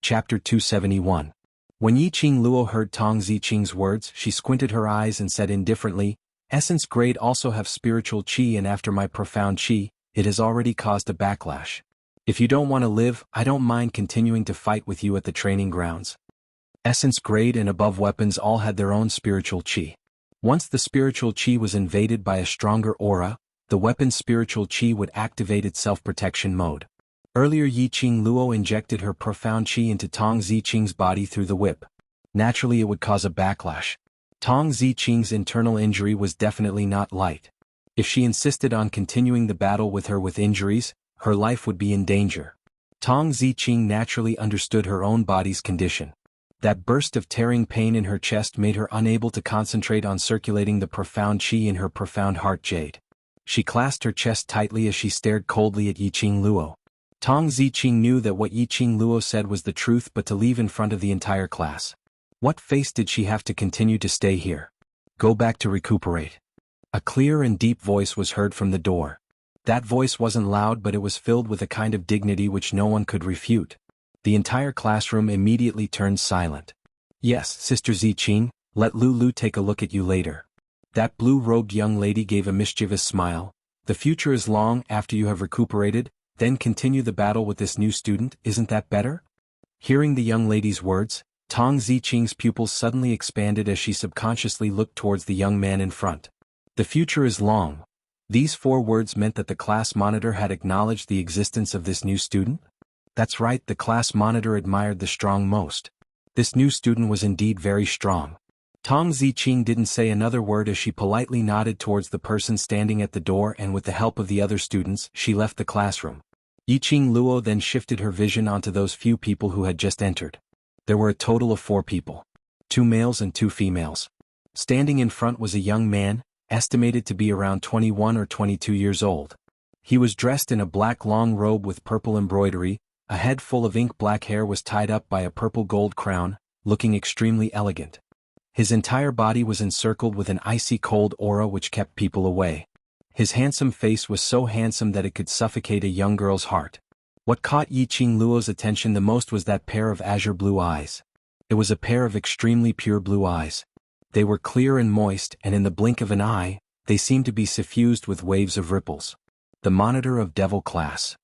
Chapter 271. When Yiqing Luo heard Tong Ziqing's words, she squinted her eyes and said indifferently, "Essence grade also have spiritual qi, and after my profound qi, it has already caused a backlash. If you don't want to live, I don't mind continuing to fight with you at the training grounds." Essence grade and above weapons all had their own spiritual qi. Once the spiritual qi was invaded by a stronger aura, the weapon's spiritual qi would activate its self-protection mode. Earlier Yiqing Luo injected her profound qi into Tong Ziqing's body through the whip. Naturally it would cause a backlash. Tong Ziqing's internal injury was definitely not light. If she insisted on continuing the battle with her with injuries, her life would be in danger. Tong Ziqing naturally understood her own body's condition. That burst of tearing pain in her chest made her unable to concentrate on circulating the profound qi in her profound heart jade. She clasped her chest tightly as she stared coldly at Yiqing Luo. Tong Ziqing knew that what Yiqing Luo said was the truth, but to leave in front of the entire class. What face did she have to continue to stay here? Go back to recuperate. A clear and deep voice was heard from the door. That voice wasn't loud, but it was filled with a kind of dignity which no one could refute. The entire classroom immediately turned silent. "Yes, Sister Ziqing, let Lulu take a look at you later." That blue-robed young lady gave a mischievous smile. "The future is long. After you have recuperated, then continue the battle with this new student, isn't that better?" Hearing the young lady's words, Tong Ziqing's pupils suddenly expanded as she subconsciously looked towards the young man in front. "The future is long." These 4 words meant that the class monitor had acknowledged the existence of this new student? That's right, the class monitor admired the strong most. This new student was indeed very strong. Tong Ziqing didn't say another word as she politely nodded towards the person standing at the door, and with the help of the other students, she left the classroom. Yiqing Luo then shifted her vision onto those few people who had just entered. There were a total of 4 people. 2 males and 2 females. Standing in front was a young man, estimated to be around 21 or 22 years old. He was dressed in a black long robe with purple embroidery, a head full of ink-black hair was tied up by a purple gold crown, looking extremely elegant. His entire body was encircled with an icy cold aura which kept people away. His handsome face was so handsome that it could suffocate a young girl's heart. What caught Yiqing Luo's attention the most was that pair of azure blue eyes. It was a pair of extremely pure blue eyes. They were clear and moist, and in the blink of an eye, they seemed to be suffused with waves of ripples. The monitor of Devil class.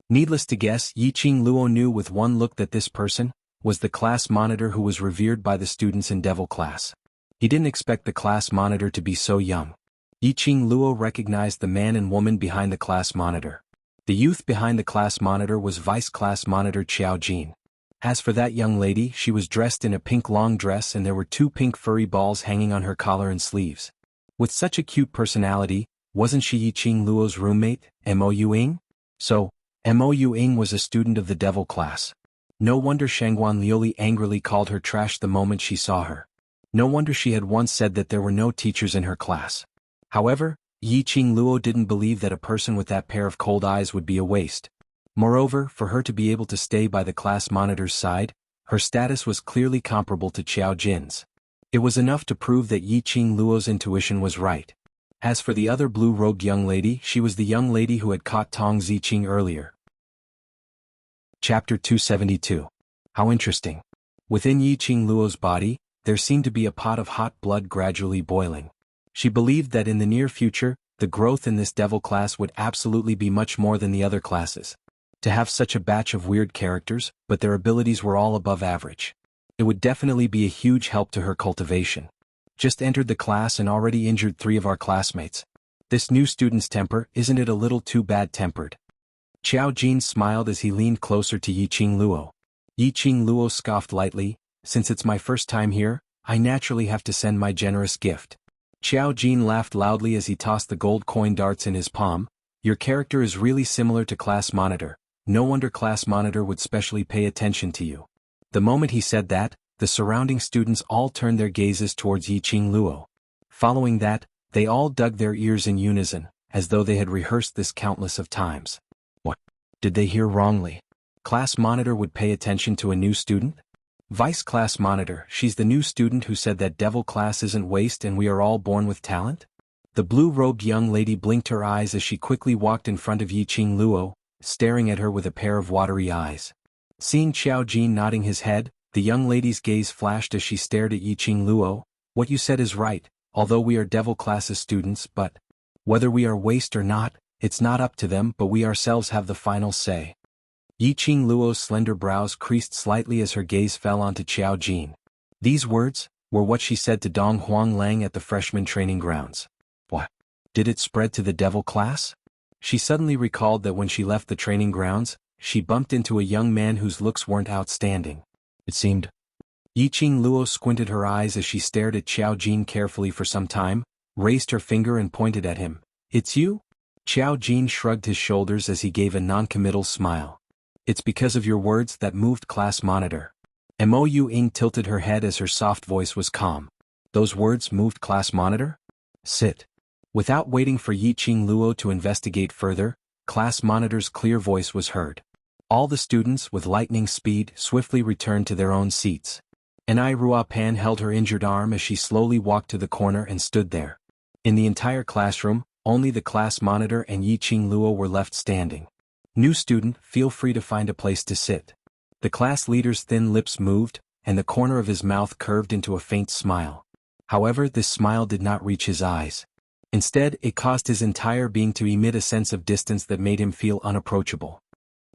Needless to guess, Yiqing Luo knew with one look that this person was the class monitor who was revered by the students in Devil class. He didn't expect the class monitor to be so young. Yiqing Luo recognized the man and woman behind the class monitor. The youth behind the class monitor was Vice Class Monitor Qiao Jin. As for that young lady, she was dressed in a pink long dress and there were 2 pink furry balls hanging on her collar and sleeves. With such a cute personality, wasn't she Yiqing Luo's roommate, Mo Yuing? So, Mo Yuing was a student of the Devil class. No wonder Shangguan Liuli angrily called her trash the moment she saw her. No wonder she had once said that there were no teachers in her class. However, Yiqing Luo didn't believe that a person with that pair of cold eyes would be a waste. Moreover, for her to be able to stay by the class monitor's side, her status was clearly comparable to Qiao Jin's. It was enough to prove that Yiqing Luo's intuition was right. As for the other blue-robed young lady, she was the young lady who had caught Tong Ziqing earlier. Chapter 272. How interesting. Within Yiqing Luo's body, there seemed to be a pot of hot blood gradually boiling. She believed that in the near future, the growth in this devil class would absolutely be much more than the other classes. To have such a batch of weird characters, but their abilities were all above average. It would definitely be a huge help to her cultivation. Just entered the class and already injured 3 of our classmates. This new student's temper, isn't it a little too bad-tempered? Qiao Jin smiled as he leaned closer to Yiqing Luo. Yiqing Luo scoffed lightly, "Since it's my first time here, I naturally have to send my generous gift." Qiao Jin laughed loudly as he tossed the gold coin darts in his palm. "Your character is really similar to Class Monitor. No wonder Class Monitor would specially pay attention to you." The moment he said that, the surrounding students all turned their gazes towards Yiqing Luo. Following that, they all dug their ears in unison, as though they had rehearsed this countless of times. What? Did they hear wrongly? Class Monitor would pay attention to a new student? Vice Class Monitor, she's the new student who said that Devil class isn't waste and we are all born with talent? The blue-robed young lady blinked her eyes as she quickly walked in front of Yiqing Luo, staring at her with a pair of watery eyes. Seeing Xiao Jin nodding his head, the young lady's gaze flashed as she stared at Yiqing Luo. What you said is right, although we are devil classes students, but whether we are waste or not, it's not up to them, but we ourselves have the final say. Yiqing Luo's slender brows creased slightly as her gaze fell onto Xiao Jin. These words were what she said to Dong Huanglang at the freshman training grounds. What? Did it spread to the devil class? She suddenly recalled that when she left the training grounds, she bumped into a young man whose looks weren't outstanding. It seemed. Yiqing Luo squinted her eyes as she stared at Xiao Jin carefully for some time, raised her finger and pointed at him. It's you? Xiao Jin shrugged his shoulders as he gave a non-committal smile. It's because of your words that moved class monitor. Mo Yu-ing tilted her head as her soft voice was calm. Those words moved class monitor? Sit. Without waiting for Yiqing Luo to investigate further, class monitor's clear voice was heard. All the students, with lightning speed, swiftly returned to their own seats. Ai Ruopan held her injured arm as she slowly walked to the corner and stood there. In the entire classroom, only the class monitor and Yiqing Luo were left standing. New student, feel free to find a place to sit. The class leader's thin lips moved, and the corner of his mouth curved into a faint smile. However, this smile did not reach his eyes. Instead, it caused his entire being to emit a sense of distance that made him feel unapproachable.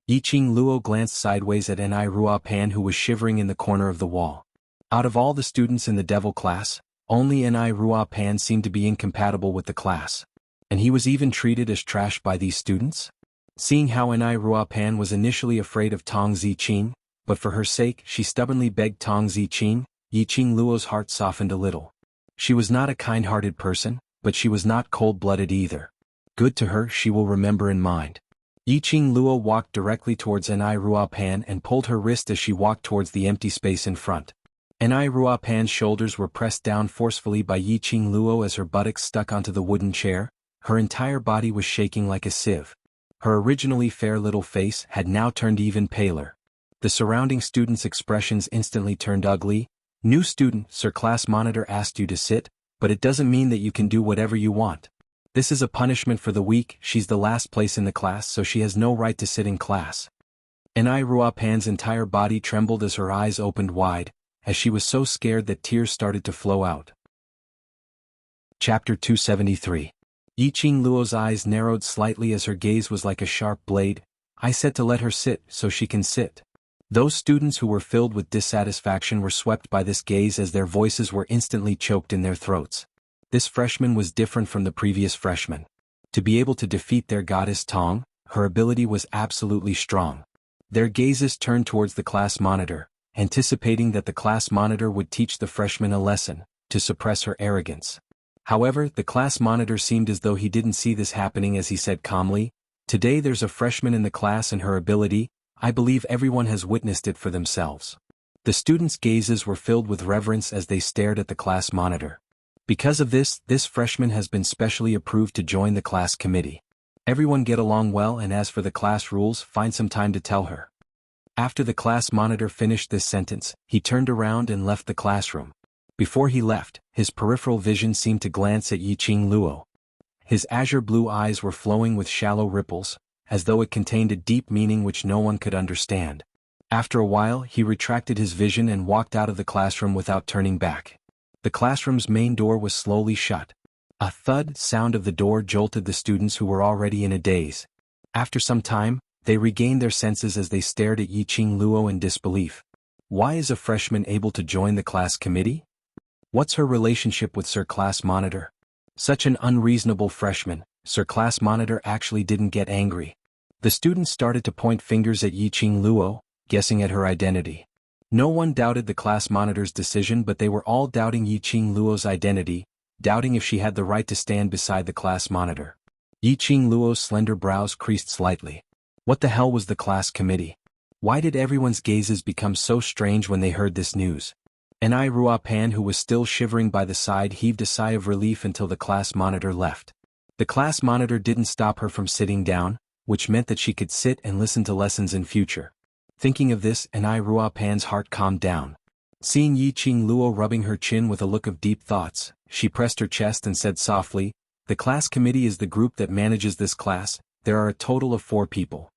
Yiqing Luo glanced sideways at Ai Ruopan, who was shivering in the corner of the wall. Out of all the students in the devil class, only Ai Ruopan seemed to be incompatible with the class. And he was even treated as trash by these students? Seeing how Ai Ruopan was initially afraid of Tong Ziqing, but for her sake she stubbornly begged Tong Ziqing, Yiqing Luo's heart softened a little. She was not a kind-hearted person, but she was not cold-blooded either. Good to her, she will remember in mind. Yiqing Luo walked directly towards Ai Ruopan and pulled her wrist as she walked towards the empty space in front. Ai Ruopan's shoulders were pressed down forcefully by Yiqing Luo as her buttocks stuck onto the wooden chair. Her entire body was shaking like a sieve. Her originally fair little face had now turned even paler. The surrounding students' expressions instantly turned ugly. New student, Sir Class Monitor asked you to sit, but it doesn't mean that you can do whatever you want. This is a punishment for the weak. She's the last place in the class, so she has no right to sit in class. Ai Ruopan's entire body trembled as her eyes opened wide, as she was so scared that tears started to flow out. Chapter 273. Yiqing Luo's eyes narrowed slightly as her gaze was like a sharp blade. I said to let her sit, so she can sit. Those students who were filled with dissatisfaction were swept by this gaze as their voices were instantly choked in their throats. This freshman was different from the previous freshman. To be able to defeat their goddess Tong, her ability was absolutely strong. Their gazes turned towards the class monitor, anticipating that the class monitor would teach the freshman a lesson, to suppress her arrogance. However, the class monitor seemed as though he didn't see this happening as he said calmly, "Today there's a freshman in the class and her ability, I believe everyone has witnessed it for themselves." The students' gazes were filled with reverence as they stared at the class monitor. Because of this freshman has been specially approved to join the class committee. Everyone get along well, and as for the class rules, find some time to tell her. After the class monitor finished this sentence, he turned around and left the classroom. Before he left, his peripheral vision seemed to glance at Yiqing Luo. His azure blue eyes were flowing with shallow ripples, as though it contained a deep meaning which no one could understand. After a while, he retracted his vision and walked out of the classroom without turning back. The classroom's main door was slowly shut. A thud sound of the door jolted the students who were already in a daze. After some time, they regained their senses as they stared at Yiqing Luo in disbelief. Why is a freshman able to join the class committee? What's her relationship with Sir Class Monitor? Such an unreasonable freshman. Sir Class Monitor actually didn't get angry. The students started to point fingers at Yiqing Luo, guessing at her identity. No one doubted the class monitor's decision, but they were all doubting Yiqing Luo's identity, doubting if she had the right to stand beside the class monitor. Yiqing Luo's slender brows creased slightly. What the hell was the class committee? Why did everyone's gazes become so strange when they heard this news? Ai Ruopan, who was still shivering by the side, heaved a sigh of relief until the class monitor left. The class monitor didn't stop her from sitting down, which meant that she could sit and listen to lessons in future. Thinking of this, Ai Ruopan's heart calmed down. Seeing Yiqing Luo rubbing her chin with a look of deep thoughts, she pressed her chest and said softly, "The class committee is the group that manages this class. There are a total of 4 people.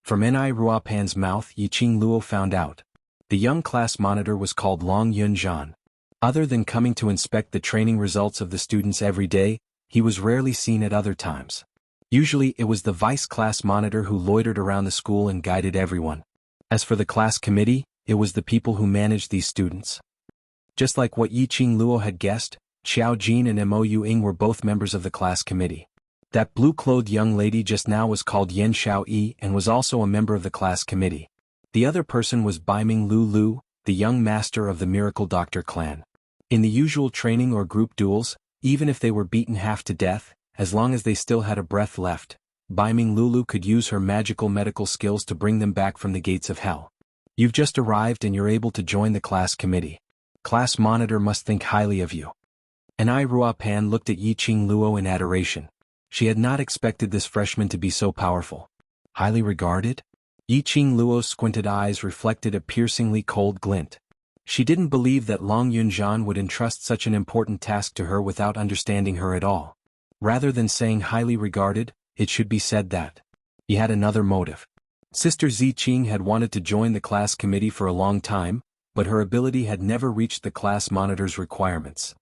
From Ni Ruopan's mouth Yiqing Luo found out. The young class monitor was called Long Yunzhan. Other than coming to inspect the training results of the students every day, he was rarely seen at other times. Usually it was the vice class monitor who loitered around the school and guided everyone. As for the class committee, it was the people who managed these students. Just like what Yiqing Luo had guessed, Xiao Jin and Mo Yuing were both members of the class committee. That blue-clothed young lady just now was called Yen Xiaoyi and was also a member of the class committee. The other person was Baiming Lu, the young master of the Miracle Doctor clan. In the usual training or group duels, even if they were beaten half to death, as long as they still had a breath left, Baiming Lulu could use her magical medical skills to bring them back from the gates of hell. You've just arrived and you're able to join the class committee. Class monitor must think highly of you. Ni Ruopan looked at Yiqing Luo in adoration. She had not expected this freshman to be so powerful. Highly regarded? Yiqing Luo's squinted eyes reflected a piercingly cold glint. She didn't believe that Long Yunzhan would entrust such an important task to her without understanding her at all. Rather than saying highly regarded, it should be said that he had another motive. Sister Ziqing had wanted to join the class committee for a long time, but her ability had never reached the class monitor's requirements.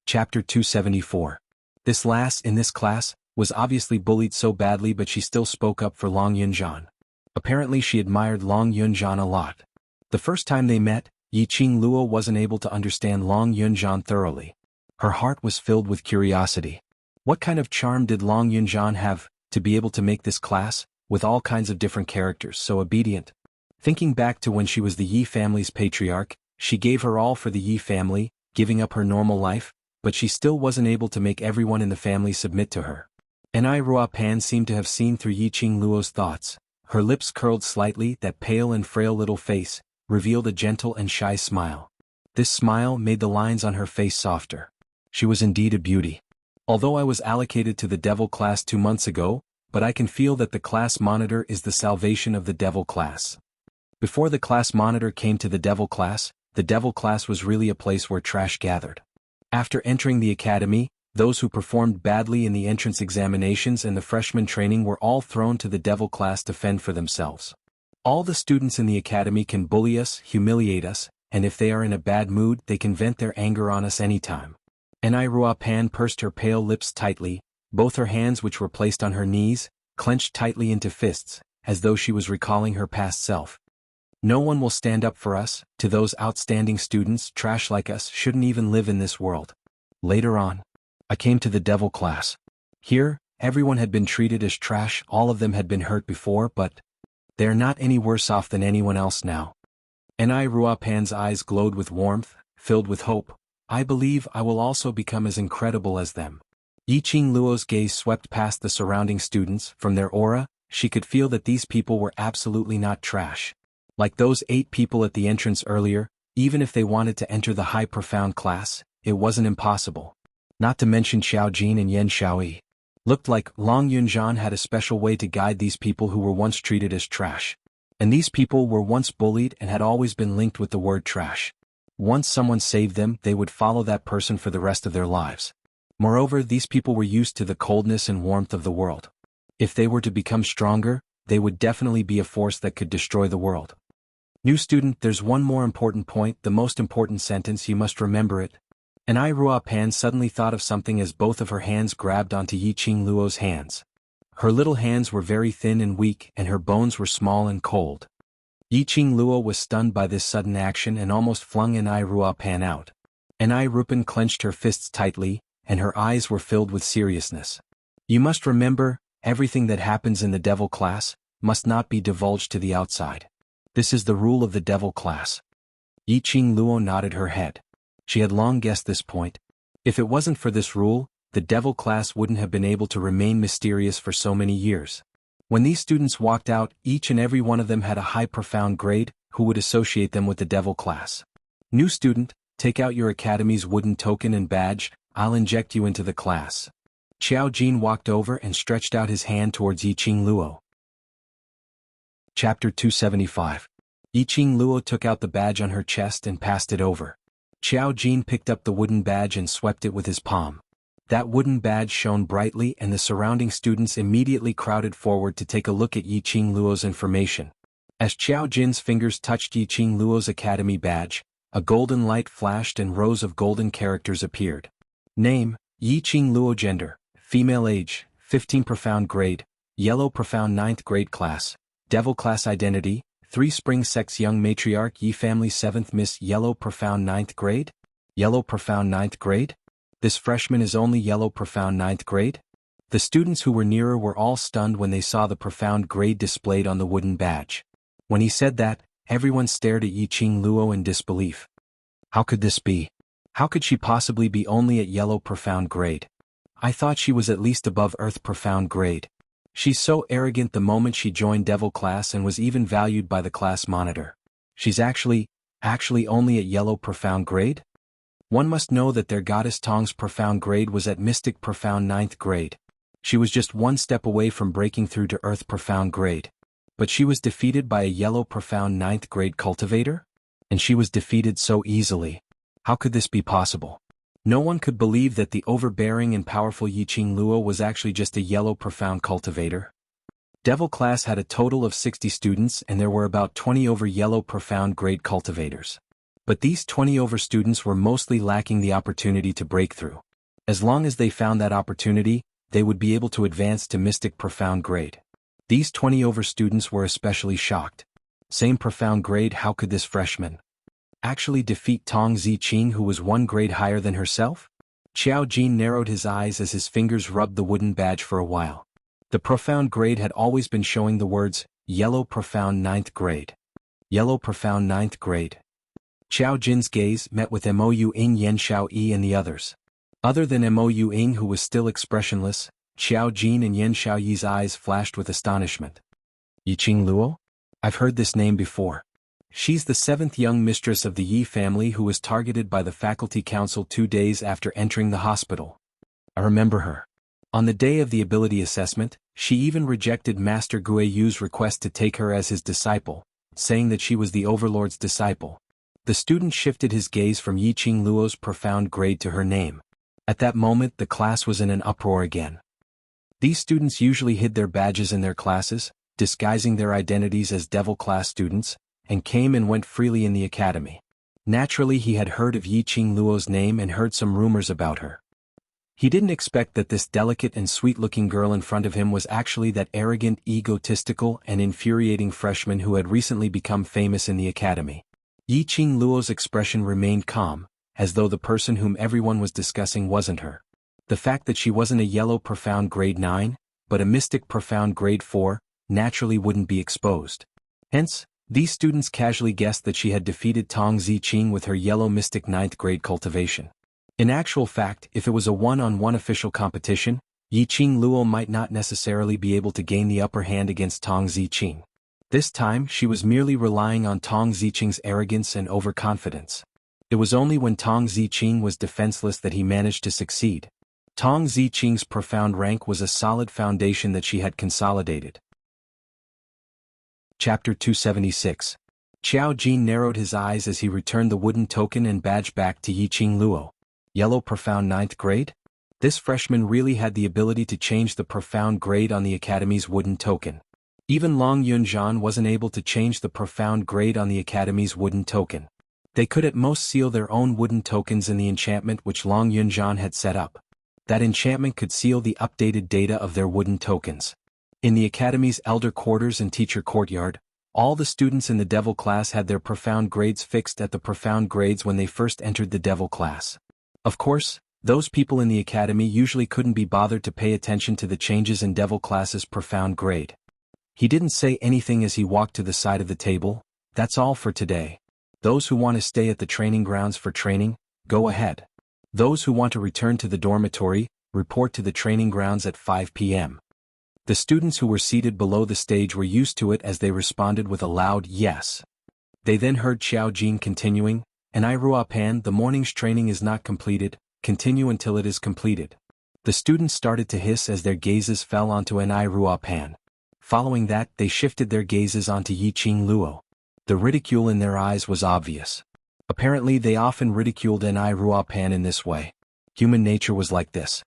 Chapter 274. This lass in this class was obviously bullied so badly, but she still spoke up for Long Yunzhan. Apparently she admired Long Yunzhan a lot. The first time they met, Yiqing Luo wasn't able to understand Long Yunzhan thoroughly. Her heart was filled with curiosity. What kind of charm did Long Yunzhan have, to be able to make this class, with all kinds of different characters, so obedient? Thinking back to when she was the Yi family's patriarch, she gave her all for the Yi family, giving up her normal life, but she still wasn't able to make everyone in the family submit to her. Ni Ruopan seemed to have seen through Yiqing Luo's thoughts. Her lips curled slightly, that pale and frail little face revealed a gentle and shy smile. This smile made the lines on her face softer. She was indeed a beauty. Although I was allocated to the Devil class 2 months ago, but I can feel that the class monitor is the salvation of the Devil class. Before the class monitor came to the Devil class was really a place where trash gathered. After entering the academy, those who performed badly in the entrance examinations and the freshman training were all thrown to the Devil class to fend for themselves. All the students in the academy can bully us, humiliate us, and if they are in a bad mood they can vent their anger on us anytime. Ni Ruopan pursed her pale lips tightly, both her hands which were placed on her knees, clenched tightly into fists, as though she was recalling her past self. No one will stand up for us, to those outstanding students. Trash like us shouldn't even live in this world. Later on, I came to the Devil class. Here, everyone had been treated as trash, all of them had been hurt before, but they are not any worse off than anyone else now. Ni Ruopan's eyes glowed with warmth, filled with hope. I believe I will also become as incredible as them. Yiqing Luo's gaze swept past the surrounding students. From their aura, she could feel that these people were absolutely not trash. Like those 8 people at the entrance earlier, even if they wanted to enter the high profound class, it wasn't impossible. Not to mention Xiao Jin and Yen Xiaoyi. Looked like Long Yunzhan had a special way to guide these people who were once treated as trash. And these people were once bullied and had always been linked with the word trash. Once someone saved them, they would follow that person for the rest of their lives. Moreover, these people were used to the coldness and warmth of the world. If they were to become stronger, they would definitely be a force that could destroy the world. New student, there's one more important point, the most important sentence, you must remember it. Ni Ruopan suddenly thought of something as both of her hands grabbed onto Yiqing Luo's hands. Her little hands were very thin and weak, and her bones were small and cold. Yiqing Luo was stunned by this sudden action and almost flung Ni Ruopan out. Ni Ruopan clenched her fists tightly, and her eyes were filled with seriousness. You must remember, everything that happens in the Devil class must not be divulged to the outside. This is the rule of the Devil class. Yiqing Luo nodded her head. She had long guessed this point. If it wasn't for this rule, the Devil class wouldn't have been able to remain mysterious for so many years. When these students walked out, each and every one of them had a high profound grade, who would associate them with the Devil class. New student, take out your academy's wooden token and badge, I'll inject you into the class. Xiao Jin walked over and stretched out his hand towards Yiqing Luo. Chapter 275. Yiqing Luo took out the badge on her chest and passed it over. Xiao Jin picked up the wooden badge and swept it with his palm. That wooden badge shone brightly and the surrounding students immediately crowded forward to take a look at Yiqing Luo's information. As Qiao Jin's fingers touched Yiqing Luo's academy badge, a golden light flashed and rows of golden characters appeared. Name, Yiqing Luo. Gender, female. Age, 15. Profound grade, yellow. Profound 9th grade class, devil class. Identity, 3. Spring sex young matriarch Yi family 7th Miss Yellow. Profound 9th grade? Yellow. Profound 9th grade? This freshman is only yellow. Profound 9th grade? The students who were nearer were all stunned when they saw the profound grade displayed on the wooden badge. When he said that, everyone stared at Yiqing Luo in disbelief. How could this be? How could she possibly be only at yellow profound grade? I thought she was at least above earth profound grade. She's so arrogant. The moment she joined devil class and was even valued by the class monitor. She's actually only at yellow profound grade? One must know that their goddess Tong's profound grade was at mystic profound 9th grade. She was just one step away from breaking through to earth profound grade. But she was defeated by a yellow profound 9th grade cultivator? And she was defeated so easily. How could this be possible? No one could believe that the overbearing and powerful Yiqing Luo was actually just a yellow profound cultivator. Devil class had a total of 60 students and there were about 20 over yellow profound grade cultivators. But these 20 over students were mostly lacking the opportunity to break through. As long as they found that opportunity, they would be able to advance to mystic profound grade. These 20 over students were especially shocked. Same profound grade. How could this freshman actually defeat Tong Ziqing, who was 1 grade higher than herself? Qiao Jin narrowed his eyes as his fingers rubbed the wooden badge for a while. The profound grade had always been showing the words, yellow profound 9th grade. Yellow profound 9th grade. Qiao Jin's gaze met with Mo Ying, Yan Xiaoyi and the others. Other than Mo Ying, who was still expressionless, Qiao Jin and Yan Xiaoyi's eyes flashed with astonishment. Yiqing Luo? I've heard this name before. She's the 7th young mistress of the Yi family who was targeted by the faculty council 2 days after entering the hospital. I remember her. On the day of the ability assessment, she even rejected Master Guiyu's request to take her as his disciple, saying that she was the Overlord's disciple. The student shifted his gaze from Yiqing Luo's profound grade to her name. At that moment the class was in an uproar again. These students usually hid their badges in their classes, disguising their identities as devil class students, and came and went freely in the academy. Naturally he had heard of Yiqing Luo's name and heard some rumors about her. He didn't expect that this delicate and sweet-looking girl in front of him was actually that arrogant, egotistical, and infuriating freshman who had recently become famous in the academy. Yiqing Luo's expression remained calm, as though the person whom everyone was discussing wasn't her. The fact that she wasn't a yellow profound grade 9, but a mystic profound grade 4, naturally wouldn't be exposed. Hence, these students casually guessed that she had defeated Tong Ziqing with her yellow mystic 9th grade cultivation. In actual fact, if it was a one-on-one official competition, Yiqing Luo might not necessarily be able to gain the upper hand against Tong Ziqing. This time she was merely relying on Tong Ziqing's arrogance and overconfidence. It was only when Tong Ziqing was defenseless that he managed to succeed. Tong Ziqing's profound rank was a solid foundation that she had consolidated. Chapter 276. Qiao Jin narrowed his eyes as he returned the wooden token and badge back to Yiqing Luo. Yellow profound 9th grade? This freshman really had the ability to change the profound grade on the academy's wooden token. Even Long Yunzhan wasn't able to change the profound grade on the academy's wooden token. They could at most seal their own wooden tokens in the enchantment which Long Yunzhan had set up. That enchantment could seal the updated data of their wooden tokens. In the academy's elder quarters and teacher courtyard, all the students in the devil class had their profound grades fixed at the profound grades when they first entered the devil class. Of course, those people in the academy usually couldn't be bothered to pay attention to the changes in devil class's profound grade. He didn't say anything as he walked to the side of the table. That's all for today. Those who want to stay at the training grounds for training, go ahead. Those who want to return to the dormitory, report to the training grounds at 5 p.m. The students who were seated below the stage were used to it as they responded with a loud yes. They then heard Qiao Jin continuing, "And Ruopan, the morning's training is not completed, continue until it is completed." The students started to hiss as their gazes fell onto Ruopan. Following that, they shifted their gazes onto Yiqing Luo. The ridicule in their eyes was obvious. Apparently they often ridiculed Ruopan in this way. Human nature was like this.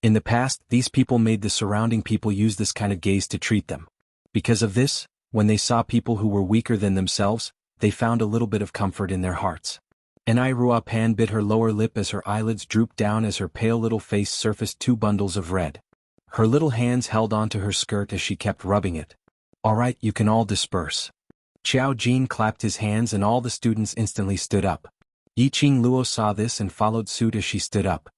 In the past, these people made the surrounding people use this kind of gaze to treat them. Because of this, when they saw people who were weaker than themselves, they found a little bit of comfort in their hearts. Enai Ruapan bit her lower lip as her eyelids drooped down as her pale little face surfaced two bundles of red. Her little hands held onto her skirt as she kept rubbing it. "Alright, you can all disperse." Xiao Jin clapped his hands and all the students instantly stood up. Yiqing Luo saw this and followed suit as she stood up.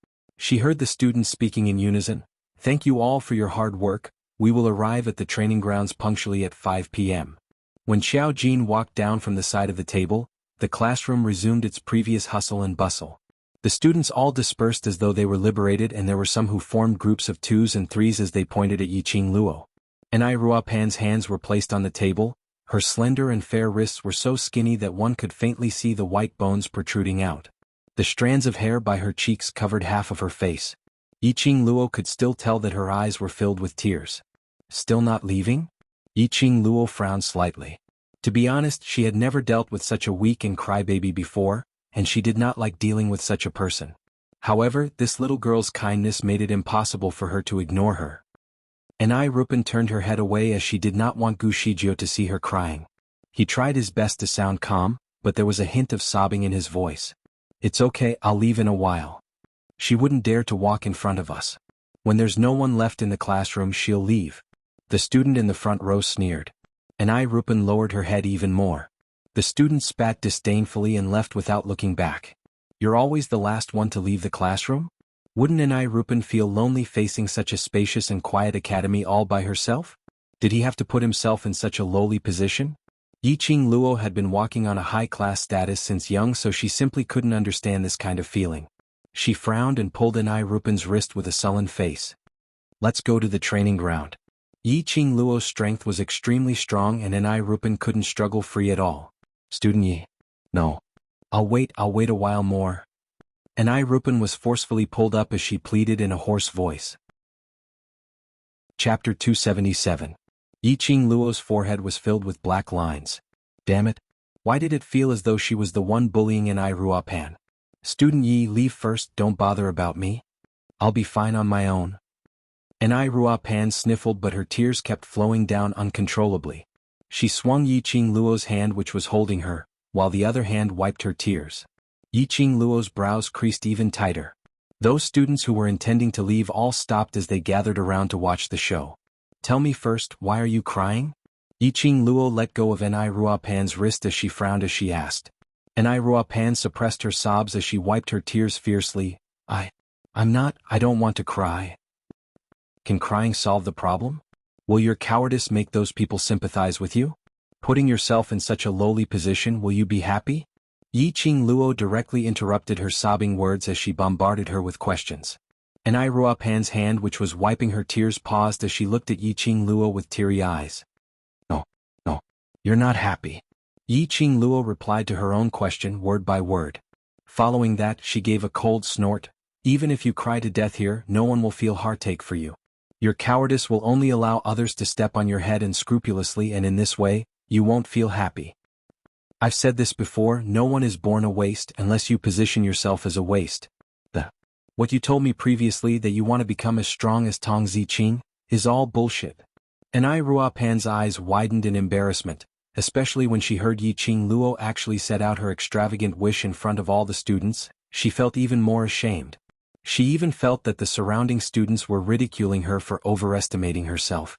She heard the students speaking in unison, "Thank you all for your hard work, we will arrive at the training grounds punctually at 5 p.m. When Xiao Jin walked down from the side of the table, the classroom resumed its previous hustle and bustle. The students all dispersed as though they were liberated, and there were some who formed groups of 2s and 3s as they pointed at Yiqing Luo. Enai Ruapan's hands were placed on the table. Her slender and fair wrists were so skinny that one could faintly see the white bones protruding out. The strands of hair by her cheeks covered half of her face. Yiqing Luo could still tell that her eyes were filled with tears. Still not leaving? Yiqing Luo frowned slightly. To be honest, she had never dealt with such a weak and crybaby before, and she did not like dealing with such a person. However, this little girl's kindness made it impossible for her to ignore her. Enai Rupan turned her head away as she did not want Gu Shijio to see her crying. He tried his best to sound calm, but there was a hint of sobbing in his voice. "It's okay, I'll leave in a while. She wouldn't dare to walk in front of us. When there's no one left in the classroom, she'll leave." The student in the front row sneered. Enai Rupan lowered her head even more. The student spat disdainfully and left without looking back. "You're always the last one to leave the classroom? Wouldn't Enai Rupan feel lonely facing such a spacious and quiet academy all by herself? Did he have to put himself in such a lowly position?" Yiqing Luo had been walking on a high-class status since young, so she simply couldn't understand this kind of feeling. She frowned and pulled Enai Rupan's wrist with a sullen face. "Let's go to the training ground." Yiqing Luo's strength was extremely strong and Enai Rupan couldn't struggle free at all. "Student Yi." "No. I'll wait a while more." Enai Rupan was forcefully pulled up as she pleaded in a hoarse voice. Chapter 277. Yiqing Luo's forehead was filled with black lines. Damn it. Why did it feel as though she was the one bullying Enai Ruapan? "Student Yi, leave first, don't bother about me. I'll be fine on my own." Enai Ruapan sniffled, but her tears kept flowing down uncontrollably. She swung Yiqing Luo's hand which was holding her, while the other hand wiped her tears. Yiqing Luo's brows creased even tighter. Those students who were intending to leave all stopped as they gathered around to watch the show. "Tell me first, why are you crying?" Yiqing Luo let go of Enai Ruapan's wrist as she frowned as she asked. Enai Ruapan suppressed her sobs as she wiped her tears fiercely. I don't want to cry." "Can crying solve the problem? Will your cowardice make those people sympathize with you? Putting yourself in such a lowly position, will you be happy?" Yiqing Luo directly interrupted her sobbing words as she bombarded her with questions. Enai Ruapan's hand which was wiping her tears paused as she looked at Yiqing Luo with teary eyes. No, you're not happy." Yiqing Luo replied to her own question word by word. Following that, she gave a cold snort. "Even if you cry to death here, no one will feel heartache for you. Your cowardice will only allow others to step on your head unscrupulously, and in this way, you won't feel happy. I've said this before, no one is born a waste unless you position yourself as a waste. What you told me previously that you want to become as strong as Tong Ziqing is all bullshit." Enai Ruapan's eyes widened in embarrassment, especially when she heard Yiqing Luo actually set out her extravagant wish in front of all the students. She felt even more ashamed. She even felt that the surrounding students were ridiculing her for overestimating herself.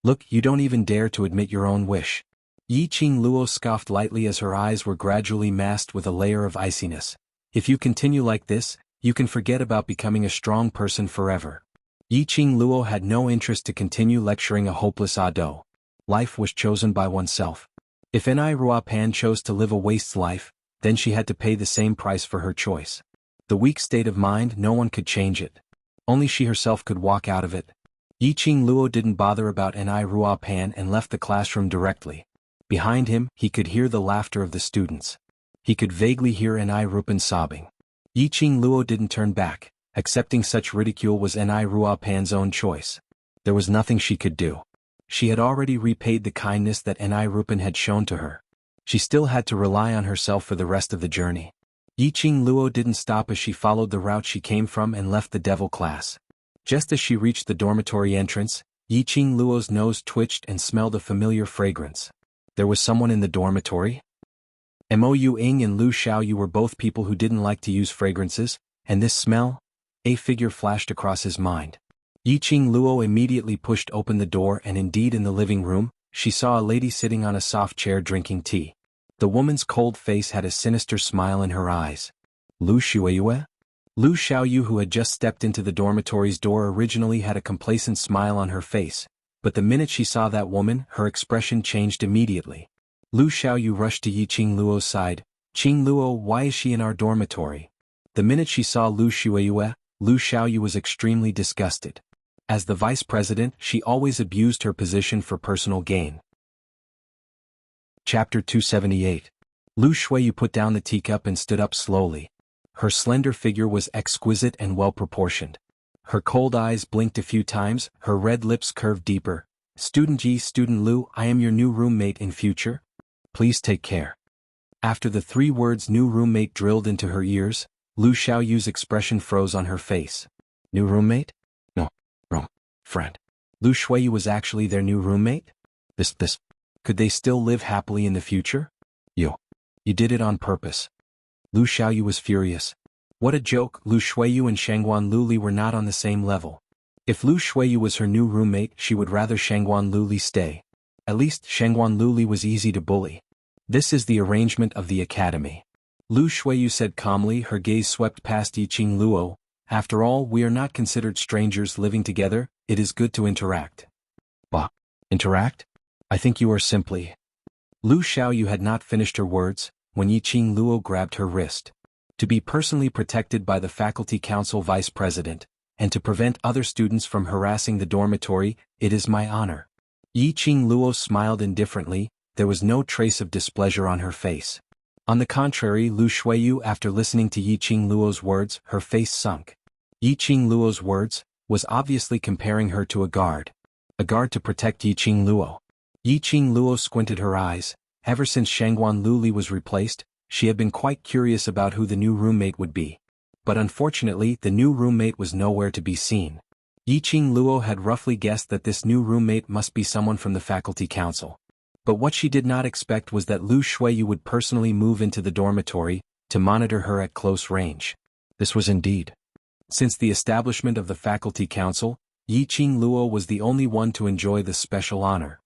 "Look, you don't even dare to admit your own wish." Yiqing Luo scoffed lightly as her eyes were gradually masked with a layer of iciness. "If you continue like this, you can forget about becoming a strong person forever." Yiqing Luo had no interest to continue lecturing a hopeless ado. Life was chosen by oneself. If Enai Ruapan chose to live a waste's life, then she had to pay the same price for her choice. The weak state of mind, no one could change it. Only she herself could walk out of it. Yiqing Luo didn't bother about Enai Ruapan and left the classroom directly. Behind him, he could hear the laughter of the students. He could vaguely hear Enai Rupan sobbing. Yiqing Luo didn't turn back. Accepting such ridicule was Enai Ruapan's own choice. There was nothing she could do. She had already repaid the kindness that Enai Rupan had shown to her. She still had to rely on herself for the rest of the journey. Yiqing Luo didn't stop as she followed the route she came from and left the devil class. Just as she reached the dormitory entrance, Yiqing Luo's nose twitched and smelled a familiar fragrance. There was someone in the dormitory? Mo Ying and Lu Xiaoyu were both people who didn't like to use fragrances, and this smell? A figure flashed across his mind. Yiqing Luo immediately pushed open the door, and indeed in the living room, she saw a lady sitting on a soft chair drinking tea. The woman's cold face had a sinister smile in her eyes. Lu Xiaoyu? Lu Xiaoyu, who had just stepped into the dormitory's door, originally had a complacent smile on her face, but the minute she saw that woman, her expression changed immediately. Lu Xiaoyu rushed to Yiqing Luo's side. "Qing Luo, why is she in our dormitory?" The minute she saw Lu Xiaoyu was extremely disgusted. As the vice president, she always abused her position for personal gain. Chapter 278. Lu Xiaoyu put down the teacup and stood up slowly. Her slender figure was exquisite and well-proportioned. Her cold eyes blinked a few times, her red lips curved deeper. "Student Lu, I am your new roommate in future. Please take care." After the 3 words "new roommate" drilled into her ears, Lu Xiaoyu's expression froze on her face. New roommate? No. Wrong. Friend. Lu Xiaoyu was actually their new roommate? This. Could they still live happily in the future? You did it on purpose. Lu Xiaoyu was furious. What a joke! Lu Xiaoyu and Shangguan Luli were not on the same level. If Lu Xiaoyu was her new roommate, she would rather Shangguan Luli stay. At least Shangguan Luli was easy to bully. This is the arrangement of the academy. Lu Xiaoyu said calmly, her gaze swept past Yiqing Luo. After all, we are not considered strangers living together, it is good to interact. Bah. Interact? I think you are simply... Lu Xiaoyu had not finished her words, when Yiqing Luo grabbed her wrist. To be personally protected by the faculty council vice president, and to prevent other students from harassing the dormitory, it is my honor. Yiqing Luo smiled indifferently, there was no trace of displeasure on her face. On the contrary, Lu Xiaoyu, after listening to Yiqing Luo's words, her face sunk. Yiqing Luo's words was obviously comparing her to a guard to protect Yiqing Luo. Yiqing Luo squinted her eyes. Ever since Shangguan Luli was replaced, she had been quite curious about who the new roommate would be. But unfortunately, the new roommate was nowhere to be seen. Yiqing Luo had roughly guessed that this new roommate must be someone from the faculty council. But what she did not expect was that Lu Xiaoyu would personally move into the dormitory to monitor her at close range. This was indeed. Since the establishment of the faculty council, Yiqing Luo was the only one to enjoy this special honor.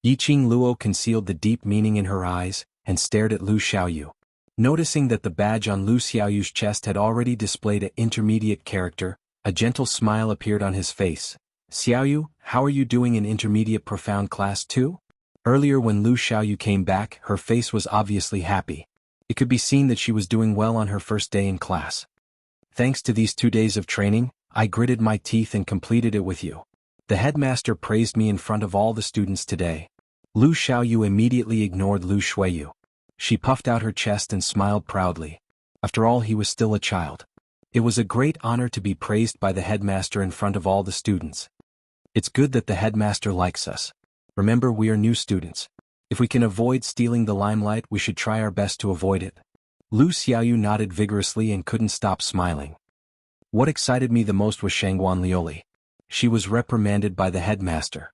Yiqing Luo concealed the deep meaning in her eyes and stared at Lu Xiaoyu. Noticing that the badge on Lu Xiaoyu's chest had already displayed an intermediate character, a gentle smile appeared on his face. "Xiaoyu, how are you doing in intermediate profound class 2? Earlier when Lu Xiaoyu came back, her face was obviously happy. It could be seen that she was doing well on her first day in class. "Thanks to these 2 days of training, I gritted my teeth and completed it with you. The headmaster praised me in front of all the students today." Lu Xiaoyu immediately ignored Lu Xiaoyu. She puffed out her chest and smiled proudly. After all, he was still a child. It was a great honor to be praised by the headmaster in front of all the students. It's good that the headmaster likes us. Remember, we are new students. If we can avoid stealing the limelight, we should try our best to avoid it. Lu Xiaoyu nodded vigorously and couldn't stop smiling. What excited me the most was Shangguan Lioli. She was reprimanded by the headmaster.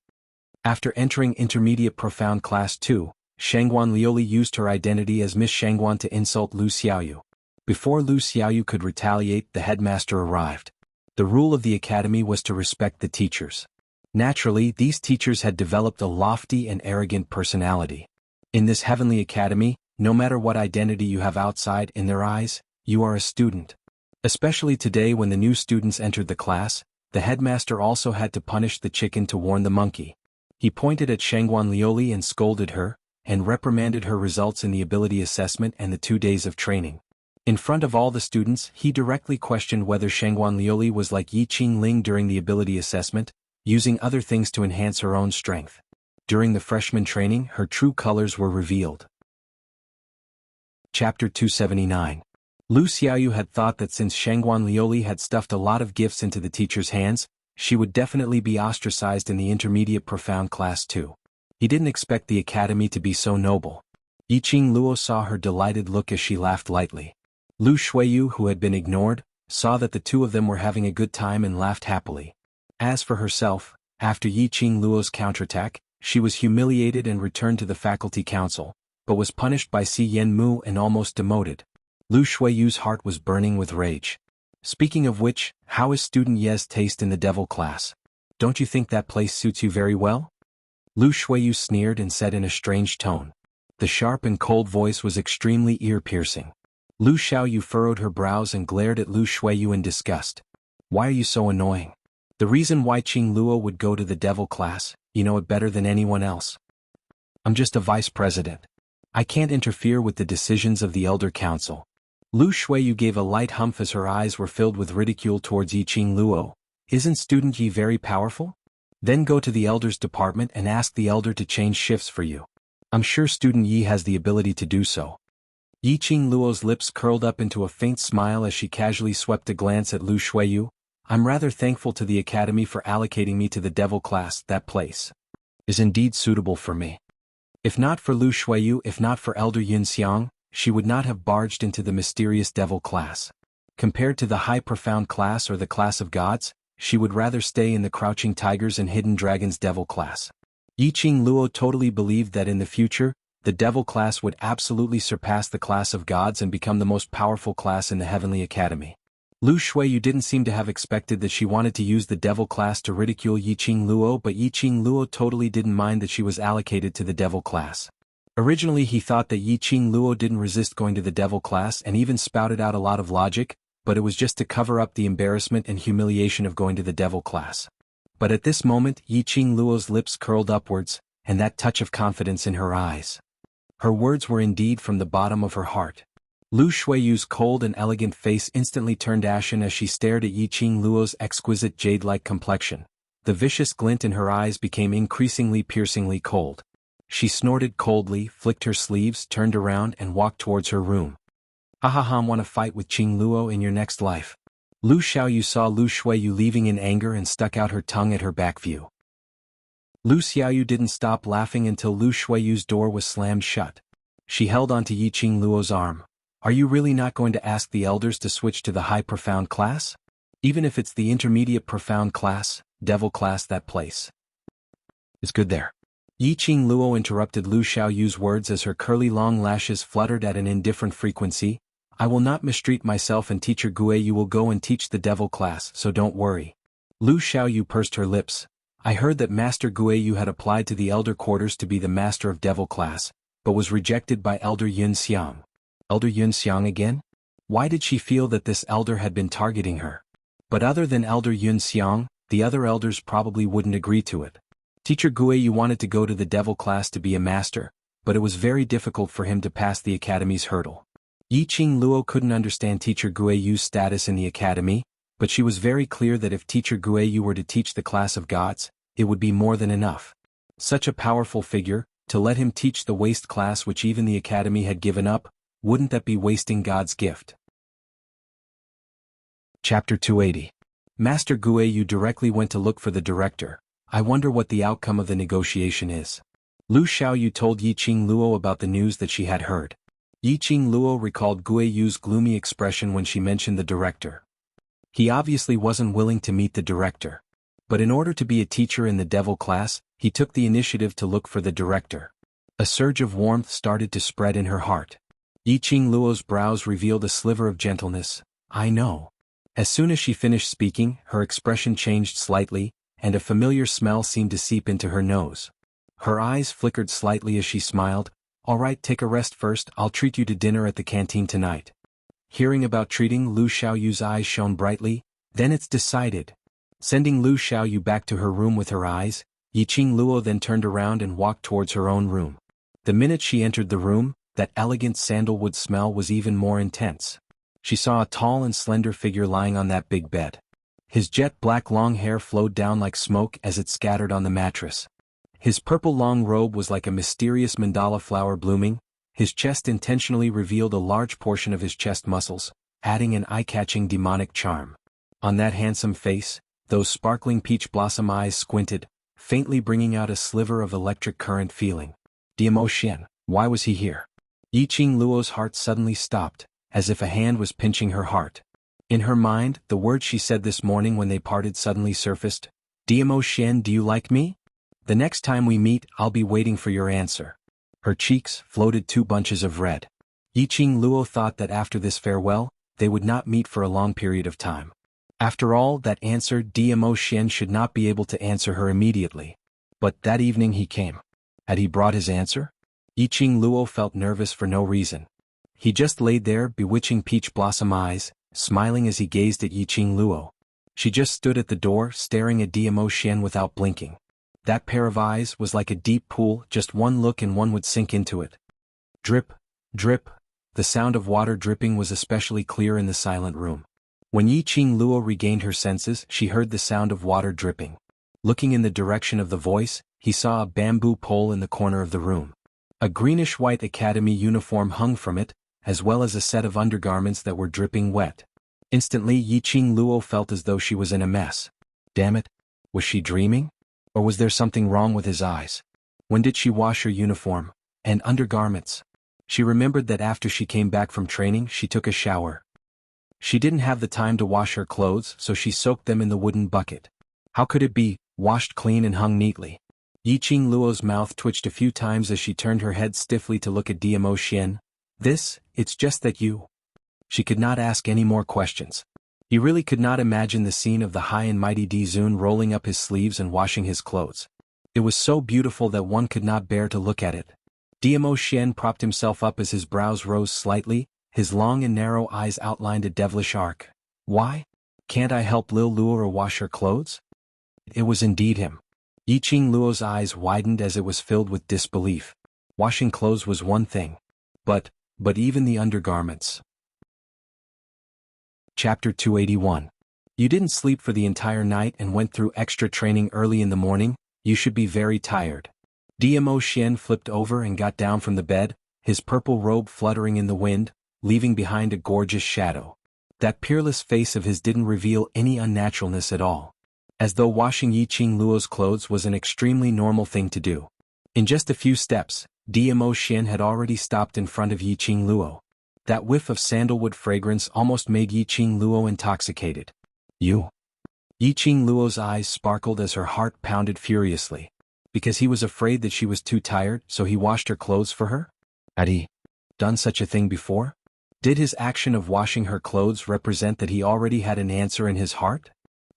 After entering intermediate profound class 2, Shangguan Lioli used her identity as Miss Shangguan to insult Lu Xiaoyu. Before Lu Xiaoyu could retaliate, the headmaster arrived. The rule of the academy was to respect the teachers. Naturally, these teachers had developed a lofty and arrogant personality. In this heavenly academy, no matter what identity you have outside in their eyes, you are a student. Especially today when the new students entered the class, the headmaster also had to punish the chicken to warn the monkey. He pointed at Shangguan Lioli and scolded her, and reprimanded her results in the ability assessment and the 2 days of training. In front of all the students, he directly questioned whether Shangguan Lioli was like Yiqing Ling during the ability assessment, using other things to enhance her own strength. During the freshman training, her true colors were revealed. Chapter 279. Lu Xiaoyu had thought that since Shangguan Lioli had stuffed a lot of gifts into the teacher's hands, she would definitely be ostracized in the intermediate profound class 2. He didn't expect the academy to be so noble. Yiqing Luo saw her delighted look as she laughed lightly. Lu Xiaoyu, who had been ignored, saw that the two of them were having a good time and laughed happily. As for herself, after Yi Qing Luo's counterattack, she was humiliated and returned to the faculty council, but was punished by Si Yenmu and almost demoted. Lu Shuiyu's heart was burning with rage. Speaking of which, how is student Ye's taste in the devil class? Don't you think that place suits you very well? Lu Shuiyu sneered and said in a strange tone. The sharp and cold voice was extremely ear-piercing. Lu Xiaoyu furrowed her brows and glared at Lu Shuiyu in disgust. Why are you so annoying? The reason why Qing Luo would go to the devil class, you know it better than anyone else. I'm just a vice president. I can't interfere with the decisions of the elder council. Lu Shuiyu gave a light humph as her eyes were filled with ridicule towards Yi Qing Luo. Isn't student Yi very powerful? Then go to the elders department and ask the elder to change shifts for you. I'm sure student Yi has the ability to do so. Yi Qing Luo's lips curled up into a faint smile as she casually swept a glance at Lu Shuiyu. I'm rather thankful to the academy for allocating me to the devil class. That place is indeed suitable for me. If not for Lu Shuiyu, if not for Elder Yunxiang, she would not have barged into the mysterious devil class. Compared to the high profound class or the class of gods, she would rather stay in the crouching tigers and hidden dragons devil class. Yi Qing Luo totally believed that in the future, the devil class would absolutely surpass the class of gods and become the most powerful class in the heavenly academy. Lu Shuiyu didn't seem to have expected that she wanted to use the devil class to ridicule Yi Qing Luo, but Yi Qing Luo totally didn't mind that she was allocated to the devil class. Originally he thought that Yi Qing Luo didn't resist going to the devil class and even spouted out a lot of logic, but it was just to cover up the embarrassment and humiliation of going to the devil class. But at this moment Yi Qing Luo's lips curled upwards, and that touch of confidence in her eyes. Her words were indeed from the bottom of her heart. Lu Shuiyu's cold and elegant face instantly turned ashen as she stared at Yi Qing Luo's exquisite jade-like complexion. The vicious glint in her eyes became increasingly piercingly cold. She snorted coldly, flicked her sleeves, turned around and walked towards her room. Ha ha ha, want to fight with Qing Luo in your next life? Lu Xiaoyu saw Lu Shuiyu leaving in anger and stuck out her tongue at her back view. Lu Xiaoyu didn't stop laughing until Lu Shuiyu's door was slammed shut. She held onto Yi Qing Luo's arm. Are you really not going to ask the elders to switch to the high profound class? Even if it's the intermediate profound class, devil class, that place is good there. Yi Qing Luo interrupted Lu Xiaoyu's words as her curly long lashes fluttered at an indifferent frequency. I will not mistreat myself, and teacher Gue you will go and teach the devil class, so don't worry. Lu Xiaoyu pursed her lips. I heard that Master Guiyu had applied to the elder quarters to be the master of devil class, but was rejected by Elder Yunxiang. Elder Yunxiang again? Why did she feel that this elder had been targeting her? But other than Elder Yunxiang, the other elders probably wouldn't agree to it. Teacher Guiyu wanted to go to the devil class to be a master, but it was very difficult for him to pass the academy's hurdle. Yi Qing Luo couldn't understand Teacher Guiyu's status in the academy, but she was very clear that if Teacher Guiyu were to teach the class of gods, it would be more than enough. Such a powerful figure, to let him teach the waste class which even the academy had given up, wouldn't that be wasting God's gift? Chapter 280. Master Guiyu directly went to look for the director. I wonder what the outcome of the negotiation is. Lu Xiaoyu told Yi Qing Luo about the news that she had heard. Yi Qing Luo recalled Guiyu's gloomy expression when she mentioned the director. He obviously wasn't willing to meet the director. But in order to be a teacher in the devil class, he took the initiative to look for the director. A surge of warmth started to spread in her heart. Yi Qing Luo's brows revealed a sliver of gentleness. I know. As soon as she finished speaking, her expression changed slightly, and a familiar smell seemed to seep into her nose. Her eyes flickered slightly as she smiled. All right, take a rest first, I'll treat you to dinner at the canteen tonight. Hearing about treating, Lu Xiaoyu's eyes shone brightly. Then it's decided. Sending Lu Xiaoyu back to her room with her eyes, Yi Qing Luo then turned around and walked towards her own room. The minute she entered the room, that elegant sandalwood smell was even more intense. She saw a tall and slender figure lying on that big bed. His jet black long hair flowed down like smoke as it scattered on the mattress. His purple long robe was like a mysterious mandala flower blooming. His chest intentionally revealed a large portion of his chest muscles, adding an eye-catching demonic charm. On that handsome face, those sparkling peach blossom eyes squinted, faintly bringing out a sliver of electric current feeling. Diemo-Xian, why was he here? Yi Qing Luo's heart suddenly stopped, as if a hand was pinching her heart. In her mind, the words she said this morning when they parted suddenly surfaced. Diamo Xian, do you like me? The next time we meet, I'll be waiting for your answer. Her cheeks floated 2 bunches of red. Yiqing Luo thought that after this farewell, they would not meet for a long period of time. After all, that answer Diamo Xian should not be able to answer her immediately. But that evening he came. Had he brought his answer? Yiqing Luo felt nervous for no reason. He just laid there, bewitching peach blossom eyes, smiling as he gazed at Yiqing Luo. She just stood at the door, staring at Diamo Xian without blinking. That pair of eyes was like a deep pool, just one look and one would sink into it. Drip, drip. The sound of water dripping was especially clear in the silent room. When Yiqing Luo regained her senses, she heard the sound of water dripping. Looking in the direction of the voice, he saw a bamboo pole in the corner of the room. A greenish-white academy uniform hung from it, as well as a set of undergarments that were dripping wet. Instantly Yiqing Luo felt as though she was in a mess. Damn it! Was she dreaming? Or was there something wrong with his eyes? When did she wash her uniform and undergarments? She remembered that after she came back from training she took a shower. She didn't have the time to wash her clothes, so she soaked them in the wooden bucket. How could it be, washed clean and hung neatly? Yiqing Luo's mouth twitched a few times as she turned her head stiffly to look at Diamo Xian. It's just that you. She could not ask any more questions. He really could not imagine the scene of the high and mighty Di Zun rolling up his sleeves and washing his clothes. It was so beautiful that one could not bear to look at it. Diamo Xian propped himself up as his brows rose slightly, his long and narrow eyes outlined a devilish arc. Why? Can't I help Lil Luo wash her clothes? It was indeed him. Yiqing Luo's eyes widened as it was filled with disbelief. Washing clothes was one thing. But even the undergarments. Chapter 281. You didn't sleep for the entire night and went through extra training early in the morning, you should be very tired. Diamo Xian flipped over and got down from the bed, his purple robe fluttering in the wind, leaving behind a gorgeous shadow. That peerless face of his didn't reveal any unnaturalness at all. As though washing Yiqing Luo's clothes was an extremely normal thing to do. In just a few steps, Diamo Xian had already stopped in front of Yiqing Luo. That whiff of sandalwood fragrance almost made Yiqing Luo intoxicated. You? Yiqing Luo's eyes sparkled as her heart pounded furiously. Because he was afraid that she was too tired, so he washed her clothes for her? Had he done such a thing before? Did his action of washing her clothes represent that he already had an answer in his heart?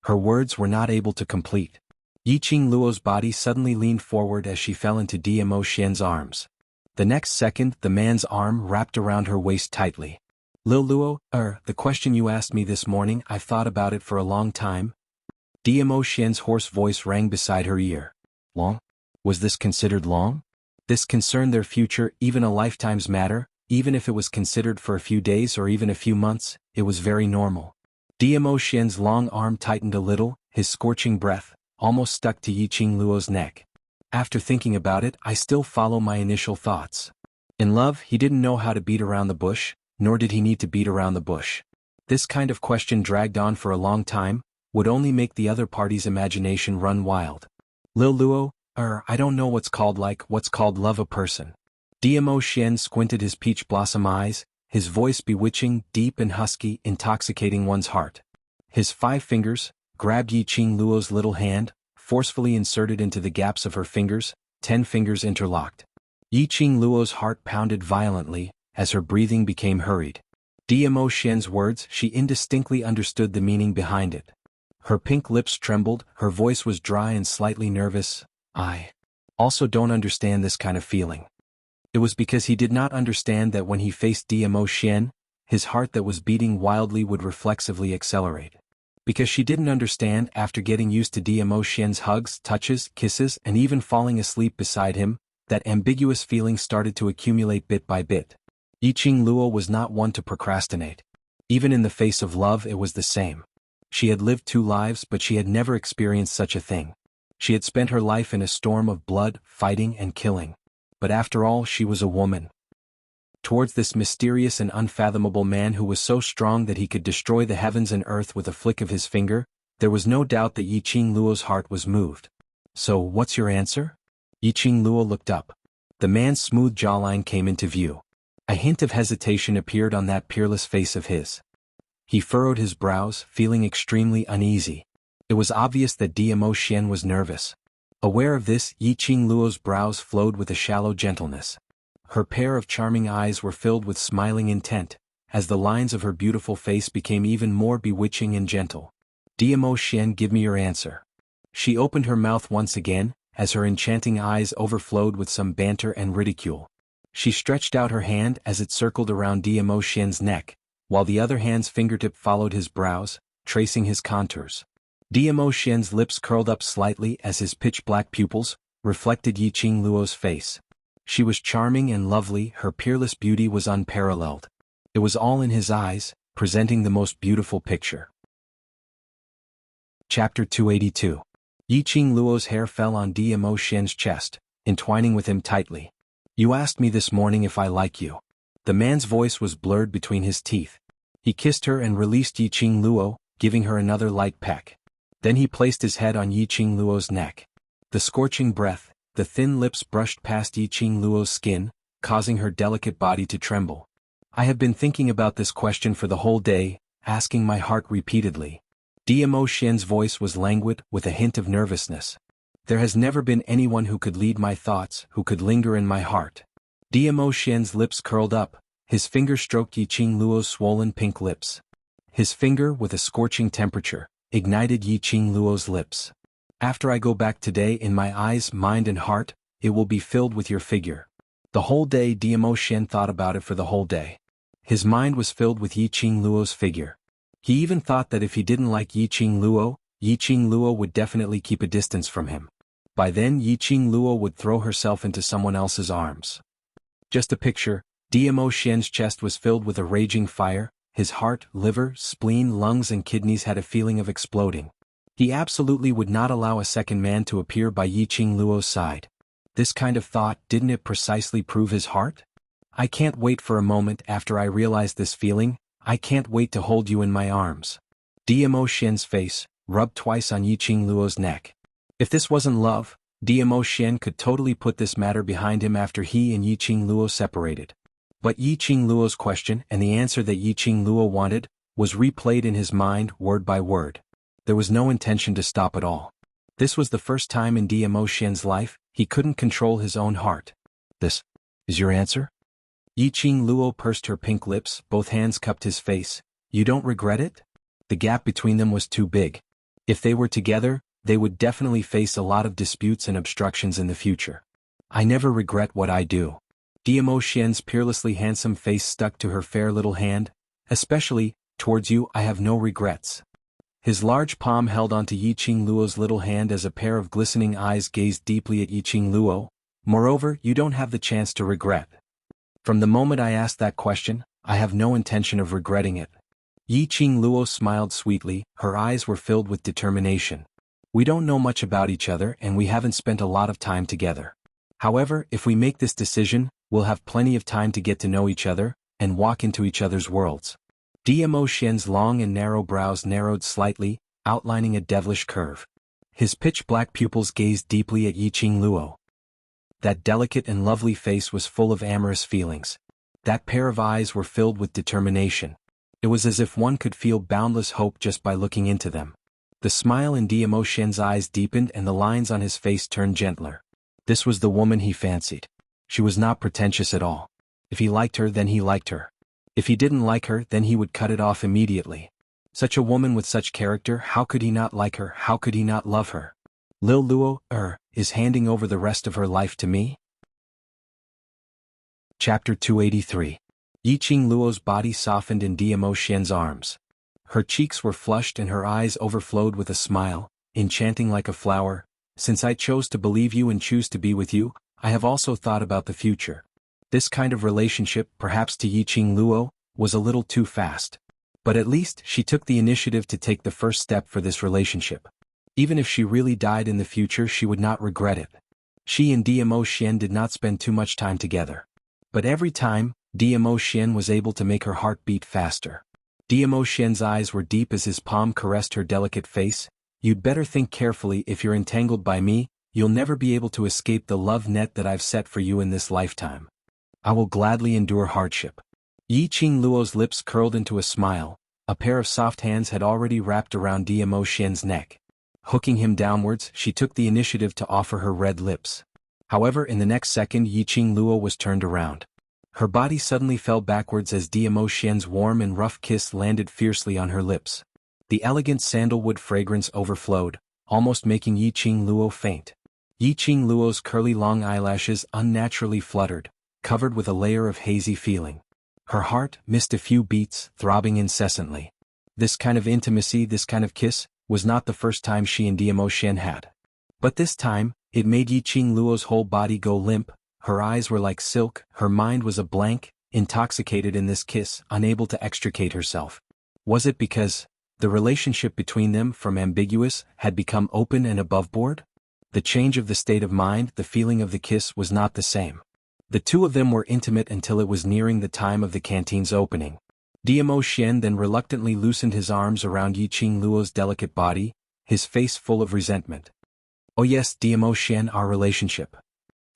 Her words were not able to complete. Yiqing Luo's body suddenly leaned forward as she fell into Diamo Xian's arms. The next second, the man's arm wrapped around her waist tightly. Lil Luo, the question you asked me this morning, I've thought about it for a long time. Diamo Xian's hoarse voice rang beside her ear. Long? Was this considered long? This concerned their future, even a lifetime's matter, even if it was considered for a few days or even a few months, it was very normal. Diamo Xian's long arm tightened a little, his scorching breath almost stuck to Yiqing Luo's neck. After thinking about it, I still follow my initial thoughts. In love, he didn't know how to beat around the bush, nor did he need to beat around the bush. This kind of question dragged on for a long time, would only make the other party's imagination run wild. Lil Luo, I don't know what's called love a person. Diamo Xian squinted his peach blossom eyes, his voice bewitching, deep and husky, intoxicating one's heart. His 5 fingers grabbed Yiqing Luo's little hand, forcefully inserted into the gaps of her fingers, 10 fingers interlocked. Yiqing Luo's heart pounded violently, as her breathing became hurried. Diamo Xian's words, she indistinctly understood the meaning behind it. Her pink lips trembled, her voice was dry and slightly nervous. I also don't understand this kind of feeling. It was because he did not understand that when he faced Diamo Xian, his heart that was beating wildly would reflexively accelerate. Because she didn't understand, after getting used to Diamo Xian's hugs, touches, kisses, and even falling asleep beside him, that ambiguous feeling started to accumulate bit by bit. Yiqing Luo was not one to procrastinate. Even in the face of love, it was the same. She had lived 2 lives, but she had never experienced such a thing. She had spent her life in a storm of blood, fighting, and killing. But after all, she was a woman. Towards this mysterious and unfathomable man who was so strong that he could destroy the heavens and earth with a flick of his finger, there was no doubt that Yiqing Luo's heart was moved. So, what's your answer? Yiqing Luo looked up. The man's smooth jawline came into view. A hint of hesitation appeared on that peerless face of his. He furrowed his brows, feeling extremely uneasy. It was obvious that Dmo Xian was nervous. Aware of this, Yiqing Luo's brows flowed with a shallow gentleness. Her pair of charming eyes were filled with smiling intent, as the lines of her beautiful face became even more bewitching and gentle. Dmo Xian, give me your answer. She opened her mouth once again, as her enchanting eyes overflowed with some banter and ridicule. She stretched out her hand as it circled around Dmo Xian's neck, while the other hand's fingertip followed his brows, tracing his contours. Dmo Xian's lips curled up slightly as his pitch-black pupils reflected Yiqing Luo's face. She was charming and lovely, her peerless beauty was unparalleled. It was all in his eyes, presenting the most beautiful picture. Chapter 282. Yiqing Luo's hair fell on Dmo Xian's chest, entwining with him tightly. You asked me this morning if I like you. The man's voice was blurred between his teeth. He kissed her and released Yiqing Luo, giving her another light peck. Then he placed his head on Yiqing Luo's neck. The scorching breath, the thin lips brushed past Yiqing Luo's skin, causing her delicate body to tremble. I have been thinking about this question for the whole day, asking my heart repeatedly. Dmo Xian's voice was languid, with a hint of nervousness. There has never been anyone who could lead my thoughts, who could linger in my heart. Dmo Xian's lips curled up, his finger stroked Yiqing Luo's swollen pink lips. His finger, with a scorching temperature, ignited Yiqing Luo's lips. After I go back today, in my eyes, mind and heart, it will be filled with your figure. The whole day Dmo Xian thought about it for the whole day. His mind was filled with Yiqing Luo's figure. He even thought that if he didn't like Yiqing Luo would definitely keep a distance from him. By then Yiqing Luo would throw herself into someone else's arms. Just a picture, Dmo Xian's chest was filled with a raging fire, his heart, liver, spleen, lungs and kidneys had a feeling of exploding. He absolutely would not allow a second man to appear by Yiqing Luo's side. This kind of thought, didn't it precisely prove his heart? I can't wait for a moment after I realize this feeling, I can't wait to hold you in my arms. Dmo Xian's face, rubbed twice on Yiqing Luo's neck. If this wasn't love, Dmo Xian could totally put this matter behind him after he and Yiqing Luo separated. But Yiqing Luo's question and the answer that Yiqing Luo wanted, was replayed in his mind word by word. There was no intention to stop at all. This was the first time in Dmo Xian's life, he couldn't control his own heart. This is your answer? Yiqing Luo pursed her pink lips, both hands cupped his face. You don't regret it? The gap between them was too big. If they were together, they would definitely face a lot of disputes and obstructions in the future. I never regret what I do. Dmo Xian's peerlessly handsome face stuck to her fair little hand. Especially, towards you I have no regrets. His large palm held onto Yiqing Luo's little hand as a pair of glistening eyes gazed deeply at Yiqing Luo. Moreover, you don't have the chance to regret. From the moment I asked that question, I have no intention of regretting it. Yiqing Luo smiled sweetly, her eyes were filled with determination. We don't know much about each other and we haven't spent a lot of time together. However, if we make this decision, we'll have plenty of time to get to know each other, and walk into each other's worlds. Dmo Xian's long and narrow brows narrowed slightly, outlining a devilish curve. His pitch-black pupils gazed deeply at Yiqing Luo. That delicate and lovely face was full of amorous feelings. That pair of eyes were filled with determination. It was as if one could feel boundless hope just by looking into them. The smile in Dmo Xian's eyes deepened and the lines on his face turned gentler. This was the woman he fancied. She was not pretentious at all. If he liked her, then he liked her. If he didn't like her, then he would cut it off immediately. Such a woman with such character, how could he not like her, how could he not love her? Lil Luo, is handing over the rest of her life to me? Chapter 283. Yiqing Luo's body softened in Dmo Xian's arms. Her cheeks were flushed and her eyes overflowed with a smile, enchanting like a flower. Since I chose to believe you and choose to be with you, I have also thought about the future. This kind of relationship, perhaps to Yiqing Luo, was a little too fast. But at least she took the initiative to take the first step for this relationship. Even if she really died in the future, she would not regret it. She and Dmo Xian did not spend too much time together. But every time, Dmo Xian was able to make her heart beat faster. Dmo Xian's eyes were deep as his palm caressed her delicate face. You'd better think carefully. If you're entangled by me, you'll never be able to escape the love net that I've set for you in this lifetime. I will gladly endure hardship. Yiqing Luo's lips curled into a smile. A pair of soft hands had already wrapped around Dmo Xian's neck. Hooking him downwards, she took the initiative to offer her red lips. However, in the next second Yiqing Luo was turned around. Her body suddenly fell backwards as Diamo Xian's warm and rough kiss landed fiercely on her lips. The elegant sandalwood fragrance overflowed, almost making Yiqing Luo faint. Yiqing Luo's curly long eyelashes unnaturally fluttered, covered with a layer of hazy feeling. Her heart missed a few beats, throbbing incessantly. This kind of intimacy, this kind of kiss, was not the first time she and Diamo Xian had. But this time, it made Yiqing Luo's whole body go limp. Her eyes were like silk, her mind was a blank, intoxicated in this kiss, unable to extricate herself. Was it because the relationship between them, from ambiguous, had become open and aboveboard? The change of the state of mind, the feeling of the kiss was not the same. The two of them were intimate until it was nearing the time of the canteen's opening. Diamo Xian then reluctantly loosened his arms around Yiqing Luo's delicate body, his face full of resentment. "Oh yes, Diamo Xian, our relationship.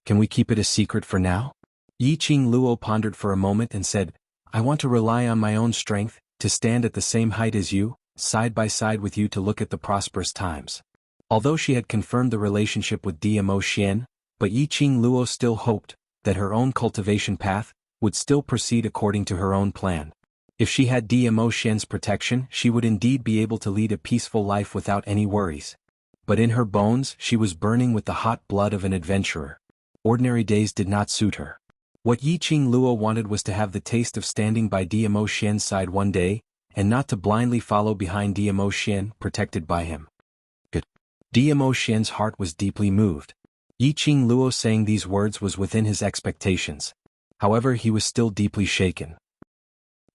Can we keep it a secret for now?" Yiqing Luo pondered for a moment and said, "I want to rely on my own strength, to stand at the same height as you, side by side with you, to look at the prosperous times." Although she had confirmed the relationship with Diamo Xian, but Yiqing Luo still hoped that her own cultivation path would still proceed according to her own plan. If she had Diamo Xian's protection, she would indeed be able to lead a peaceful life without any worries. But in her bones, she was burning with the hot blood of an adventurer. Ordinary days did not suit her. What Yiqing Luo wanted was to have the taste of standing by Diamo Xian's side one day, and not to blindly follow behind Diamo Xian, protected by him. Good. Diamo Xian's heart was deeply moved. Yiqing Luo saying these words was within his expectations. However, he was still deeply shaken.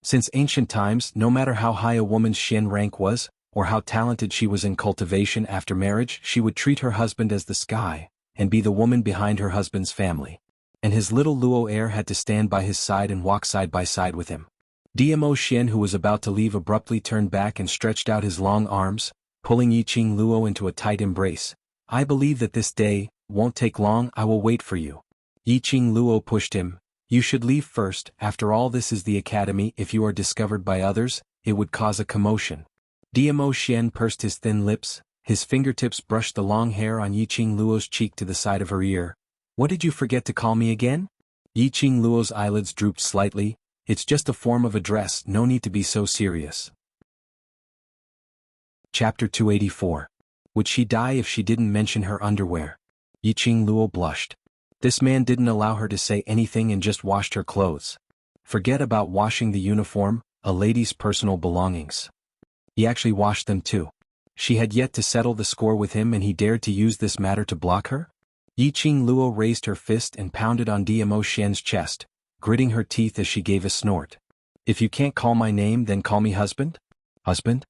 Since ancient times, no matter how high a woman's Xian rank was, or how talented she was in cultivation, after marriage she would treat her husband as the sky, and be the woman behind her husband's family. And his little Luo heir had to stand by his side and walk side by side with him. Diamo Xian, who was about to leave, abruptly turned back and stretched out his long arms, pulling Yiqing Luo into a tight embrace. "I believe that this day won't take long. I will wait for you." Yiqing Luo pushed him. "You should leave first. After all, this is the academy. If you are discovered by others, it would cause a commotion." Diamo Xian pursed his thin lips. His fingertips brushed the long hair on Yiqing Luo's cheek to the side of her ear. "What did you forget to call me again?" Yiqing Luo's eyelids drooped slightly. "It's just a form of address, no need to be so serious." Chapter 284. Would she die if she didn't mention her underwear? Yiqing Luo blushed. This man didn't allow her to say anything and just washed her clothes. Forget about washing the uniform, a lady's personal belongings. He actually washed them too. She had yet to settle the score with him, and he dared to use this matter to block her? Yiqing Luo raised her fist and pounded on Diamo Xian's chest, gritting her teeth as she gave a snort. "If you can't call my name, then call me husband?" "Husband?"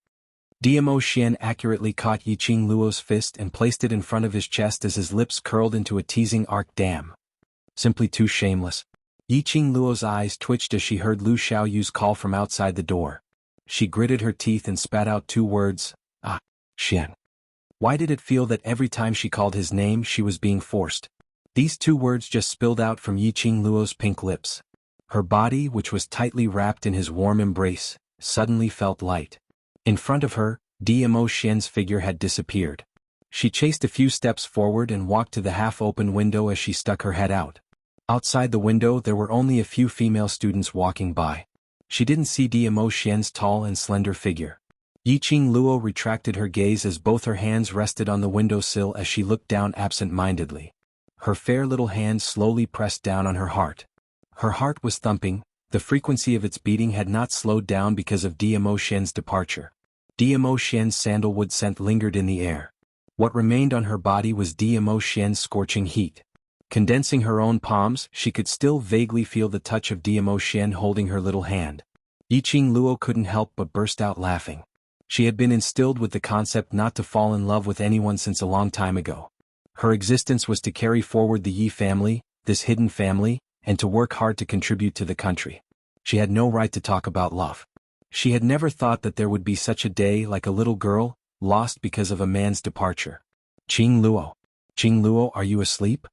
Diamo Xian accurately caught Yiqing Luo's fist and placed it in front of his chest as his lips curled into a teasing arc. "Damn. Simply too shameless." Yiqing Luo's eyes twitched as she heard Lu Xiaoyu's call from outside the door. She gritted her teeth and spat out two words. "Ah, Xian." Why did it feel that every time she called his name she was being forced? These two words just spilled out from Yiqing Luo's pink lips. Her body, which was tightly wrapped in his warm embrace, suddenly felt light. In front of her, Diamo Xian's figure had disappeared. She chased a few steps forward and walked to the half-open window as she stuck her head out. Outside the window there were only a few female students walking by. She didn't see Diamo Xian's tall and slender figure. Yiqing Luo retracted her gaze as both her hands rested on the windowsill as she looked down absent-mindedly. Her fair little hand slowly pressed down on her heart. Her heart was thumping. The frequency of its beating had not slowed down because of Diamo Xian's departure. Diamo Xian's sandalwood scent lingered in the air. What remained on her body was Diamo Xian's scorching heat. Condensing her own palms, she could still vaguely feel the touch of Diamo Xian holding her little hand. Yiqing Luo couldn't help but burst out laughing. She had been instilled with the concept not to fall in love with anyone since a long time ago. Her existence was to carry forward the Yi family, this hidden family, and to work hard to contribute to the country. She had no right to talk about love. She had never thought that there would be such a day, like a little girl, lost because of a man's departure. "Qing Luo. Qing Luo, are you asleep?"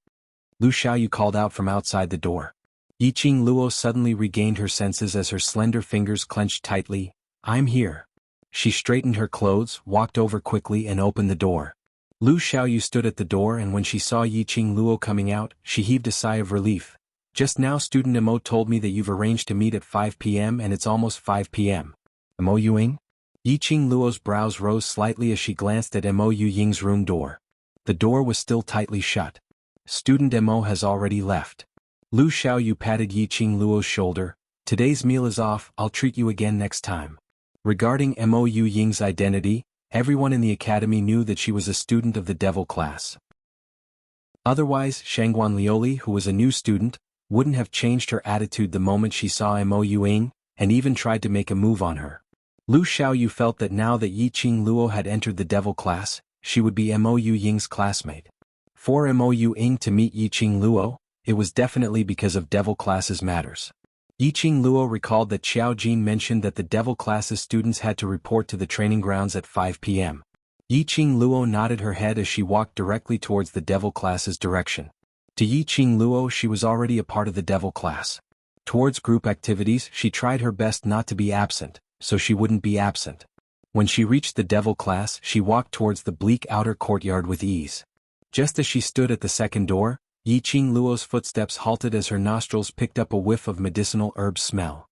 Lu Xiaoyu called out from outside the door. Yiqing Luo suddenly regained her senses as her slender fingers clenched tightly. "I'm here." She straightened her clothes, walked over quickly and opened the door. Lu Xiaoyu stood at the door, and when she saw Yiqing Luo coming out, she heaved a sigh of relief. Just now student Mo told me that you've arranged to meet at 5 p.m. and it's almost 5 p.m. Mo Yuying? Yiqing Luo's brows rose slightly as she glanced at Mo Yuying's room door. The door was still tightly shut. Student Mo has already left. Lu Xiaoyu patted Yiqing Luo's shoulder. Today's meal is off, I'll treat you again next time. Regarding Mo Yuying's identity, everyone in the academy knew that she was a student of the devil class. Otherwise, Shangguan Lioli, who was a new student, wouldn't have changed her attitude the moment she saw Mo Yuying, and even tried to make a move on her. Lu Xiaoyu felt that now that Yiqing Luo had entered the devil class, she would be Mo Yuying's classmate. For Mo Yuying to meet Yiqing Luo, it was definitely because of devil classes matters. Yiqing Luo recalled that Xiao Jin mentioned that the devil classes students had to report to the training grounds at 5 p.m. Yiqing Luo nodded her head as she walked directly towards the devil class's direction. To Yiqing Luo, she was already a part of the devil class. Towards group activities, she tried her best not to be absent, so she wouldn't be absent. When she reached the devil class, she walked towards the bleak outer courtyard with ease. Just as she stood at the second door, Yiqing Luo's footsteps halted as her nostrils picked up a whiff of medicinal herb smell.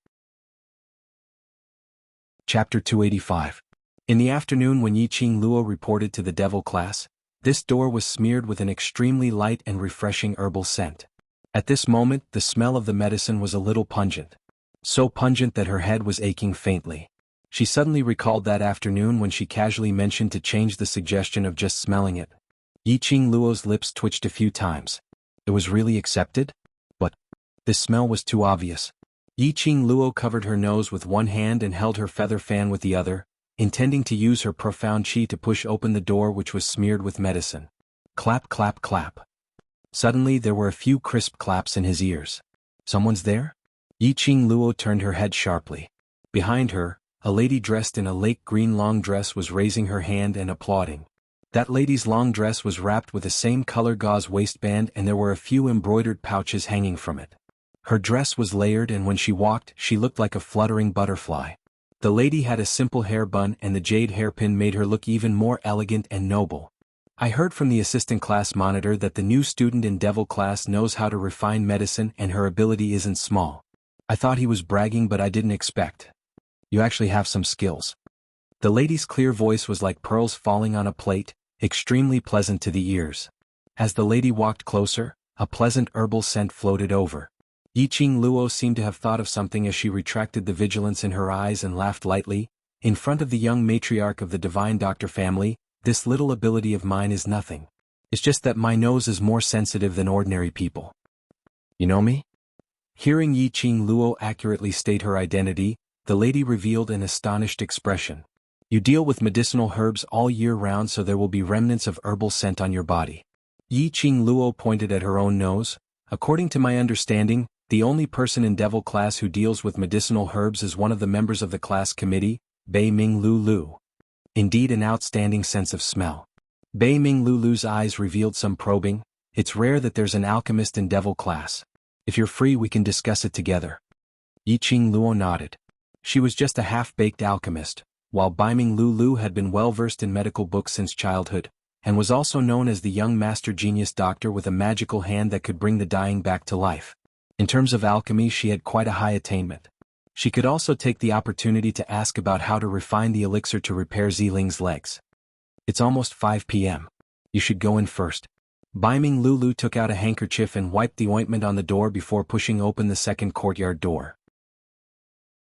Chapter 285. In the afternoon, when Yiqing Luo reported to the devil class, this door was smeared with an extremely light and refreshing herbal scent. At this moment, the smell of the medicine was a little pungent. So pungent that her head was aching faintly. She suddenly recalled that afternoon when she casually mentioned to change the suggestion of just smelling it. Yiqing Luo's lips twitched a few times. It was really accepted? But this smell was too obvious. Yiqing Luo covered her nose with one hand and held her feather fan with the other, intending to use her profound qi to push open the door which was smeared with medicine. Clap, clap, clap. Suddenly there were a few crisp claps in his ears. Someone's there? Yiqing Luo turned her head sharply. Behind her, a lady dressed in a lake green long dress was raising her hand and applauding. That lady's long dress was wrapped with the same color gauze waistband, and there were a few embroidered pouches hanging from it. Her dress was layered, and when she walked, she looked like a fluttering butterfly. The lady had a simple hair bun, and the jade hairpin made her look even more elegant and noble. I heard from the assistant class monitor that the new student in devil class knows how to refine medicine and her ability isn't small. I thought he was bragging, but I didn't expect. You actually have some skills. The lady's clear voice was like pearls falling on a plate, extremely pleasant to the ears. As the lady walked closer, a pleasant herbal scent floated over. Yiqing Luo seemed to have thought of something as she retracted the vigilance in her eyes and laughed lightly. In front of the young matriarch of the divine doctor family, this little ability of mine is nothing. It's just that my nose is more sensitive than ordinary people. You know me? Hearing Yiqing Luo accurately state her identity, the lady revealed an astonished expression. You deal with medicinal herbs all year round, so there will be remnants of herbal scent on your body. Yiqing Luo pointed at her own nose. According to my understanding, the only person in devil class who deals with medicinal herbs is one of the members of the class committee, Bei Ming Lu Lu. Indeed, an outstanding sense of smell. Bei Ming Lu Lu's eyes revealed some probing. It's rare that there's an alchemist in devil class. If you're free, we can discuss it together. Yiqing Luo nodded. She was just a half-baked alchemist, while Bai Ming Lu Lu had been well-versed in medical books since childhood, and was also known as the young master genius doctor with a magical hand that could bring the dying back to life. In terms of alchemy, she had quite a high attainment. She could also take the opportunity to ask about how to refine the elixir to repair Ziling's legs. It's almost 5 p.m. You should go in first. Bai Ming Lu Lu took out a handkerchief and wiped the ointment on the door before pushing open the second courtyard door.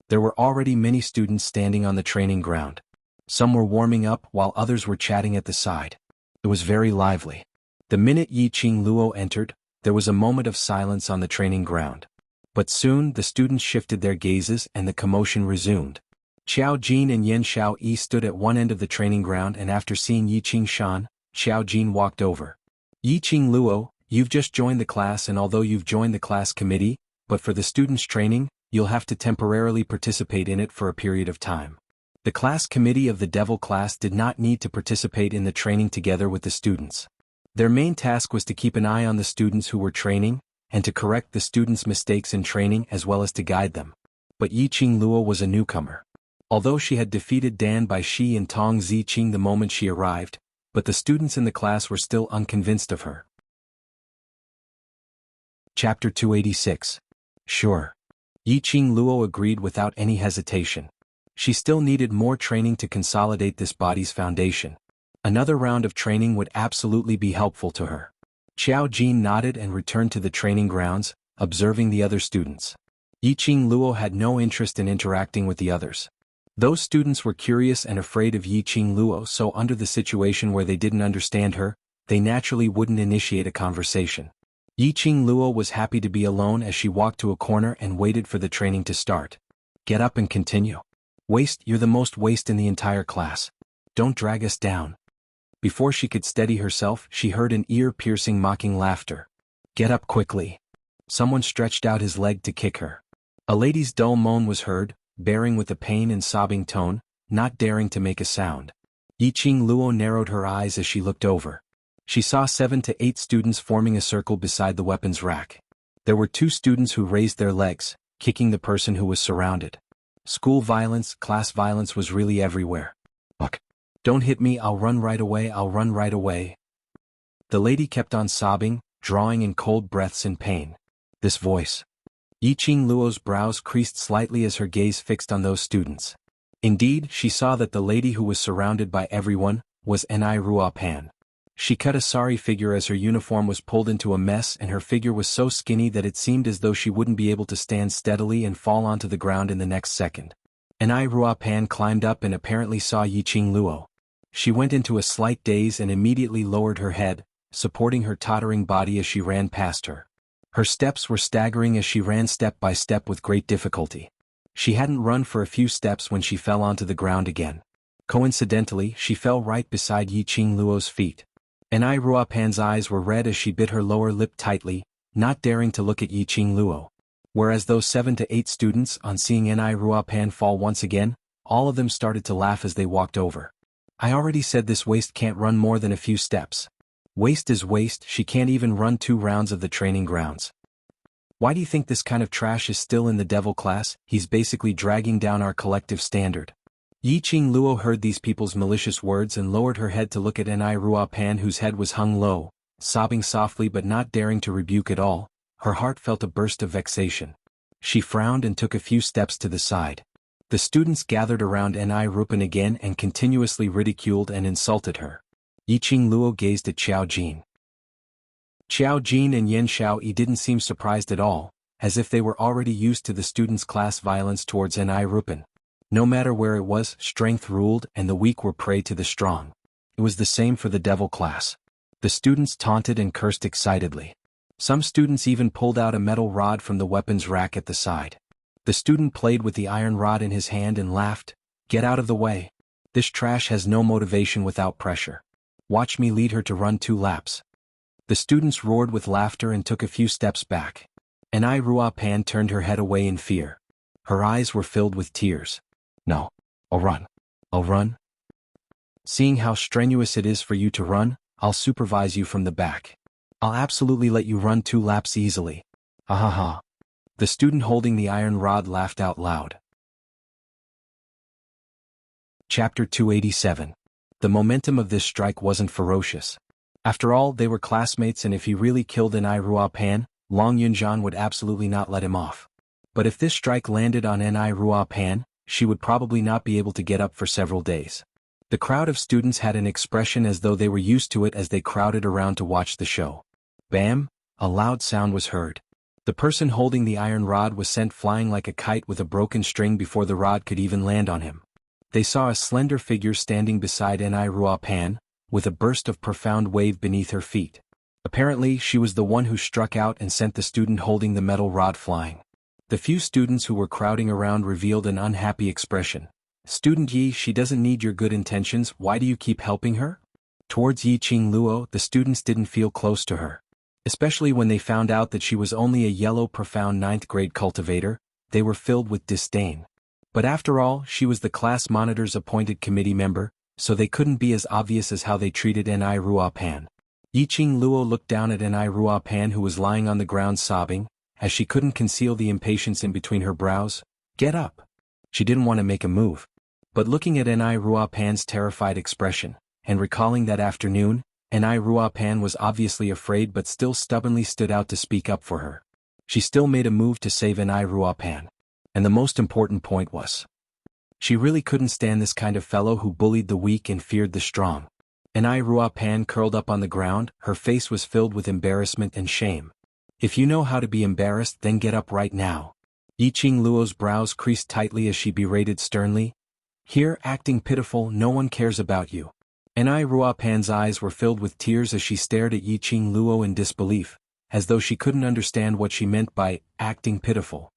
There were already many students standing on the training ground. Some were warming up while others were chatting at the side. It was very lively. The minute Yiqing Luo entered, there was a moment of silence on the training ground. But soon the students shifted their gazes and the commotion resumed. Xiao Jin and Yan Xiao Yi stood at one end of the training ground, and after seeing Yiqing Shan, Xiao Jin walked over. Yiqing Luo, you've just joined the class, and although you've joined the class committee, but for the students' training, you'll have to temporarily participate in it for a period of time. The class committee of the devil class did not need to participate in the training together with the students. Their main task was to keep an eye on the students who were training, and to correct the students' mistakes in training as well as to guide them. But Yiqing Luo was a newcomer. Although she had defeated Dan Baishi and Tong Ziqing the moment she arrived, but the students in the class were still unconvinced of her. Chapter 286. Sure. Yiqing Luo agreed without any hesitation. She still needed more training to consolidate this body's foundation. Another round of training would absolutely be helpful to her. Xiao Jin nodded and returned to the training grounds, observing the other students. Yiqing Luo had no interest in interacting with the others. Those students were curious and afraid of Yiqing Luo, so under the situation where they didn't understand her, they naturally wouldn't initiate a conversation. Yiqing Luo was happy to be alone as she walked to a corner and waited for the training to start. Get up and continue. Waste, you're the most waste in the entire class. Don't drag us down. Before she could steady herself, she heard an ear-piercing mocking laughter. Get up quickly. Someone stretched out his leg to kick her. A lady's dull moan was heard, bearing with a pain and sobbing tone, not daring to make a sound. Yiqing Luo narrowed her eyes as she looked over. She saw 7 to 8 students forming a circle beside the weapons rack. There were 2 students who raised their legs, kicking the person who was surrounded. School violence, class violence was really everywhere. Look. Don't hit me, I'll run right away, I'll run right away. The lady kept on sobbing, drawing in cold breaths in pain. This voice. Yiqing Luo's brows creased slightly as her gaze fixed on those students. Indeed, she saw that the lady who was surrounded by everyone was Ni Ruopan. She cut a sorry figure as her uniform was pulled into a mess, and her figure was so skinny that it seemed as though she wouldn't be able to stand steadily and fall onto the ground in the next second. Ni Ruopan climbed up and apparently saw Yiqing Luo. She went into a slight daze and immediately lowered her head, supporting her tottering body as she ran past her. Her steps were staggering as she ran step by step with great difficulty. She hadn't run for a few steps when she fell onto the ground again. Coincidentally, she fell right beside Yiqing Luo's feet. Ni Ruopan's eyes were red as she bit her lower lip tightly, not daring to look at Yiqing Luo. Whereas those 7 to 8 students, on seeing Ni Ruopan fall once again, all of them started to laugh as they walked over. I already said this waste can't run more than a few steps. Waste is waste, she can't even run 2 rounds of the training grounds. Why do you think this kind of trash is still in the devil class? He's basically dragging down our collective standard. Yiqing Luo heard these people's malicious words and lowered her head to look at Ni Ruopan, whose head was hung low, sobbing softly but not daring to rebuke at all. Her heart felt a burst of vexation. She frowned and took a few steps to the side. The students gathered around Ni Ruopan again and continuously ridiculed and insulted her. Yiqing Luo gazed at Xiao Jin. Xiao Jin and Yan Xiaoyi didn't seem surprised at all, as if they were already used to the students' class violence towards Ni Ruopan. No matter where it was, strength ruled and the weak were prey to the strong. It was the same for the devil class. The students taunted and cursed excitedly. Some students even pulled out a metal rod from the weapons rack at the side. The student played with the iron rod in his hand and laughed. Get out of the way. This trash has no motivation without pressure. Watch me lead her to run 2 laps. The students roared with laughter and took a few steps back. Ni Ruopan turned her head away in fear. Her eyes were filled with tears. No. I'll run. I'll run. Seeing how strenuous it is for you to run, I'll supervise you from the back. I'll absolutely let you run 2 laps easily. Ha ha ha. The student holding the iron rod laughed out loud. Chapter 287. The momentum of this strike wasn't ferocious. After all, they were classmates, and if he really killed Ni Ruopan, Long Yunjian would absolutely not let him off. But if this strike landed on Ni Ruopan, she would probably not be able to get up for several days. The crowd of students had an expression as though they were used to it as they crowded around to watch the show. Bam! A loud sound was heard. The person holding the iron rod was sent flying like a kite with a broken string before the rod could even land on him. They saw a slender figure standing beside Ni Ruopan, with a burst of profound wave beneath her feet. Apparently, she was the one who struck out and sent the student holding the metal rod flying. The few students who were crowding around revealed an unhappy expression. Student Yi, she doesn't need your good intentions, why do you keep helping her? Towards Yiqing Luo, the students didn't feel close to her. Especially when they found out that she was only a yellow profound 9th grade cultivator, they were filled with disdain. But after all, she was the class monitor's appointed committee member, so they couldn't be as obvious as how they treated Ni Ruopan. Yiqing Luo looked down at Ni Ruopan, who was lying on the ground sobbing, as she couldn't conceal the impatience in between her brows. Get up. She didn't want to make a move. But looking at Ni Ruopan's terrified expression, and recalling that afternoon, Nai Ruapan was obviously afraid but still stubbornly stood out to speak up for her. She still made a move to save Nai Ruapan. And the most important point was, she really couldn't stand this kind of fellow who bullied the weak and feared the strong. Nai Ruapan curled up on the ground, her face was filled with embarrassment and shame. If you know how to be embarrassed, then get up right now. Yiqing Luo's brows creased tightly as she berated sternly. Here, acting pitiful, no one cares about you. Nai Ruapan's eyes were filled with tears as she stared at Yiqing Luo in disbelief, as though she couldn't understand what she meant by acting pitiful.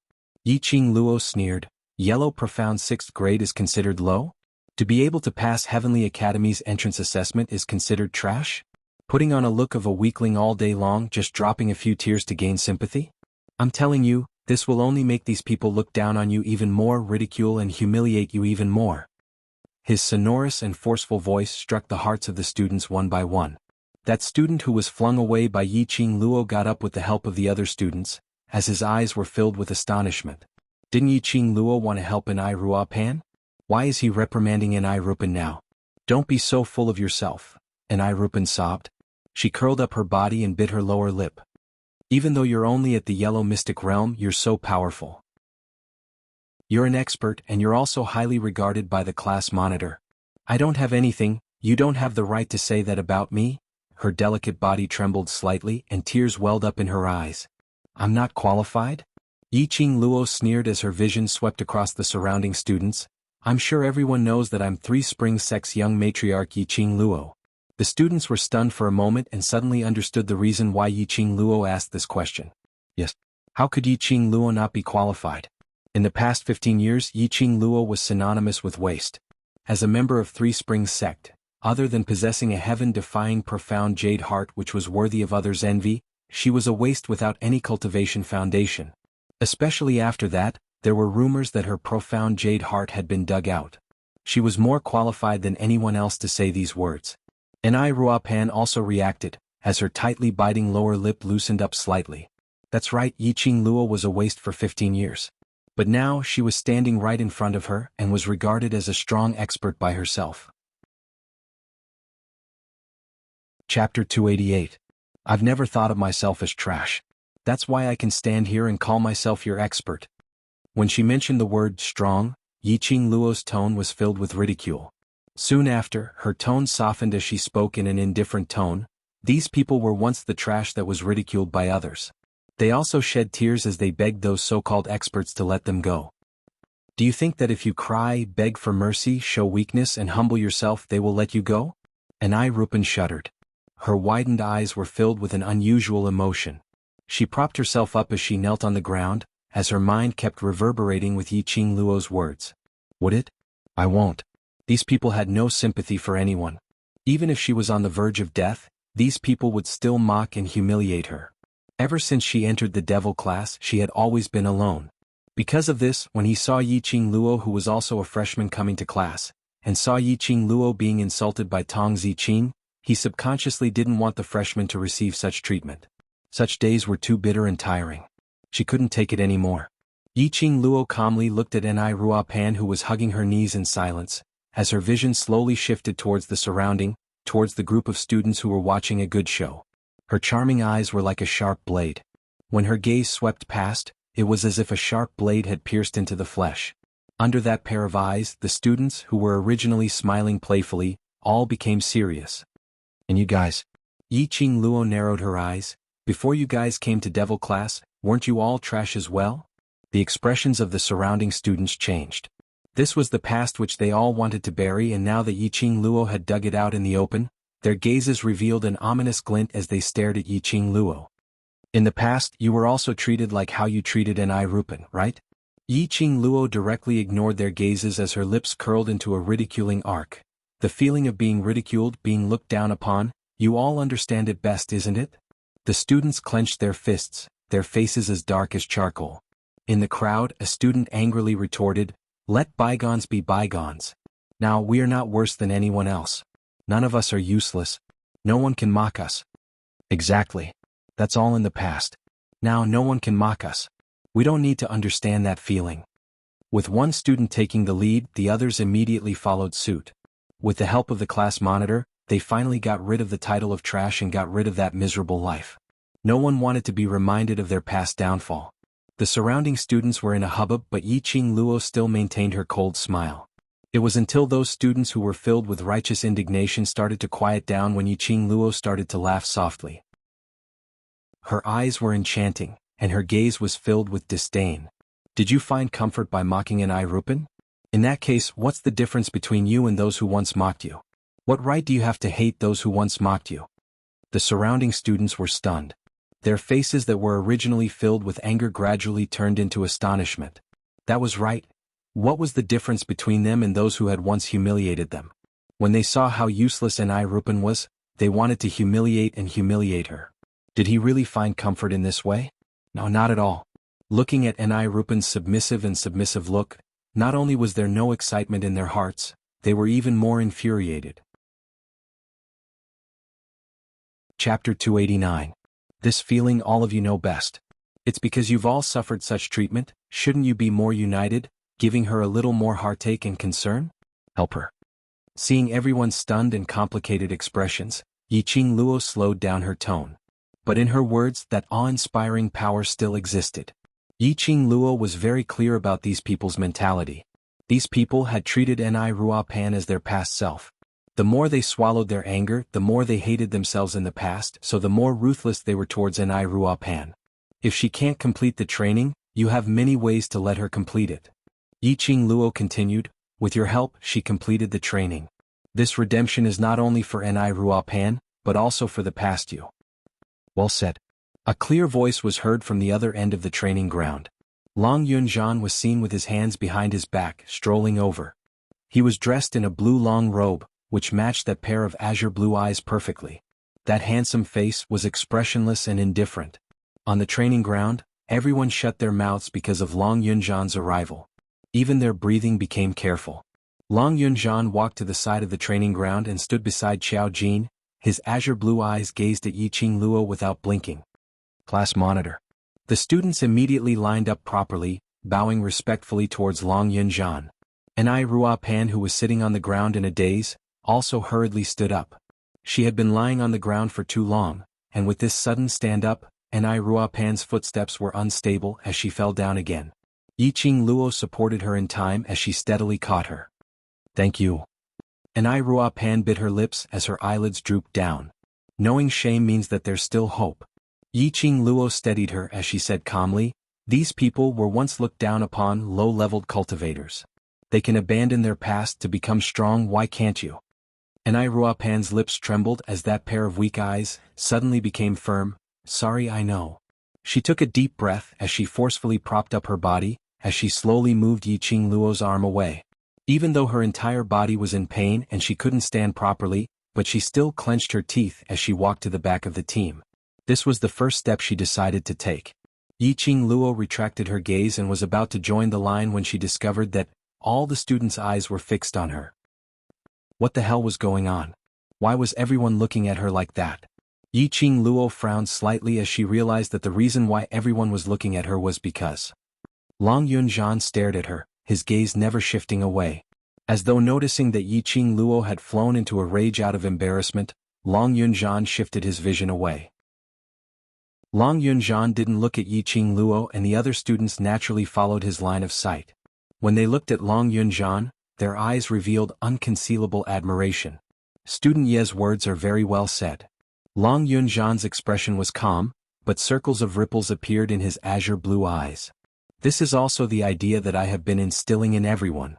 Yiqing Luo sneered, Yellow Profound 6th grade is considered low? To be able to pass Heavenly Academy's entrance assessment is considered trash? Putting on a look of a weakling all day long, just dropping a few tears to gain sympathy? I'm telling you, this will only make these people look down on you even more, ridicule and humiliate you even more. His sonorous and forceful voice struck the hearts of the students one by one. That student who was flung away by Yiqing Luo got up with the help of the other students, as his eyes were filled with astonishment. Didn't Yiqing Luo want to help Nai Ruapan? Why is he reprimanding Nai Rupan now? Don't be so full of yourself, Nai Rupan sobbed. She curled up her body and bit her lower lip. Even though you're only at the yellow mystic realm, you're so powerful. You're an expert and you're also highly regarded by the class monitor. I don't have anything, you don't have the right to say that about me? Her delicate body trembled slightly and tears welled up in her eyes. I'm not qualified? Yiqing Luo sneered as her vision swept across the surrounding students. I'm sure everyone knows that I'm 3 Spring Sect's young matriarch Yiqing Luo. The students were stunned for a moment and suddenly understood the reason why Yiqing Luo asked this question. Yes. How could Yiqing Luo not be qualified? In the past 15 years, Yiqing Luo was synonymous with waste. As a member of 3 Springs Sect, other than possessing a heaven-defying profound jade heart which was worthy of others' envy, she was a waste without any cultivation foundation. Especially after that, there were rumors that her profound jade heart had been dug out. She was more qualified than anyone else to say these words. Nai Ruapan also reacted, as her tightly biting lower lip loosened up slightly. That's right, Yiqing Luo was a waste for 15 years. But now she was standing right in front of her and was regarded as a strong expert by herself. Chapter 288. I've never thought of myself as trash. That's why I can stand here and call myself your expert. When she mentioned the word strong, Yiqing Luo's tone was filled with ridicule. Soon after, her tone softened as she spoke in an indifferent tone. These people were once the trash that was ridiculed by others. They also shed tears as they begged those so-called experts to let them go. Do you think that if you cry, beg for mercy, show weakness and humble yourself they will let you go? Nai Rupan shuddered. Her widened eyes were filled with an unusual emotion. She propped herself up as she knelt on the ground, as her mind kept reverberating with Yiqing Luo's words. Would it? I won't. These people had no sympathy for anyone. Even if she was on the verge of death, these people would still mock and humiliate her. Ever since she entered the devil class, she had always been alone. Because of this, when he saw Yiqing Luo, who was also a freshman coming to class, and saw Yiqing Luo being insulted by Tong Ziqing, he subconsciously didn't want the freshman to receive such treatment. Such days were too bitter and tiring. She couldn't take it anymore. Yiqing Luo calmly looked at Nai Ruapan, who was hugging her knees in silence, as her vision slowly shifted towards the group of students who were watching a good show. Her charming eyes were like a sharp blade. When her gaze swept past, it was as if a sharp blade had pierced into the flesh. Under that pair of eyes, the students, who were originally smiling playfully, all became serious. And you guys? Yiqing Luo narrowed her eyes. Before you guys came to devil class, weren't you all trash as well? The expressions of the surrounding students changed. This was the past which they all wanted to bury, and now that Yiqing Luo had dug it out in the open, their gazes revealed an ominous glint as they stared at Yiqing Luo. In the past, you were also treated like how you treated Nai Rupan, right? Yiqing Luo directly ignored their gazes as her lips curled into a ridiculing arc. The feeling of being ridiculed, being looked down upon, you all understand it best, isn't it? The students clenched their fists, their faces as dark as charcoal. In the crowd, a student angrily retorted, "Let bygones be bygones. Now we are not worse than anyone else. None of us are useless. No one can mock us." Exactly. That's all in the past. Now no one can mock us. We don't need to understand that feeling. With one student taking the lead, the others immediately followed suit. With the help of the class monitor, they finally got rid of the title of trash and got rid of that miserable life. No one wanted to be reminded of their past downfall. The surrounding students were in a hubbub, but Yiqing Luo still maintained her cold smile. It was until those students who were filled with righteous indignation started to quiet down when Yiqing Luo started to laugh softly. Her eyes were enchanting, and her gaze was filled with disdain. Did you find comfort by mocking an Rupan? In that case, what's the difference between you and those who once mocked you? What right do you have to hate those who once mocked you? The surrounding students were stunned. Their faces that were originally filled with anger gradually turned into astonishment. That was right. What was the difference between them and those who had once humiliated them? When they saw how useless an Rupan was, they wanted to humiliate her. Did he really find comfort in this way? No, not at all. Looking at an Rupan's submissive look, not only was there no excitement in their hearts, they were even more infuriated. Chapter 289. This feeling all of you know best. It's because you've all suffered such treatment, shouldn't you be more united, giving her a little more heartache and concern? Help her. Seeing everyone's stunned and complicated expressions, Yiqing Luo slowed down her tone. But in her words, that awe-inspiring power still existed. Yiqing Luo was very clear about these people's mentality. These people had treated Ni Ruopan as their past self. The more they swallowed their anger, the more they hated themselves in the past, so the more ruthless they were towards Ni Ruopan. If she can't complete the training, you have many ways to let her complete it. Yiqing Luo continued, with your help, she completed the training. This redemption is not only for Ni Ruopan, but also for the past you. Well said. A clear voice was heard from the other end of the training ground. Long Yunzhan was seen with his hands behind his back, strolling over. He was dressed in a blue long robe, which matched that pair of azure blue eyes perfectly. That handsome face was expressionless and indifferent. On the training ground, everyone shut their mouths because of Long Yunzhan's arrival. Even their breathing became careful. Long Yunzhan walked to the side of the training ground and stood beside Xiao Jin. His azure blue eyes gazed at Yiqing Luo without blinking. Class monitor. The students immediately lined up properly, bowing respectfully towards Long Yunzhan. Ni Ruopan, who was sitting on the ground in a daze, also hurriedly stood up. She had been lying on the ground for too long, and with this sudden stand-up, Ni Ruopan's footsteps were unstable as she fell down again. Yiqing Luo supported her in time as she steadily caught her. Thank you. Ni Ruopan bit her lips as her eyelids drooped down. Knowing shame means that there's still hope. Yiqing Luo steadied her as she said calmly, these people were once looked down upon, low-leveled cultivators. They can abandon their past to become strong, why can't you? Ni Ruopan's lips trembled as that pair of weak eyes suddenly became firm. Sorry, I know. She took a deep breath as she forcefully propped up her body, as she slowly moved Yiqing Luo's arm away. Even though her entire body was in pain and she couldn't stand properly, but she still clenched her teeth as she walked to the back of the team. This was the first step she decided to take. Yiqing Luo retracted her gaze and was about to join the line when she discovered that all the students' eyes were fixed on her. What the hell was going on? Why was everyone looking at her like that? Yiqing Luo frowned slightly as she realized that the reason why everyone was looking at her was because Long Yunzhan stared at her, his gaze never shifting away. As though noticing that Yiqing Luo had flown into a rage out of embarrassment, Long Yunzhan shifted his vision away. Long Yunzhan didn't look at Yiqing Luo, and the other students naturally followed his line of sight. When they looked at Long Yunzhan, their eyes revealed unconcealable admiration. Student Ye's words are very well said. Long Yunzhan's expression was calm, but circles of ripples appeared in his azure blue eyes. This is also the idea that I have been instilling in everyone.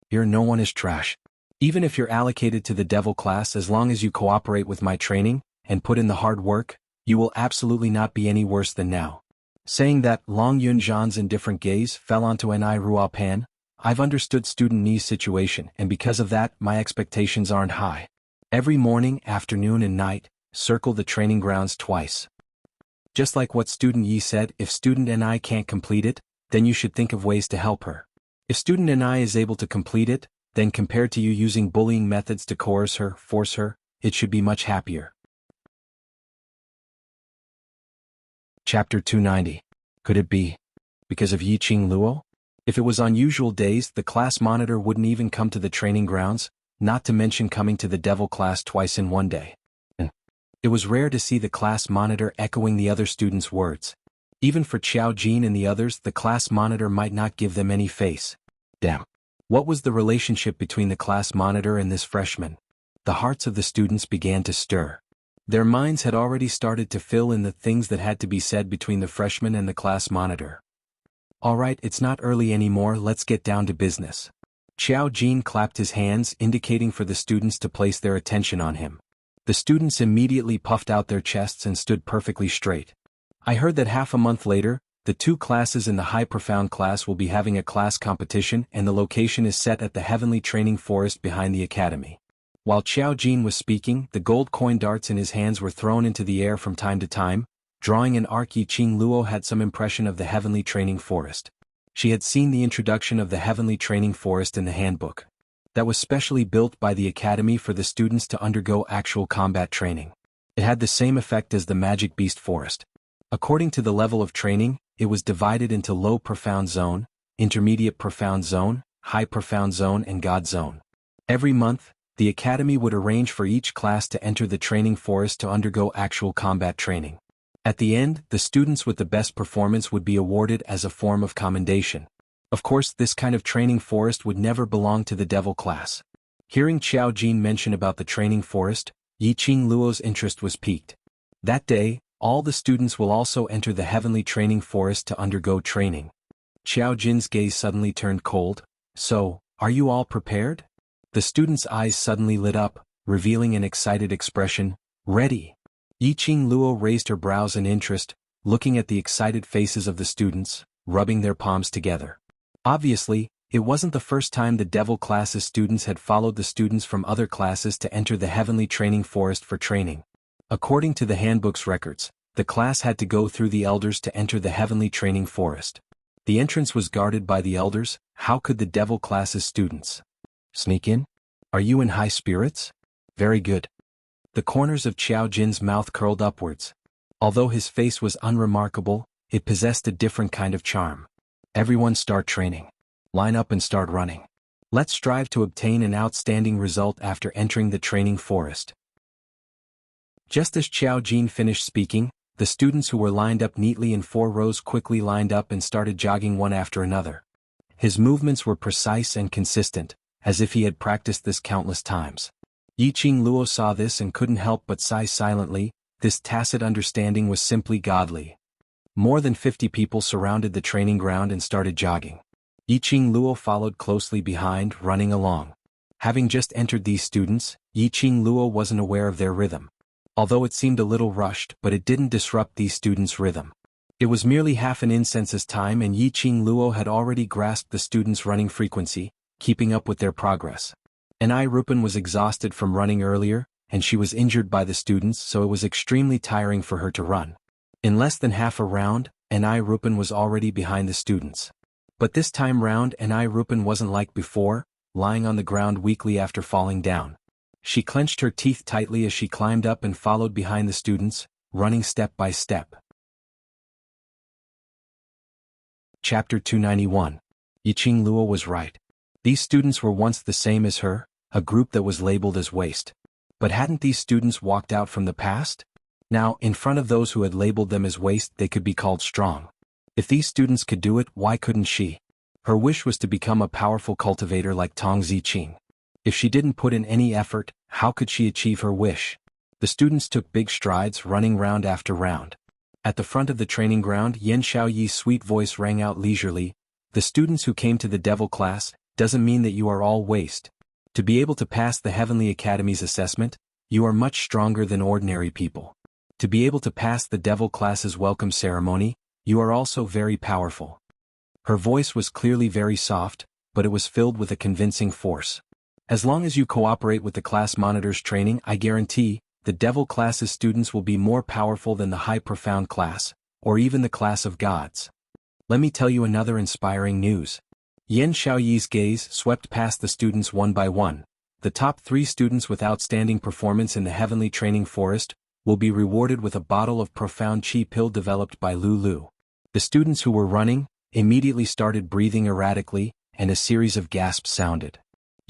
Here no one is trash. Even if you're allocated to the devil class, as long as you cooperate with my training, and put in the hard work, you will absolutely not be any worse than now. Saying that, Long Yunzhan's indifferent gaze fell onto Ni Ruopan. I've understood student Ni's situation, and because of that, my expectations aren't high. Every morning, afternoon and night, circle the training grounds twice. Just like what student Yi said, if student Ni can't complete it, then you should think of ways to help her. If student Ni is able to complete it, then compared to you using bullying methods to coerce her, force her, it should be much happier. Chapter 290. Could it be because of Yiqing Luo? If it was on usual days, the class monitor wouldn't even come to the training grounds, not to mention coming to the devil class twice in one day. It was rare to see the class monitor echoing the other students' words. Even for Xiao Jin and the others, the class monitor might not give them any face. Damn. What was the relationship between the class monitor and this freshman? The hearts of the students began to stir. Their minds had already started to fill in the things that had to be said between the freshman and the class monitor. Alright, it's not early anymore, let's get down to business. Xiao Jin clapped his hands, indicating for the students to place their attention on him. The students immediately puffed out their chests and stood perfectly straight. I heard that half a month later, the two classes in the high profound class will be having a class competition, and the location is set at the heavenly training forest behind the academy. While Xiao Jin was speaking, the gold coin darts in his hands were thrown into the air from time to time. Drawing an arc, Yi Qing Luo had some impression of the heavenly training forest. She had seen the introduction of the heavenly training forest in the handbook. That was specially built by the academy for the students to undergo actual combat training. It had the same effect as the magic beast forest. According to the level of training, it was divided into low profound zone, intermediate profound zone, high profound zone and God zone. Every month, the academy would arrange for each class to enter the training forest to undergo actual combat training. At the end, the students with the best performance would be awarded as a form of commendation. Of course, this kind of training forest would never belong to the devil class. Hearing Xiao Jin mention about the training forest, Yi Qing Luo's interest was piqued. That day, all the students will also enter the heavenly training forest to undergo training. Xiao Jin's gaze suddenly turned cold. So, are you all prepared? The students' eyes suddenly lit up, revealing an excited expression. Ready. Yi Qing Luo raised her brows in interest, looking at the excited faces of the students, rubbing their palms together. Obviously, it wasn't the first time the devil class's students had followed the students from other classes to enter the heavenly training forest for training. According to the handbook's records, the class had to go through the elders to enter the heavenly training forest. The entrance was guarded by the elders. How could the devil class's students sneak in? Are you in high spirits? Very good. The corners of Xiao Jin's mouth curled upwards. Although his face was unremarkable, it possessed a different kind of charm. Everyone start training. Line up and start running. Let's strive to obtain an outstanding result after entering the training forest. Just as Xiao Jin finished speaking, the students who were lined up neatly in 4 rows quickly lined up and started jogging one after another. His movements were precise and consistent, as if he had practiced this countless times. Yi Qing Luo saw this and couldn't help but sigh silently. This tacit understanding was simply godly. More than 50 people surrounded the training ground and started jogging. Yi Qing Luo followed closely behind, running along. Having just entered these students, Yi Qing Luo wasn't aware of their rhythm. Although it seemed a little rushed, but it didn't disrupt these students' rhythm. It was merely half an incense's time and Yi Qing Luo had already grasped the students' running frequency, keeping up with their progress. Ai Rupan was exhausted from running earlier, and she was injured by the students, so it was extremely tiring for her to run. In less than half a round, Ai Rupan was already behind the students. But this time round Ai Rupan wasn't like before, lying on the ground weakly after falling down. She clenched her teeth tightly as she climbed up and followed behind the students, running step by step. Chapter 291. Yi Qing Luo was right. These students were once the same as her, a group that was labeled as waste. But hadn't these students walked out from the past? Now, in front of those who had labeled them as waste, they could be called strong. If these students could do it, why couldn't she? Her wish was to become a powerful cultivator like Tong Ziqing. If she didn't put in any effort, how could she achieve her wish? The students took big strides, running round after round. At the front of the training ground, Yan Xiaoyi's sweet voice rang out leisurely. The students who came to the devil class, doesn't mean that you are all waste. To be able to pass the Heavenly Academy's assessment, you are much stronger than ordinary people. To be able to pass the devil class's welcome ceremony, you are also very powerful. Her voice was clearly very soft, but it was filled with a convincing force. As long as you cooperate with the class monitor's training, I guarantee, the devil class's students will be more powerful than the high profound class, or even the class of gods. Let me tell you another inspiring news. Yan Xiaoyi's gaze swept past the students one by one. The top 3 students with outstanding performance in the heavenly training forest will be rewarded with a bottle of profound qi pill developed by Lulu. The students who were running immediately started breathing erratically, and a series of gasps sounded.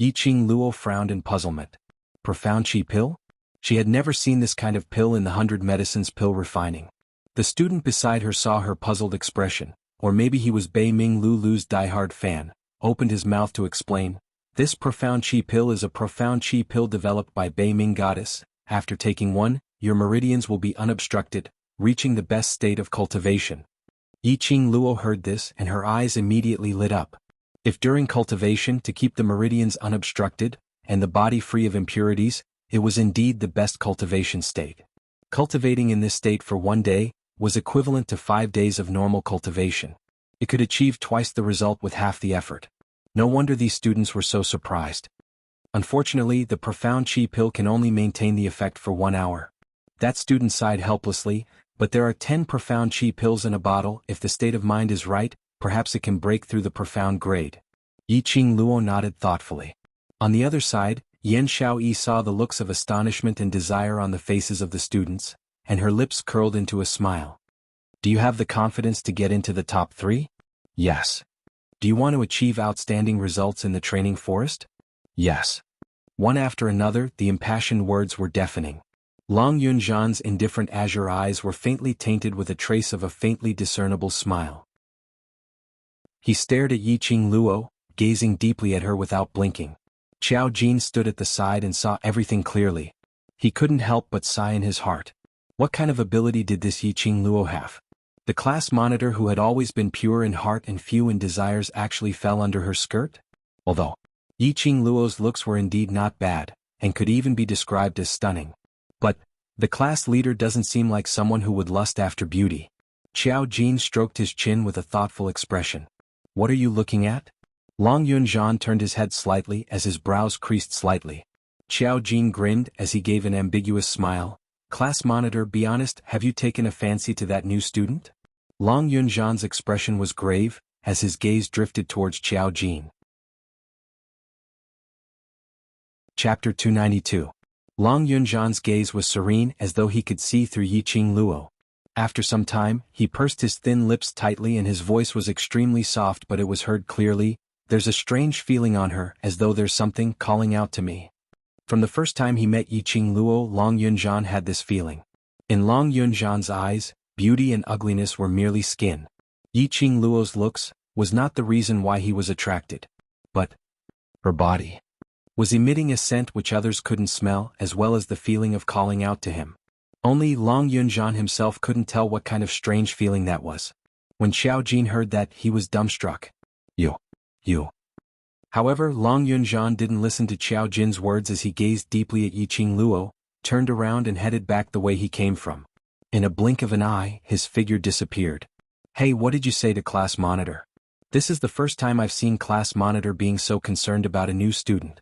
Yiqing Luo frowned in puzzlement. Profound Qi pill? She had never seen this kind of pill in the 100 medicines pill refining. The student beside her saw her puzzled expression, or maybe he was Bei Ming Lulu's diehard fan, opened his mouth to explain. This profound Qi pill is a profound Qi pill developed by Bei Ming goddess. After taking one, your meridians will be unobstructed, reaching the best state of cultivation. Yiqing Luo heard this and her eyes immediately lit up. If during cultivation to keep the meridians unobstructed, and the body free of impurities, it was indeed the best cultivation state. Cultivating in this state for 1 day was equivalent to 5 days of normal cultivation. It could achieve twice the result with half the effort. No wonder these students were so surprised. Unfortunately, the profound Qi pill can only maintain the effect for 1 hour. That student sighed helplessly, but there are 10 profound Qi pills in a bottle. If the state of mind is right, perhaps it can break through the profound grade. Yiqing Luo nodded thoughtfully. On the other side, Yan Xiaoyi saw the looks of astonishment and desire on the faces of the students, and her lips curled into a smile. Do you have the confidence to get into the top 3? Yes. Do you want to achieve outstanding results in the training forest? Yes. One after another, the impassioned words were deafening. Long Yunzhan's indifferent azure eyes were faintly tainted with a trace of a faintly discernible smile. He stared at Yiqing Luo, gazing deeply at her without blinking. Qiao Jin stood at the side and saw everything clearly. He couldn't help but sigh in his heart. What kind of ability did this Yiqing Luo have? The class monitor who had always been pure in heart and few in desires actually fell under her skirt? Although Yiqing Luo's looks were indeed not bad, and could even be described as stunning. But the class leader doesn't seem like someone who would lust after beauty. Qiao Jin stroked his chin with a thoughtful expression. What are you looking at? Long Yunzhan turned his head slightly as his brows creased slightly. Qiao Jin grinned as he gave an ambiguous smile. Class monitor, be honest, have you taken a fancy to that new student? Long Yunzhan's expression was grave, as his gaze drifted towards Qiao Jin. Chapter 292. Long Yunzhan's gaze was serene as though he could see through Yiqing Luo. After some time, he pursed his thin lips tightly and his voice was extremely soft, but it was heard clearly. There's a strange feeling on her, as though there's something calling out to me. From the first time he met Yiqing Luo, Long Yunzhan had this feeling. In Long Yunzhan's eyes, beauty and ugliness were merely skin. Yiqing Luo's looks was not the reason why he was attracted. But her body was emitting a scent which others couldn't smell, as well as the feeling of calling out to him. Only Long Yunzhan himself couldn't tell what kind of strange feeling that was. When Qiao Jin heard that, he was dumbstruck. You. However, Long Yunzhan didn't listen to Qiao Jin's words as he gazed deeply at Yiqing Luo, turned around and headed back the way he came from. In a blink of an eye, his figure disappeared. Hey, what did you say to class monitor? This is the first time I've seen class monitor being so concerned about a new student.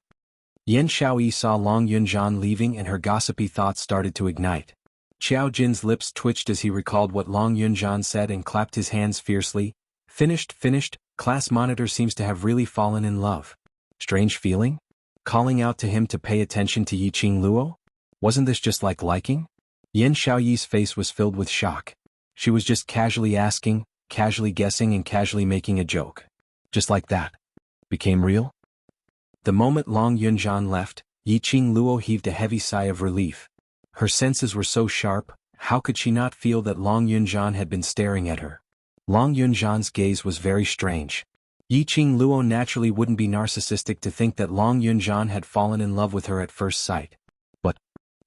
Yan Xiaoyi saw Long Yunzhan leaving and her gossipy thoughts started to ignite. Qiao Jin's lips twitched as he recalled what Long Yunzhan said and clapped his hands fiercely. Finished, class monitor seems to have really fallen in love. Strange feeling? Calling out to him to pay attention to Yiqing Luo? Wasn't this just like liking? Yan Xiaoyi's face was filled with shock. She was just casually asking, casually guessing and casually making a joke. Just like that. Became real? The moment Long Yunzhan left, Yiqing Luo heaved a heavy sigh of relief. Her senses were so sharp, how could she not feel that Long Yunzhan had been staring at her? Long Yunzhan's gaze was very strange. Yiqing Luo naturally wouldn't be narcissistic to think that Long Yunzhan had fallen in love with her at first sight. But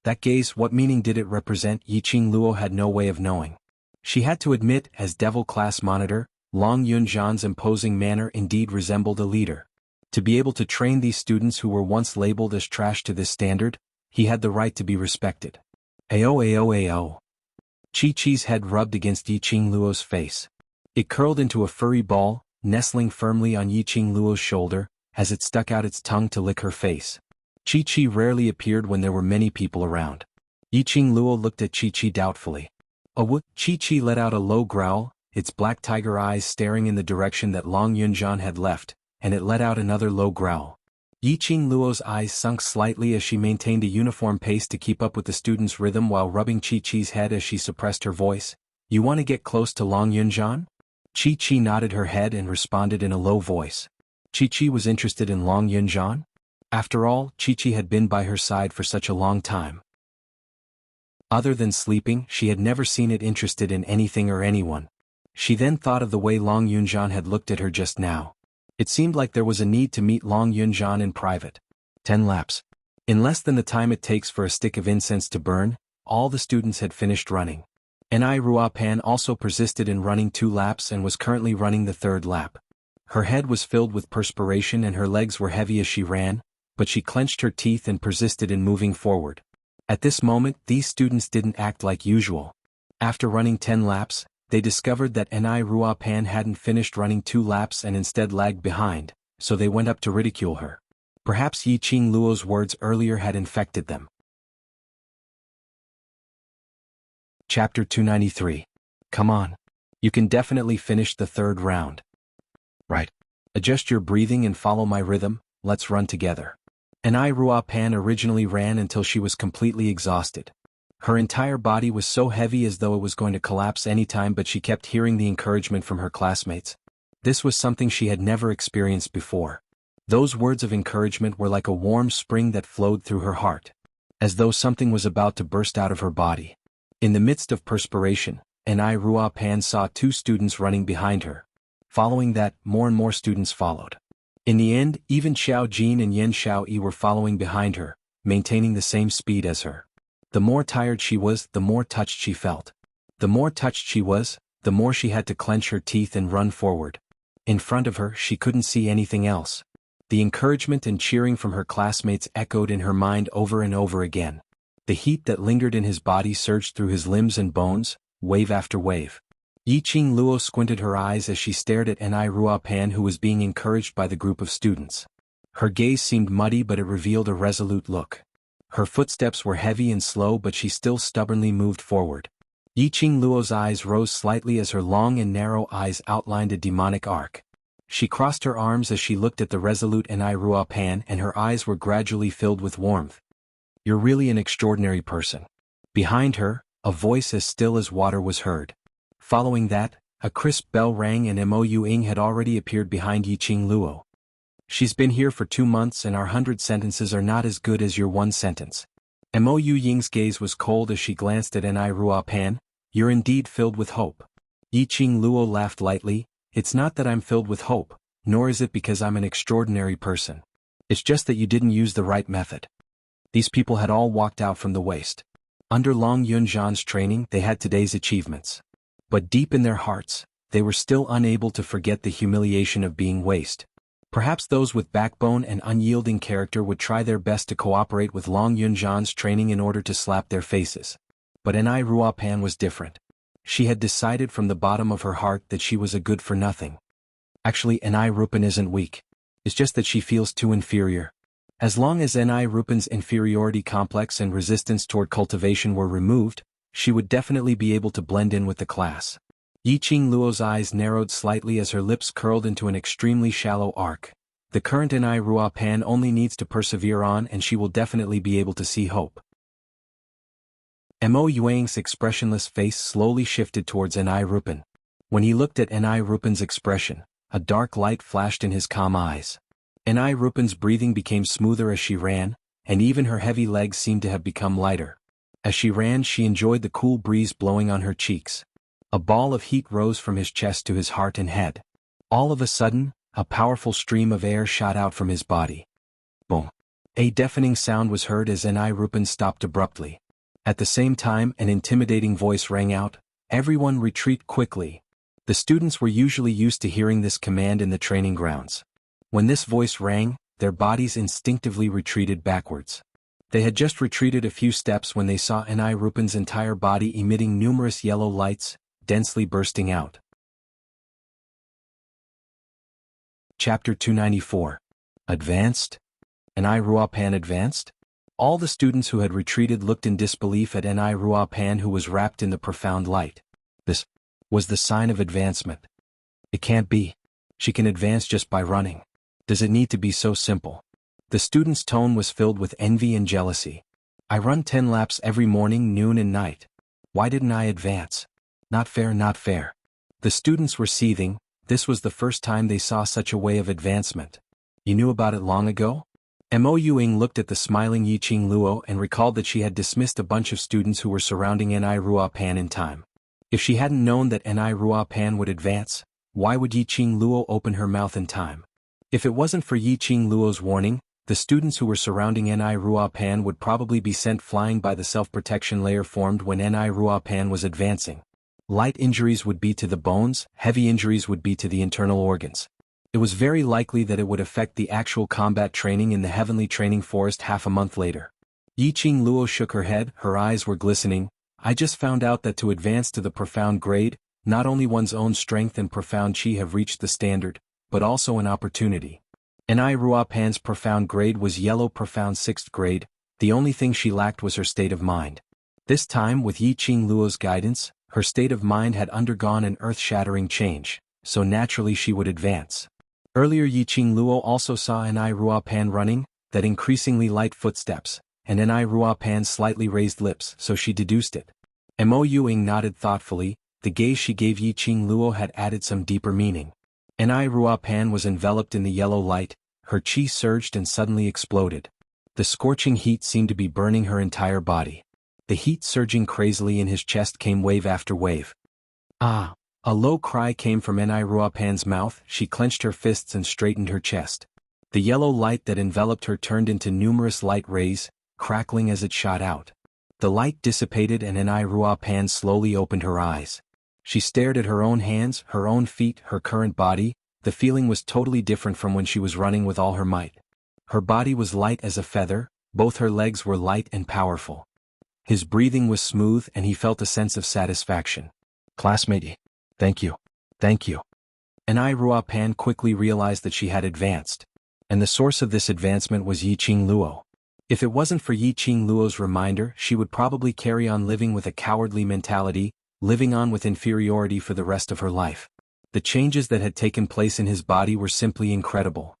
that gaze, what meaning did it represent? Yiqing Luo had no way of knowing. She had to admit, as devil class monitor, Long Yunzhan's imposing manner indeed resembled a leader. To be able to train these students who were once labeled as trash to this standard, he had the right to be respected. Ao. Chi-Chi's head rubbed against Yiqing Luo's face. It curled into a furry ball, nestling firmly on Yiqing Luo's shoulder, as it stuck out its tongue to lick her face. Chi-Chi rarely appeared when there were many people around. Yiqing Luo looked at Chi-Chi doubtfully. Chi-Chi let out a low growl, its black tiger eyes staring in the direction that Long Yunzhan had left, and it let out another low growl. Yiqing Luo's eyes sunk slightly as she maintained a uniform pace to keep up with the student's rhythm while rubbing Chi-Chi's head as she suppressed her voice. You want to get close to Long Yunzhan? Chi-Chi nodded her head and responded in a low voice. Chi-Chi was interested in Long Yunzhan? After all, Chi-Chi had been by her side for such a long time. Other than sleeping, she had never seen it interested in anything or anyone. She then thought of the way Long Yunjian had looked at her just now. It seemed like there was a need to meet Long Yunjian in private. 10 laps. In less than the time it takes for a stick of incense to burn, all the students had finished running. Ni Ruapan also persisted in running 2 laps and was currently running the 3rd lap. Her head was filled with perspiration and her legs were heavy as she ran, but she clenched her teeth and persisted in moving forward. At this moment, these students didn't act like usual. After running 10 laps, they discovered that Ni Ruapan hadn't finished running 2 laps and instead lagged behind, so they went up to ridicule her. Perhaps Yi Qing Luo's words earlier had infected them. Chapter 293. Come on. You can definitely finish the 3rd round. Right. Adjust your breathing and follow my rhythm, let's run together. Ni Ruapan originally ran until she was completely exhausted. Her entire body was so heavy as though it was going to collapse anytime, but she kept hearing the encouragement from her classmates. This was something she had never experienced before. Those words of encouragement were like a warm spring that flowed through her heart, as though something was about to burst out of her body. In the midst of perspiration, Ni Ruapan saw 2 students running behind her. Following that, more and more students followed. In the end, even Xiao Jin and Yen Xiaoyi were following behind her, maintaining the same speed as her. The more tired she was, the more touched she felt. The more touched she was, the more she had to clench her teeth and run forward. In front of her, she couldn't see anything else. The encouragement and cheering from her classmates echoed in her mind over and over again. The heat that lingered in his body surged through his limbs and bones, wave after wave. Yi Qing Luo squinted her eyes as she stared at Ni Ruapan, who was being encouraged by the group of students. Her gaze seemed muddy, but it revealed a resolute look. Her footsteps were heavy and slow, but she still stubbornly moved forward. Yi Qing Luo's eyes rose slightly as her long and narrow eyes outlined a demonic arc. She crossed her arms as she looked at the resolute Ni Ruapan, and her eyes were gradually filled with warmth. You're really an extraordinary person. Behind her, a voice as still as water was heard. Following that, a crisp bell rang and Mo Ying had already appeared behind Yi Qing Luo. She's been here for 2 months and our 100 sentences are not as good as your 1 sentence. Mo Ying's gaze was cold as she glanced at Ni Ruapan. You're indeed filled with hope. Yi Qing Luo laughed lightly. It's not that I'm filled with hope, nor is it because I'm an extraordinary person. It's just that you didn't use the right method. These people had all walked out from the waste. Under Long Yunjian's training, they had today's achievements. But deep in their hearts, they were still unable to forget the humiliation of being waste. Perhaps those with backbone and unyielding character would try their best to cooperate with Long Yunjian's training in order to slap their faces. But Ni Ruapan was different. She had decided from the bottom of her heart that she was a good for nothing. Actually, Ni Rupan isn't weak. It's just that she feels too inferior. As long as Ni Rupan's inferiority complex and resistance toward cultivation were removed, she would definitely be able to blend in with the class. Yi Qing Luo's eyes narrowed slightly as her lips curled into an extremely shallow arc. The current Ni Ruapan only needs to persevere on and she will definitely be able to see hope. Mo Yuang's expressionless face slowly shifted towards Ni Rupan. When he looked at Ni Rupan's expression, a dark light flashed in his calm eyes. Ni Rupan's breathing became smoother as she ran, and even her heavy legs seemed to have become lighter. As she ran, she enjoyed the cool breeze blowing on her cheeks. A ball of heat rose from his chest to his heart and head. All of a sudden, a powerful stream of air shot out from his body. Boom! A deafening sound was heard as Ni Rupan stopped abruptly. At the same time, an intimidating voice rang out, "Everyone retreat quickly." The students were usually used to hearing this command in the training grounds. When this voice rang, their bodies instinctively retreated backwards. They had just retreated a few steps when they saw Ni Rupan's entire body emitting numerous yellow lights, densely bursting out. Chapter 294. Advanced? Ni Ruapan advanced? All the students who had retreated looked in disbelief at Ni Ruapan, who was wrapped in the profound light. This was the sign of advancement. It can't be. She can advance just by running. Does it need to be so simple? The student's tone was filled with envy and jealousy. I run 10 laps every morning, noon and night. Why didn't I advance? Not fair, not fair. The students were seething. This was the first time they saw such a way of advancement. You knew about it long ago? Mo Yuing looked at the smiling Yiqing Luo and recalled that she had dismissed a bunch of students who were surrounding Ni Ruo Pan in time. If she hadn't known that Ni Ruo Pan would advance, why would Yiqing Luo open her mouth in time? If it wasn't for Yiqing Luo's warning, the students who were surrounding Ni Ruo Pan would probably be sent flying by the self-protection layer formed when Ni Ruo Pan was advancing. Light injuries would be to the bones, heavy injuries would be to the internal organs. It was very likely that it would affect the actual combat training in the Heavenly Training Forest half a month later. Yiqing Luo shook her head, her eyes were glistening. I just found out that to advance to the profound grade, not only one's own strength and profound chi have reached the standard, but also an opportunity. Ni Ruo Pan's profound grade was yellow profound 6th grade, the only thing she lacked was her state of mind. This time with Yiqing Luo's guidance, her state of mind had undergone an earth-shattering change, so naturally she would advance. Earlier Yiqing Luo also saw Ni Ruo Pan running, that increasingly light footsteps, and Ni Ruo Pan's slightly raised lips, so she deduced it. Mo Yuing nodded thoughtfully, the gaze she gave Yiqing Luo had added some deeper meaning. Ni Ruo Pan was enveloped in the yellow light, her chi surged and suddenly exploded. The scorching heat seemed to be burning her entire body. The heat surging crazily in his chest came wave after wave. Ah! A low cry came from Ni Ruo Pan's mouth, she clenched her fists and straightened her chest. The yellow light that enveloped her turned into numerous light rays, crackling as it shot out. The light dissipated and Ni Ruo Pan slowly opened her eyes. She stared at her own hands, her own feet, her current body. The feeling was totally different from when she was running with all her might. Her body was light as a feather, both her legs were light and powerful. His breathing was smooth and he felt a sense of satisfaction. Classmate, thank you. Thank you. Ni Ruo Pan quickly realized that she had advanced. And the source of this advancement was Yiqing Luo. If it wasn't for Yiqing Luo's reminder, she would probably carry on living with a cowardly mentality, living on with inferiority for the rest of her life. The changes that had taken place in his body were simply incredible.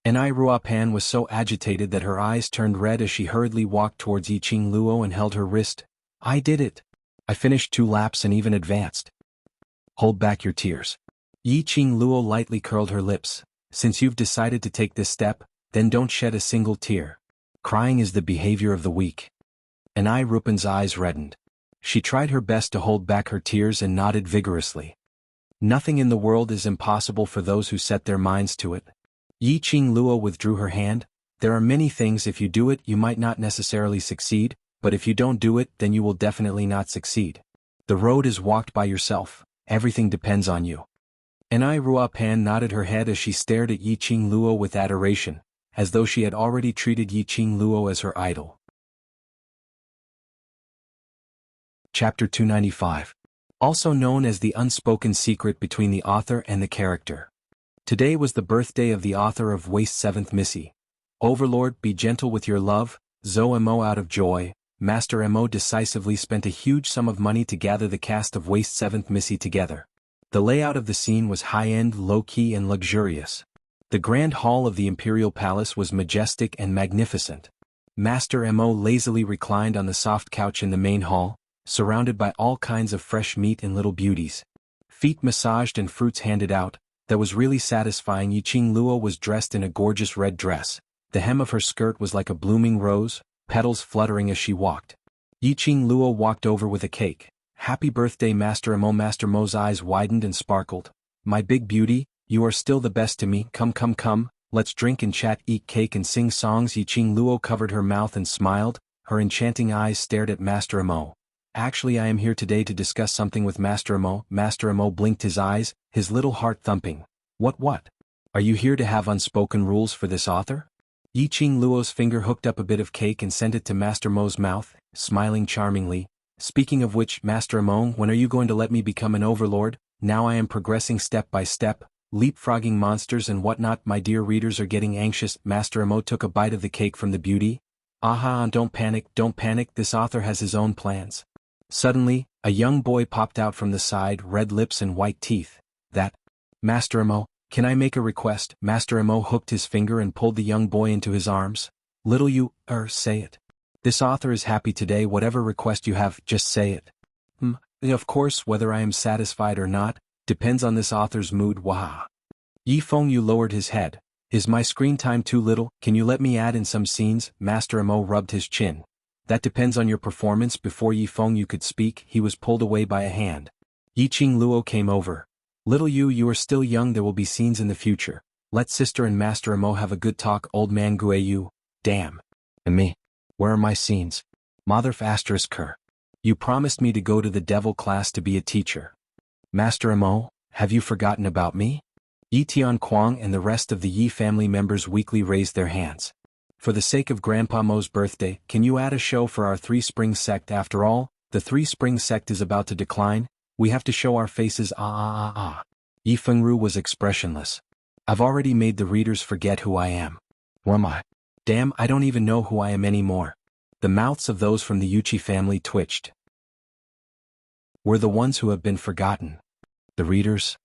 Ni Ruo Pan was so agitated that her eyes turned red as she hurriedly walked towards Yiqing Luo and held her wrist. I did it. I finished 2 laps and even advanced. Hold back your tears. Yiqing Luo lightly curled her lips. Since you've decided to take this step, then don't shed a single tear. Crying is the behavior of the weak. Ni Rupan's eyes reddened. She tried her best to hold back her tears and nodded vigorously. Nothing in the world is impossible for those who set their minds to it. Yiqing Luo withdrew her hand. There are many things if you do it you might not necessarily succeed, but if you don't do it then you will definitely not succeed. The road is walked by yourself, everything depends on you. Ni Ruo Pan nodded her head as she stared at Yiqing Luo with adoration, as though she had already treated Yiqing Luo as her idol. Chapter 295. Also known as the unspoken secret between the author and the character. Today was the birthday of the author of Waste 7th Missy. Overlord, be gentle with your love. Zo Mo. Out of joy, Master Mo decisively spent a huge sum of money to gather the cast of Waste 7th Missy together. The layout of the scene was high-end, low-key and luxurious. The grand hall of the Imperial Palace was majestic and magnificent. Master Mo lazily reclined on the soft couch in the main hall, surrounded by all kinds of fresh meat and little beauties. Feet massaged and fruits handed out. That was really satisfying. Yiqing Luo was dressed in a gorgeous red dress. The hem of her skirt was like a blooming rose, petals fluttering as she walked. Yiqing Luo walked over with a cake. Happy birthday Master Mo. Master Mo's eyes widened and sparkled. My big beauty, you are still the best to me. Come, let's drink and chat, eat cake and sing songs. Yiqing Luo covered her mouth and smiled. Her enchanting eyes stared at Master Mo. Actually, I am here today to discuss something with Master Mo. Master Mo blinked his eyes, his little heart thumping. What? Are you here to have unspoken rules for this author? Yiqing Luo's finger hooked up a bit of cake and sent it to Master Mo's mouth, smiling charmingly. Speaking of which, Master Mo, when are you going to let me become an overlord? Now I am progressing step by step, leapfrogging monsters and whatnot. My dear readers are getting anxious. Master Mo took a bite of the cake from the beauty. Aha, don't panic, this author has his own plans. Suddenly, a young boy popped out from the side, red lips and white teeth. That. Master Mo, can I make a request? Master Mo hooked his finger and pulled the young boy into his arms. Little you, say it. This author is happy today. Whatever request you have, just say it. Of course, whether I am satisfied or not, depends on this author's mood. Wah. Yi Fengyu lowered his head. Is my screen time too little? Can you let me add in some scenes? Master Mo rubbed his chin. That depends on your performance. Before Yi Fengyu could speak, he was pulled away by a hand. Yi Qing Luo came over. Little you are still young, there will be scenes in the future. Let sister and Master Mo have a good talk. Old man Guiyu. Damn. And me. Where are my scenes? Motherf asterisk her. You promised me to go to the devil class to be a teacher. Master Mo, have you forgotten about me? Yi Tianquang and the rest of the Yi family members weakly raised their hands. For the sake of Grandpa Mo's birthday, can you add a show for our Three Springs sect? After all, the Three Springs sect is about to decline. We have to show our faces. Yi Fengru was expressionless. I've already made the readers forget who I am. Who am I? Damn, I don't even know who I am anymore. The mouths of those from the Yuchi family twitched. We're the ones who have been forgotten. The readers?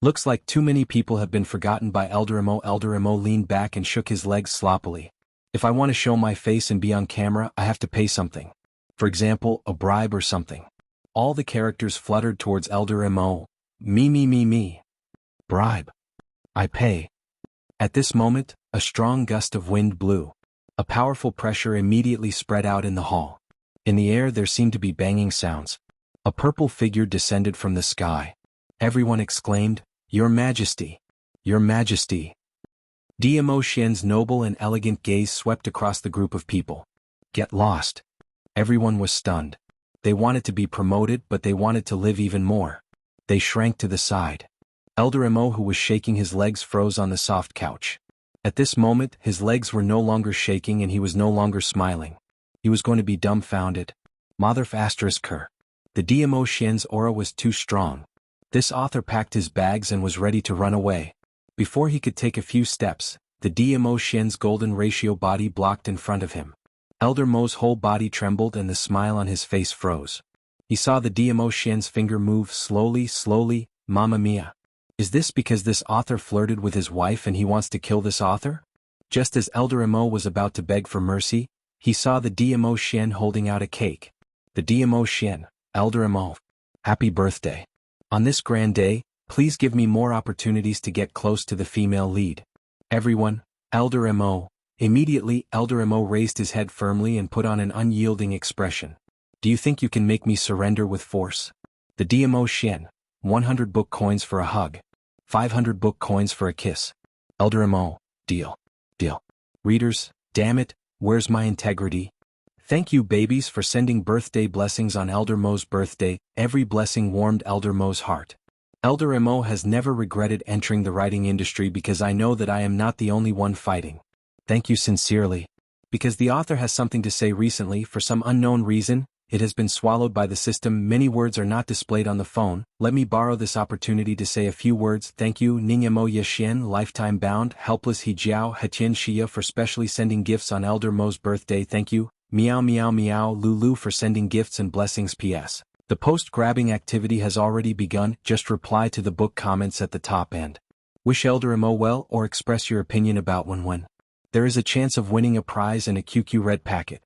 Looks like too many people have been forgotten by Elder Mo. Elder Mo leaned back and shook his legs sloppily. If I want to show my face and be on camera, I have to pay something. For example, a bribe or something. All the characters fluttered towards Elder Mo. Me. Bribe. I pay. At this moment, a strong gust of wind blew. A powerful pressure immediately spread out in the hall. In the air there seemed to be banging sounds. A purple figure descended from the sky. Everyone exclaimed, Your Majesty! Your Majesty! Dmo Xian's noble and elegant gaze swept across the group of people. Get lost. Everyone was stunned. They wanted to be promoted, but they wanted to live even more. They shrank to the side. Elder Mo, who was shaking his legs, froze on the soft couch. At this moment, his legs were no longer shaking and he was no longer smiling. He was going to be dumbfounded. Motherf asterisk her. The Dmo Xian's aura was too strong. This author packed his bags and was ready to run away. Before he could take a few steps, the Dmo Xian's golden ratio body blocked in front of him. Elder Mo's whole body trembled and the smile on his face froze. He saw the Dmo Xian's finger move slowly, Mamma mia. Is this because this author flirted with his wife and he wants to kill this author? Just as Elder Mo was about to beg for mercy, he saw the Dmo Xian holding out a cake. The Dmo Xian, Elder Mo. Happy birthday. On this grand day, please give me more opportunities to get close to the female lead. Everyone, Elder Mo. Immediately, Elder Mo raised his head firmly and put on an unyielding expression. Do you think you can make me surrender with force? The Dmo Xian, 100 book coins for a hug. 500 book coins for a kiss. Elder Mo, deal. Readers, damn it, where's my integrity? Thank you babies for sending birthday blessings on Elder Mo's birthday. Every blessing warmed Elder Mo's heart. Elder Mo has never regretted entering the writing industry because I know that I am not the only one fighting. Thank you sincerely. Because the author has something to say recently, for some unknown reason, it has been swallowed by the system. Many words are not displayed on the phone. Let me borrow this opportunity to say a few words. Thank you Ningya Mo Yeshian, Lifetime Bound, Helpless Hijiao Hetian Xia for specially sending gifts on Elder Mo's birthday. Thank you. Meow Lulu for sending gifts and blessings. PS. The post-grabbing activity has already begun. Just reply to the book comments at the top and wish Elder Mo well or express your opinion about when. There is a chance of winning a prize and a QQ Red packet.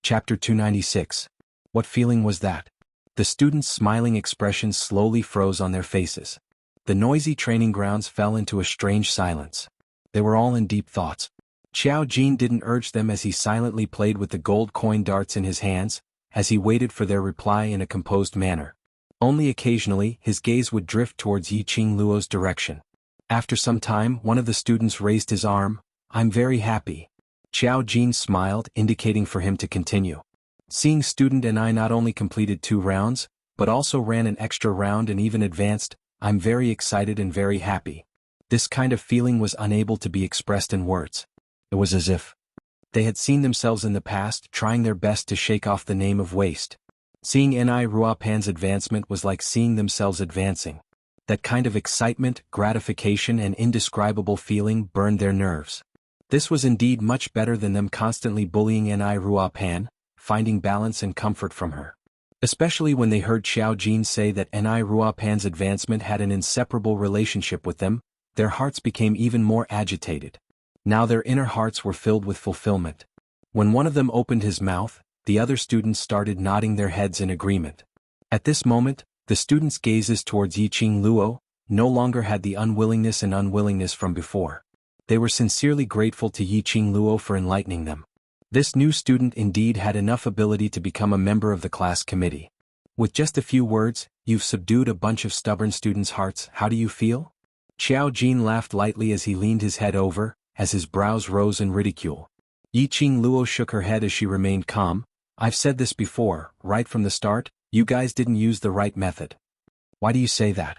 Chapter 296. What feeling was that? The students' smiling expressions slowly froze on their faces. The noisy training grounds fell into a strange silence. They were all in deep thoughts. Xiao Jin didn't urge them as he silently played with the gold coin darts in his hands, as he waited for their reply in a composed manner. Only occasionally, his gaze would drift towards Yi Qing Luo's direction. After some time, one of the students raised his arm. I'm very happy. Xiao Jin smiled, indicating for him to continue. Seeing student and I not only completed 2 rounds, but also ran an extra round and even advanced, I'm very excited and very happy. This kind of feeling was unable to be expressed in words. It was as if they had seen themselves in the past trying their best to shake off the name of waste. Seeing Ni Ruopan's advancement was like seeing themselves advancing. That kind of excitement, gratification and indescribable feeling burned their nerves. This was indeed much better than them constantly bullying Ni Ruopan, finding balance and comfort from her. Especially when they heard Xiao Jin say that Ni Ruopan's advancement had an inseparable relationship with them, their hearts became even more agitated. Now their inner hearts were filled with fulfillment. When one of them opened his mouth, the other students started nodding their heads in agreement. At this moment, the students' gazes towards Yi Qing Luo, no longer had the unwillingness from before. They were sincerely grateful to Yiqing Luo for enlightening them. This new student indeed had enough ability to become a member of the class committee. With just a few words, you've subdued a bunch of stubborn students' hearts. How do you feel? Xiao Jin laughed lightly as he leaned his head over, as his brows rose in ridicule. Yiqing Luo shook her head as she remained calm. I've said this before, right from the start, you guys didn't use the right method. Why do you say that?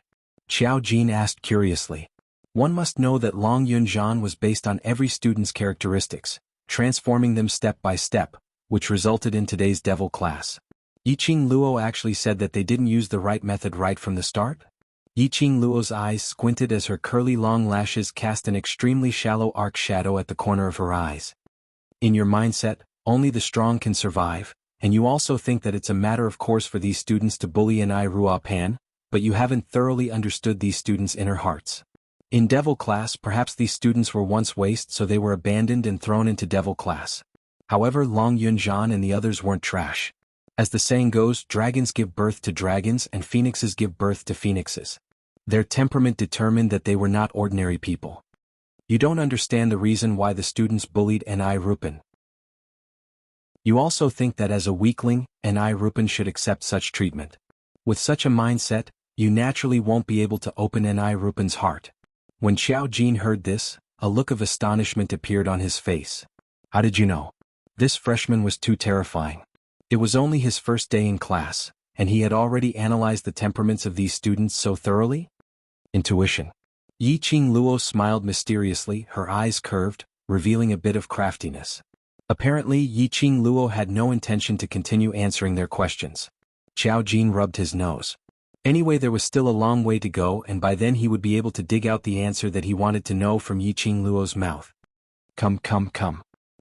Xiao Jin asked curiously. One must know that Long Yunzhan was based on every student's characteristics, transforming them step by step, which resulted in today's devil class. Yiqing Luo actually said that they didn't use the right method right from the start? Yiqing Luo's eyes squinted as her curly long lashes cast an extremely shallow arc shadow at the corner of her eyes. In your mindset, only the strong can survive, and you also think that it's a matter of course for these students to bully Nai Rua Pan, but you haven't thoroughly understood these students' inner hearts. In Devil class, perhaps these students were once waste, so they were abandoned and thrown into Devil class. However, Long Yunzhan and the others weren't trash. As the saying goes, dragons give birth to dragons and phoenixes give birth to phoenixes. Their temperament determined that they were not ordinary people. You don't understand the reason why the students bullied Nai Rupan. You also think that as a weakling, Nai Rupan should accept such treatment. With such a mindset, you naturally won't be able to open Nai Rupan's heart. When Xiao Jin heard this, a look of astonishment appeared on his face. How did you know? This freshman was too terrifying. It was only his first day in class, and he had already analyzed the temperaments of these students so thoroughly? Intuition. Yiqing Luo smiled mysteriously, her eyes curved, revealing a bit of craftiness. Apparently, Yiqing Luo had no intention to continue answering their questions. Xiao Jin rubbed his nose. Anyway, there was still a long way to go, and by then he would be able to dig out the answer that he wanted to know from Yiqing Luo's mouth. Come.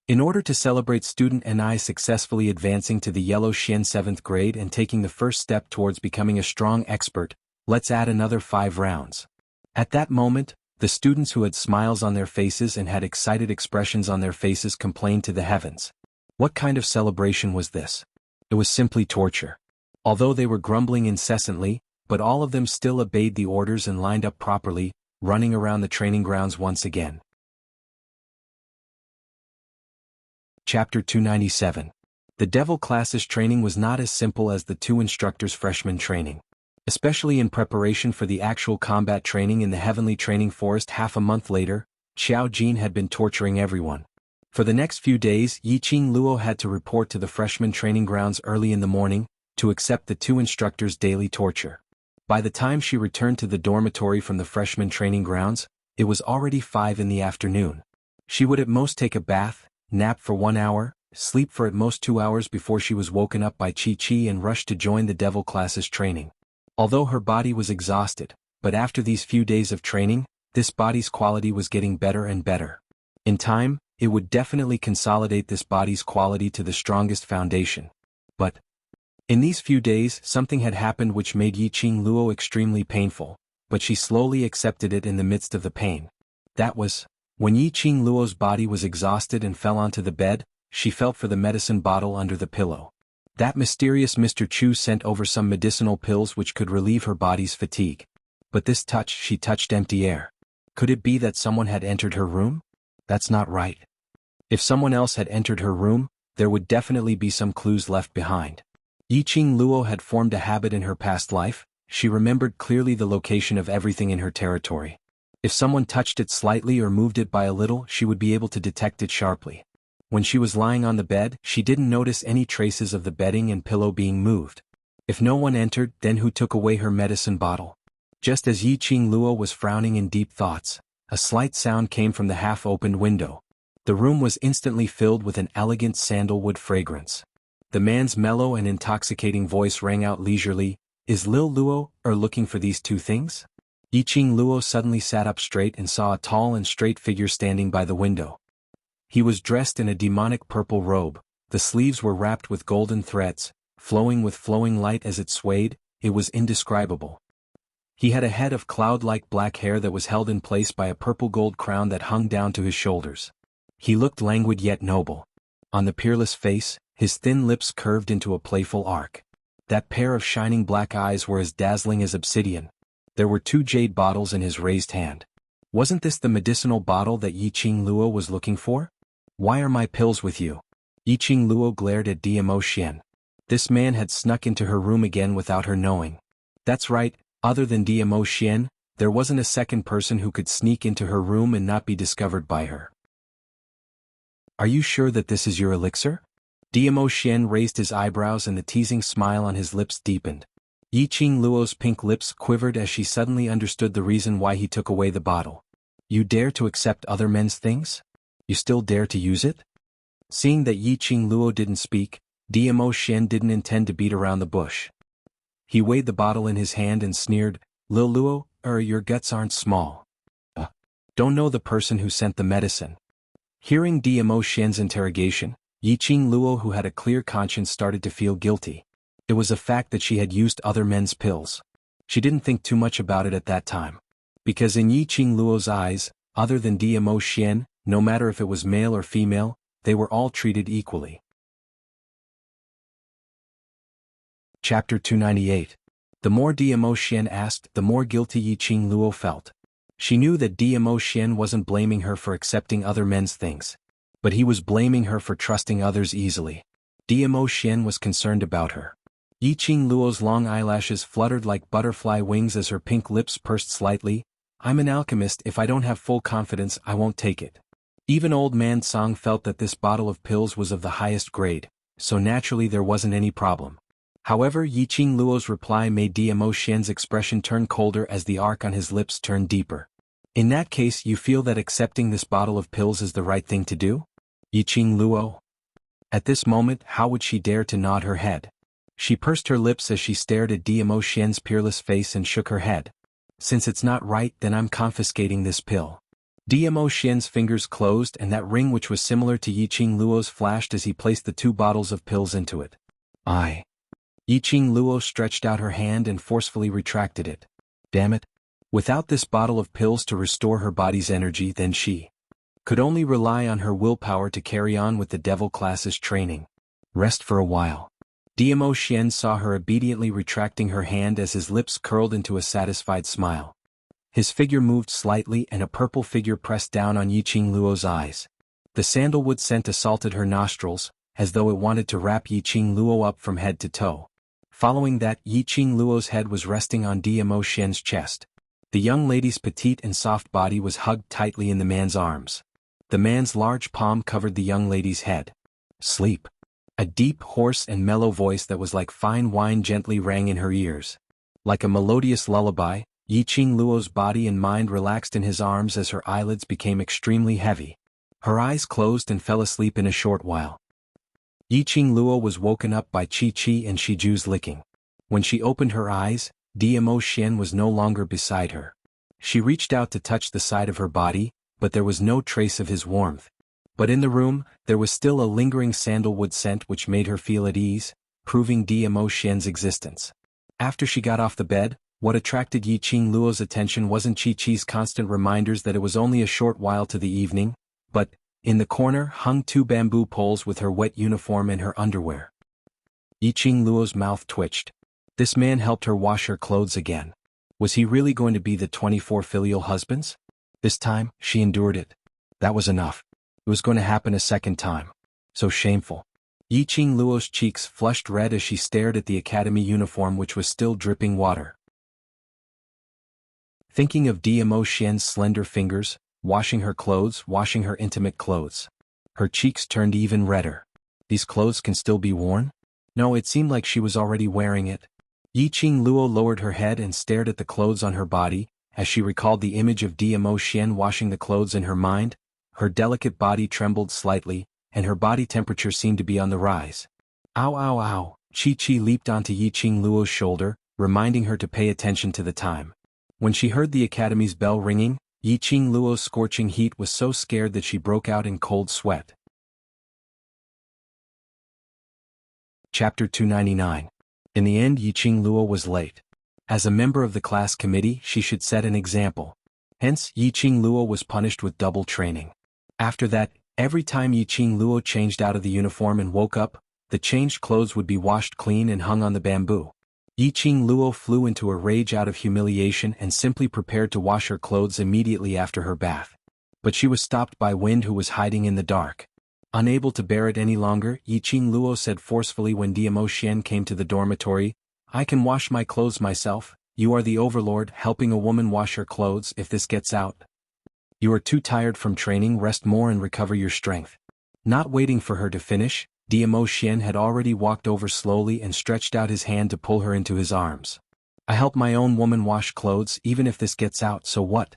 In order to celebrate student Nai successfully advancing to the Yellow Xian 7th grade and taking the first step towards becoming a strong expert, let's add another 5 rounds. At that moment, the students who had smiles on their faces and had excited expressions on their faces complained to the heavens. What kind of celebration was this? It was simply torture. Although they were grumbling incessantly, but all of them still obeyed the orders and lined up properly, running around the training grounds once again. Chapter 297. The Devil class's training was not as simple as the 2 instructors' freshman training. Especially in preparation for the actual combat training in the Heavenly Training Forest half a month later, Xiao Jin had been torturing everyone. For the next few days, Yiqing Luo had to report to the freshman training grounds early in the morning, to accept the 2 instructors' daily torture. By the time she returned to the dormitory from the freshman training grounds, it was already 5 in the afternoon. She would at most take a bath, nap for 1 hour, sleep for at most 2 hours before she was woken up by Chi and rushed to join the Devil class's training. Although her body was exhausted, but after these few days of training, this body's quality was getting better and better. In time, it would definitely consolidate this body's quality to the strongest foundation. But in these few days, something had happened which made Yiqing Luo extremely painful, but she slowly accepted it in the midst of the pain. That was, when Yiqing Luo's body was exhausted and fell onto the bed, she felt for the medicine bottle under the pillow. That mysterious Mr. Chu sent over some medicinal pills which could relieve her body's fatigue. But this touch, she touched empty air. Could it be that someone had entered her room? That's not right. If someone else had entered her room, there would definitely be some clues left behind. Yiqing Luo had formed a habit in her past life. She remembered clearly the location of everything in her territory. If someone touched it slightly or moved it by a little, she would be able to detect it sharply. When she was lying on the bed, she didn't notice any traces of the bedding and pillow being moved. If no one entered, then who took away her medicine bottle? Just as Yiqing Luo was frowning in deep thoughts, a slight sound came from the half-opened window. The room was instantly filled with an elegant sandalwood fragrance. The man's mellow and intoxicating voice rang out leisurely, "Is Lil Luo looking for these 2 things?" Yiqing Luo suddenly sat up straight and saw a tall and straight figure standing by the window. He was dressed in a demonic purple robe, the sleeves were wrapped with golden threads, flowing with flowing light as it swayed. It was indescribable. He had a head of cloud-like black hair that was held in place by a purple gold crown that hung down to his shoulders. He looked languid yet noble. On the peerless face, his thin lips curved into a playful arc. That pair of shining black eyes were as dazzling as obsidian. There were 2 jade bottles in his raised hand. Wasn't this the medicinal bottle that Yiqing Luo was looking for? Why are my pills with you? Yiqing Luo glared at Diamo Xian. This man had snuck into her room again without her knowing. That's right, other than Diamo Xian, there wasn't a second person who could sneak into her room and not be discovered by her. Are you sure that this is your elixir? Diamo Xian raised his eyebrows and the teasing smile on his lips deepened. Yiqing Luo's pink lips quivered as she suddenly understood the reason why he took away the bottle. You dare to accept other men's things? You still dare to use it? Seeing that Yiqing Luo didn't speak, Diamo Xian didn't intend to beat around the bush. He weighed the bottle in his hand and sneered, Lil Luo, your guts aren't small. Don't know the person who sent the medicine. Hearing Diamo Xian's interrogation, Yiqing Luo, who had a clear conscience, started to feel guilty. It was a fact that she had used other men's pills. She didn't think too much about it at that time. Because in Yiqing Luo's eyes, other than Diamo Xian, no matter if it was male or female, they were all treated equally. Chapter 298. The more Diamo Xian asked, the more guilty Yiqing Luo felt. She knew that Diamo Xian wasn't blaming her for accepting other men's things. But he was blaming her for trusting others easily. Diamo Xian was concerned about her. Yiqing Luo's long eyelashes fluttered like butterfly wings as her pink lips pursed slightly. I'm an alchemist. If I don't have full confidence, I won't take it. Even old man Song felt that this bottle of pills was of the highest grade, so naturally there wasn't any problem. However, Yiqing Luo's reply made Diamo Xian's expression turn colder as the arc on his lips turned deeper. In that case, you feel that accepting this bottle of pills is the right thing to do? Yiqing Luo? At this moment, how would she dare to nod her head? She pursed her lips as she stared at Diamo Xian's peerless face and shook her head. Since it's not right, then I'm confiscating this pill. Diamo Xian's fingers closed and that ring which was similar to Yiqing Luo's flashed as he placed the 2 bottles of pills into it. Yiqing Luo stretched out her hand and forcefully retracted it. Damn it. Without this bottle of pills to restore her body's energy, then she could only rely on her willpower to carry on with the devil class's training. Rest for a while. Diamo Xian saw her obediently retracting her hand as his lips curled into a satisfied smile. His figure moved slightly and a purple figure pressed down on Yiqing Luo's eyes. The sandalwood scent assaulted her nostrils, as though it wanted to wrap Yiqing Luo up from head to toe. Following that, Yiqing Luo's head was resting on Diamo Xian's chest. The young lady's petite and soft body was hugged tightly in the man's arms. The man's large palm covered the young lady's head. Sleep. A deep, hoarse and mellow voice that was like fine wine gently rang in her ears. Like a melodious lullaby, Yiqing Luo's body and mind relaxed in his arms as her eyelids became extremely heavy. Her eyes closed and fell asleep in a short while. Yiqing Luo was woken up by Chi-Chi and Shiju's licking. When she opened her eyes, Diamo Xian was no longer beside her. She reached out to touch the side of her body, but there was no trace of his warmth. But in the room, there was still a lingering sandalwood scent which made her feel at ease, proving Diamo Xian's existence. After she got off the bed, what attracted Yiqing Luo's attention wasn't Chi-Chi's constant reminders that it was only a short while to the evening, but, in the corner hung 2 bamboo poles with her wet uniform and her underwear. Yiqing Luo's mouth twitched. This man helped her wash her clothes again. Was he really going to be the 24 filial husbands? This time, she endured it. That was enough. It was going to happen a second time. So shameful. Yiqing Luo's cheeks flushed red as she stared at the academy uniform which was still dripping water. Thinking of Diamo Xian's slender fingers, washing her clothes, washing her intimate clothes. Her cheeks turned even redder. These clothes can still be worn? No, it seemed like she was already wearing it. Yiqing Luo lowered her head and stared at the clothes on her body, as she recalled the image of Diamo Xian washing the clothes in her mind. Her delicate body trembled slightly, and her body temperature seemed to be on the rise. Ow ow ow, Chi-Chi leaped onto Yiqing Luo's shoulder, reminding her to pay attention to the time. When she heard the academy's bell ringing, Yiqing Luo's scorching heat was so scared that she broke out in cold sweat. Chapter 299. In the end, Yiqing Luo was late. As a member of the class committee, she should set an example. Hence, Yiqing Luo was punished with double training. After that, every time Yiqing Luo changed out of the uniform and woke up, the changed clothes would be washed clean and hung on the bamboo. Yiqing Luo flew into a rage out of humiliation and simply prepared to wash her clothes immediately after her bath. But she was stopped by Wind, who was hiding in the dark. Unable to bear it any longer, Yiqing Luo said forcefully when Diamo Xian came to the dormitory, "I can wash my clothes myself. You are the overlord, helping a woman wash her clothes. If this gets out, you are too tired from training, rest more and recover your strength." Not waiting for her to finish, Diamo Xian had already walked over slowly and stretched out his hand to pull her into his arms. "I help my own woman wash clothes, even if this gets out, so what?"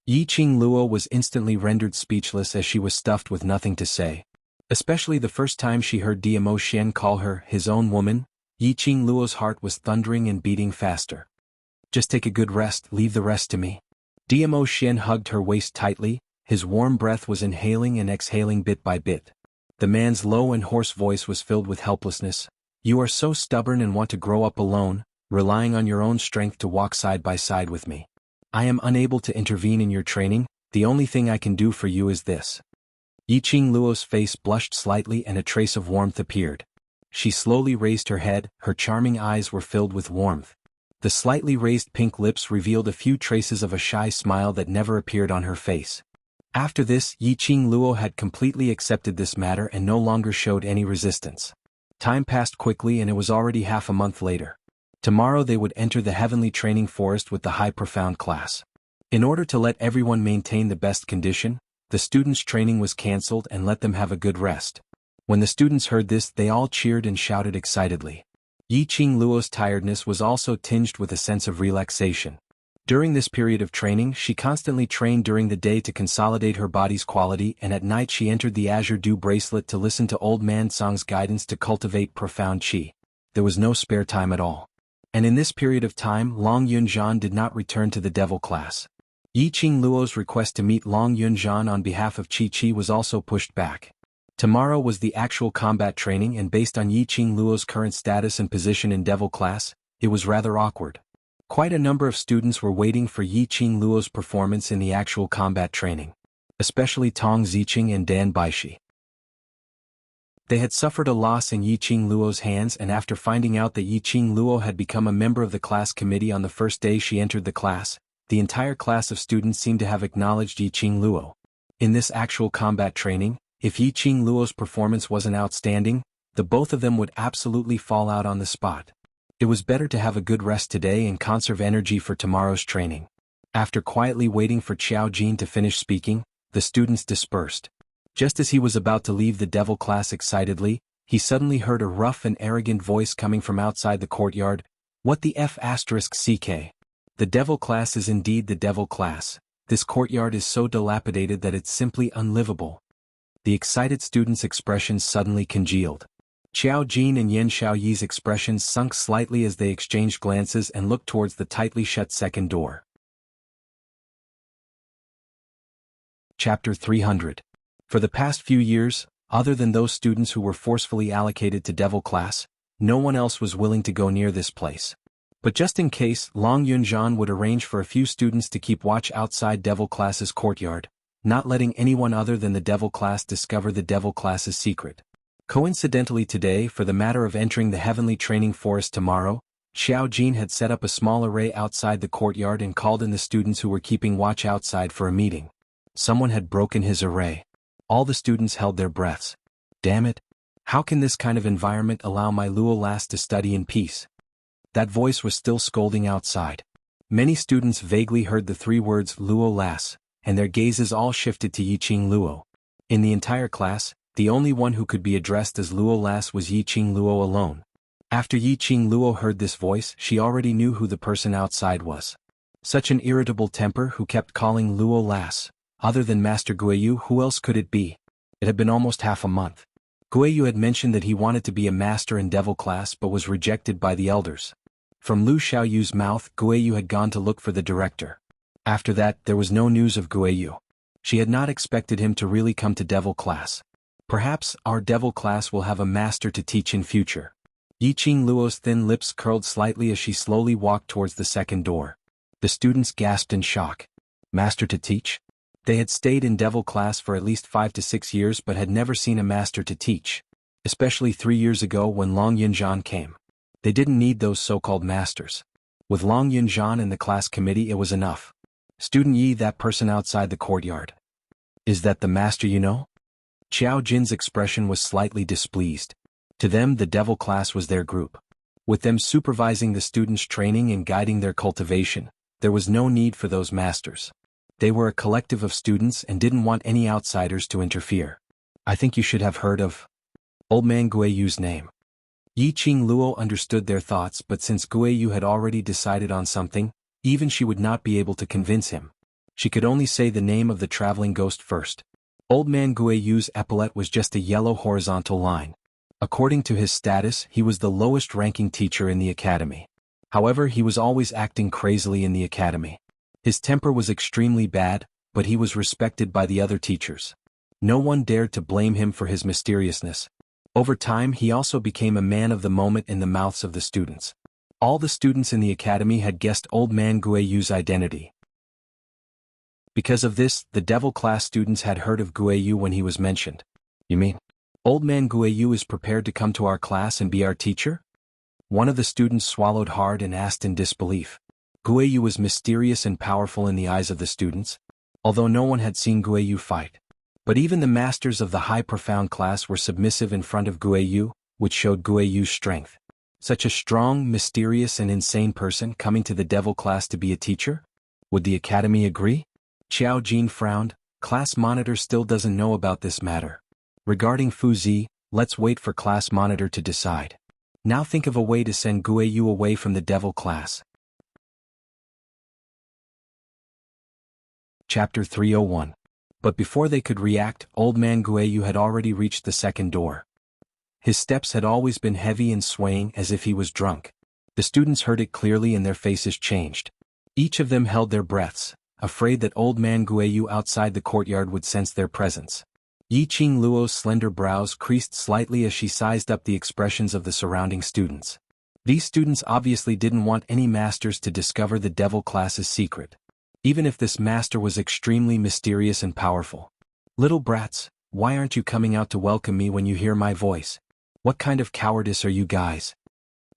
Yiqing Luo was instantly rendered speechless as she was stuffed with nothing to say. Especially the first time she heard Diamo Xian call her his own woman, Yiqing Luo's heart was thundering and beating faster. "Just take a good rest, leave the rest to me." Diamo Xian hugged her waist tightly, his warm breath was inhaling and exhaling bit by bit. The man's low and hoarse voice was filled with helplessness. "You are so stubborn and want to grow up alone, relying on your own strength to walk side by side with me. I am unable to intervene in your training, the only thing I can do for you is this." Yiqing Luo's face blushed slightly and a trace of warmth appeared. She slowly raised her head, her charming eyes were filled with warmth. The slightly raised pink lips revealed a few traces of a shy smile that never appeared on her face. After this, Yiqing Luo had completely accepted this matter and no longer showed any resistance. Time passed quickly and it was already half a month later. Tomorrow they would enter the heavenly training forest with the high profound class. In order to let everyone maintain the best condition, the students' training was cancelled and let them have a good rest. When the students heard this, they all cheered and shouted excitedly. Yiqing Luo's tiredness was also tinged with a sense of relaxation. During this period of training, she constantly trained during the day to consolidate her body's quality, and at night she entered the Azure Dew bracelet to listen to Old Man Song's guidance to cultivate profound qi. There was no spare time at all. And in this period of time, Long Yunzhan did not return to the devil class. Yiqing Luo's request to meet Long Yunzhan on behalf of Qi was also pushed back. Tomorrow was the actual combat training, and based on Yiqing Luo's current status and position in devil class, it was rather awkward. Quite a number of students were waiting for Yiqing Luo's performance in the actual combat training, especially Tong Ziqing and Dan Baishi. They had suffered a loss in Yiqing Luo's hands, and after finding out that Yiqing Luo had become a member of the class committee on the first day she entered the class, the entire class of students seemed to have acknowledged Yiqing Luo. In this actual combat training, if Yiqing Luo's performance wasn't outstanding, the both of them would absolutely fall out on the spot. It was better to have a good rest today and conserve energy for tomorrow's training. After quietly waiting for Qiao Jin to finish speaking, the students dispersed. Just as he was about to leave the devil class excitedly, he suddenly heard a rough and arrogant voice coming from outside the courtyard. "What the F***CK? The devil class is indeed the devil class. This courtyard is so dilapidated that it's simply unlivable." The excited students' expressions suddenly congealed. Qiao Jin and Yen Xiaoyi's expressions sunk slightly as they exchanged glances and looked towards the tightly shut second door. Chapter 300. For the past few years, other than those students who were forcefully allocated to devil class, no one else was willing to go near this place. But just in case, Long Yunzhan would arrange for a few students to keep watch outside devil class's courtyard, not letting anyone other than the devil class discover the devil class's secret. Coincidentally today, for the matter of entering the heavenly training forest tomorrow, Qiao Jin had set up a small array outside the courtyard and called in the students who were keeping watch outside for a meeting. Someone had broken his array. All the students held their breaths. Damn it! How can this kind of environment allow my Luo lass to study in peace? That voice was still scolding outside. Many students vaguely heard the three words Luo lass, and their gazes all shifted to Yiqing Luo. In the entire class, the only one who could be addressed as Luo lass was Yiqing Luo alone. After Yiqing Luo heard this voice, she already knew who the person outside was. Such an irritable temper who kept calling Luo lass. Other than Master Guiyu, who else could it be? It had been almost half a month. Guiyu had mentioned that he wanted to be a master in devil class but was rejected by the elders. From Lu Xiaoyu's mouth, Guiyu had gone to look for the director. After that, there was no news of Guiyu. She had not expected him to really come to devil class. Perhaps our devil class will have a master to teach in future. Yiqing Luo's thin lips curled slightly as she slowly walked towards the second door. The students gasped in shock. Master to teach? They had stayed in devil class for at least 5 to 6 years but had never seen a master to teach. Especially 3 years ago when Long Yunzhan came. They didn't need those so-called masters. With Long Yunjian and the class committee it was enough. Student Yi, that person outside the courtyard. Is that the master you know? Qiao Jin's expression was slightly displeased. To them the devil class was their group. With them supervising the students' training and guiding their cultivation, there was no need for those masters. They were a collective of students and didn't want any outsiders to interfere. I think you should have heard of Old Man Guiyu's name. Yi Qing Luo understood their thoughts, but since Guiyu had already decided on something, even she would not be able to convince him. She could only say the name of the traveling ghost first. Old Man Guiyu's epaulette was just a yellow horizontal line. According to his status, he was the lowest-ranking teacher in the academy. However, he was always acting crazily in the academy. His temper was extremely bad, but he was respected by the other teachers. No one dared to blame him for his mysteriousness. Over time he also became a man of the moment in the mouths of the students. All the students in the academy had guessed Old Man Guiyu's identity. Because of this, the devil class students had heard of Guiyu when he was mentioned. You mean, Old Man Guiyu is prepared to come to our class and be our teacher? One of the students swallowed hard and asked in disbelief. Guiyu was mysterious and powerful in the eyes of the students, although no one had seen Guiyu fight. But even the masters of the high profound class were submissive in front of Guiyu, which showed Guiyu's strength. Such a strong, mysterious and insane person coming to the devil class to be a teacher? Would the academy agree? Qiao Jin frowned. Class monitor still doesn't know about this matter. Regarding Fu Zi, let's wait for class monitor to decide. Now think of a way to send Guiyu away from the devil class. Chapter 301. But before they could react, Old Man Guiyu had already reached the second door. His steps had always been heavy and swaying as if he was drunk. The students heard it clearly and their faces changed. Each of them held their breaths, afraid that Old Man Guiyu outside the courtyard would sense their presence. Yi Qing Luo's slender brows creased slightly as she sized up the expressions of the surrounding students. These students obviously didn't want any masters to discover the devil class's secret, even if this master was extremely mysterious and powerful. Little brats, why aren't you coming out to welcome me when you hear my voice? What kind of cowardice are you guys?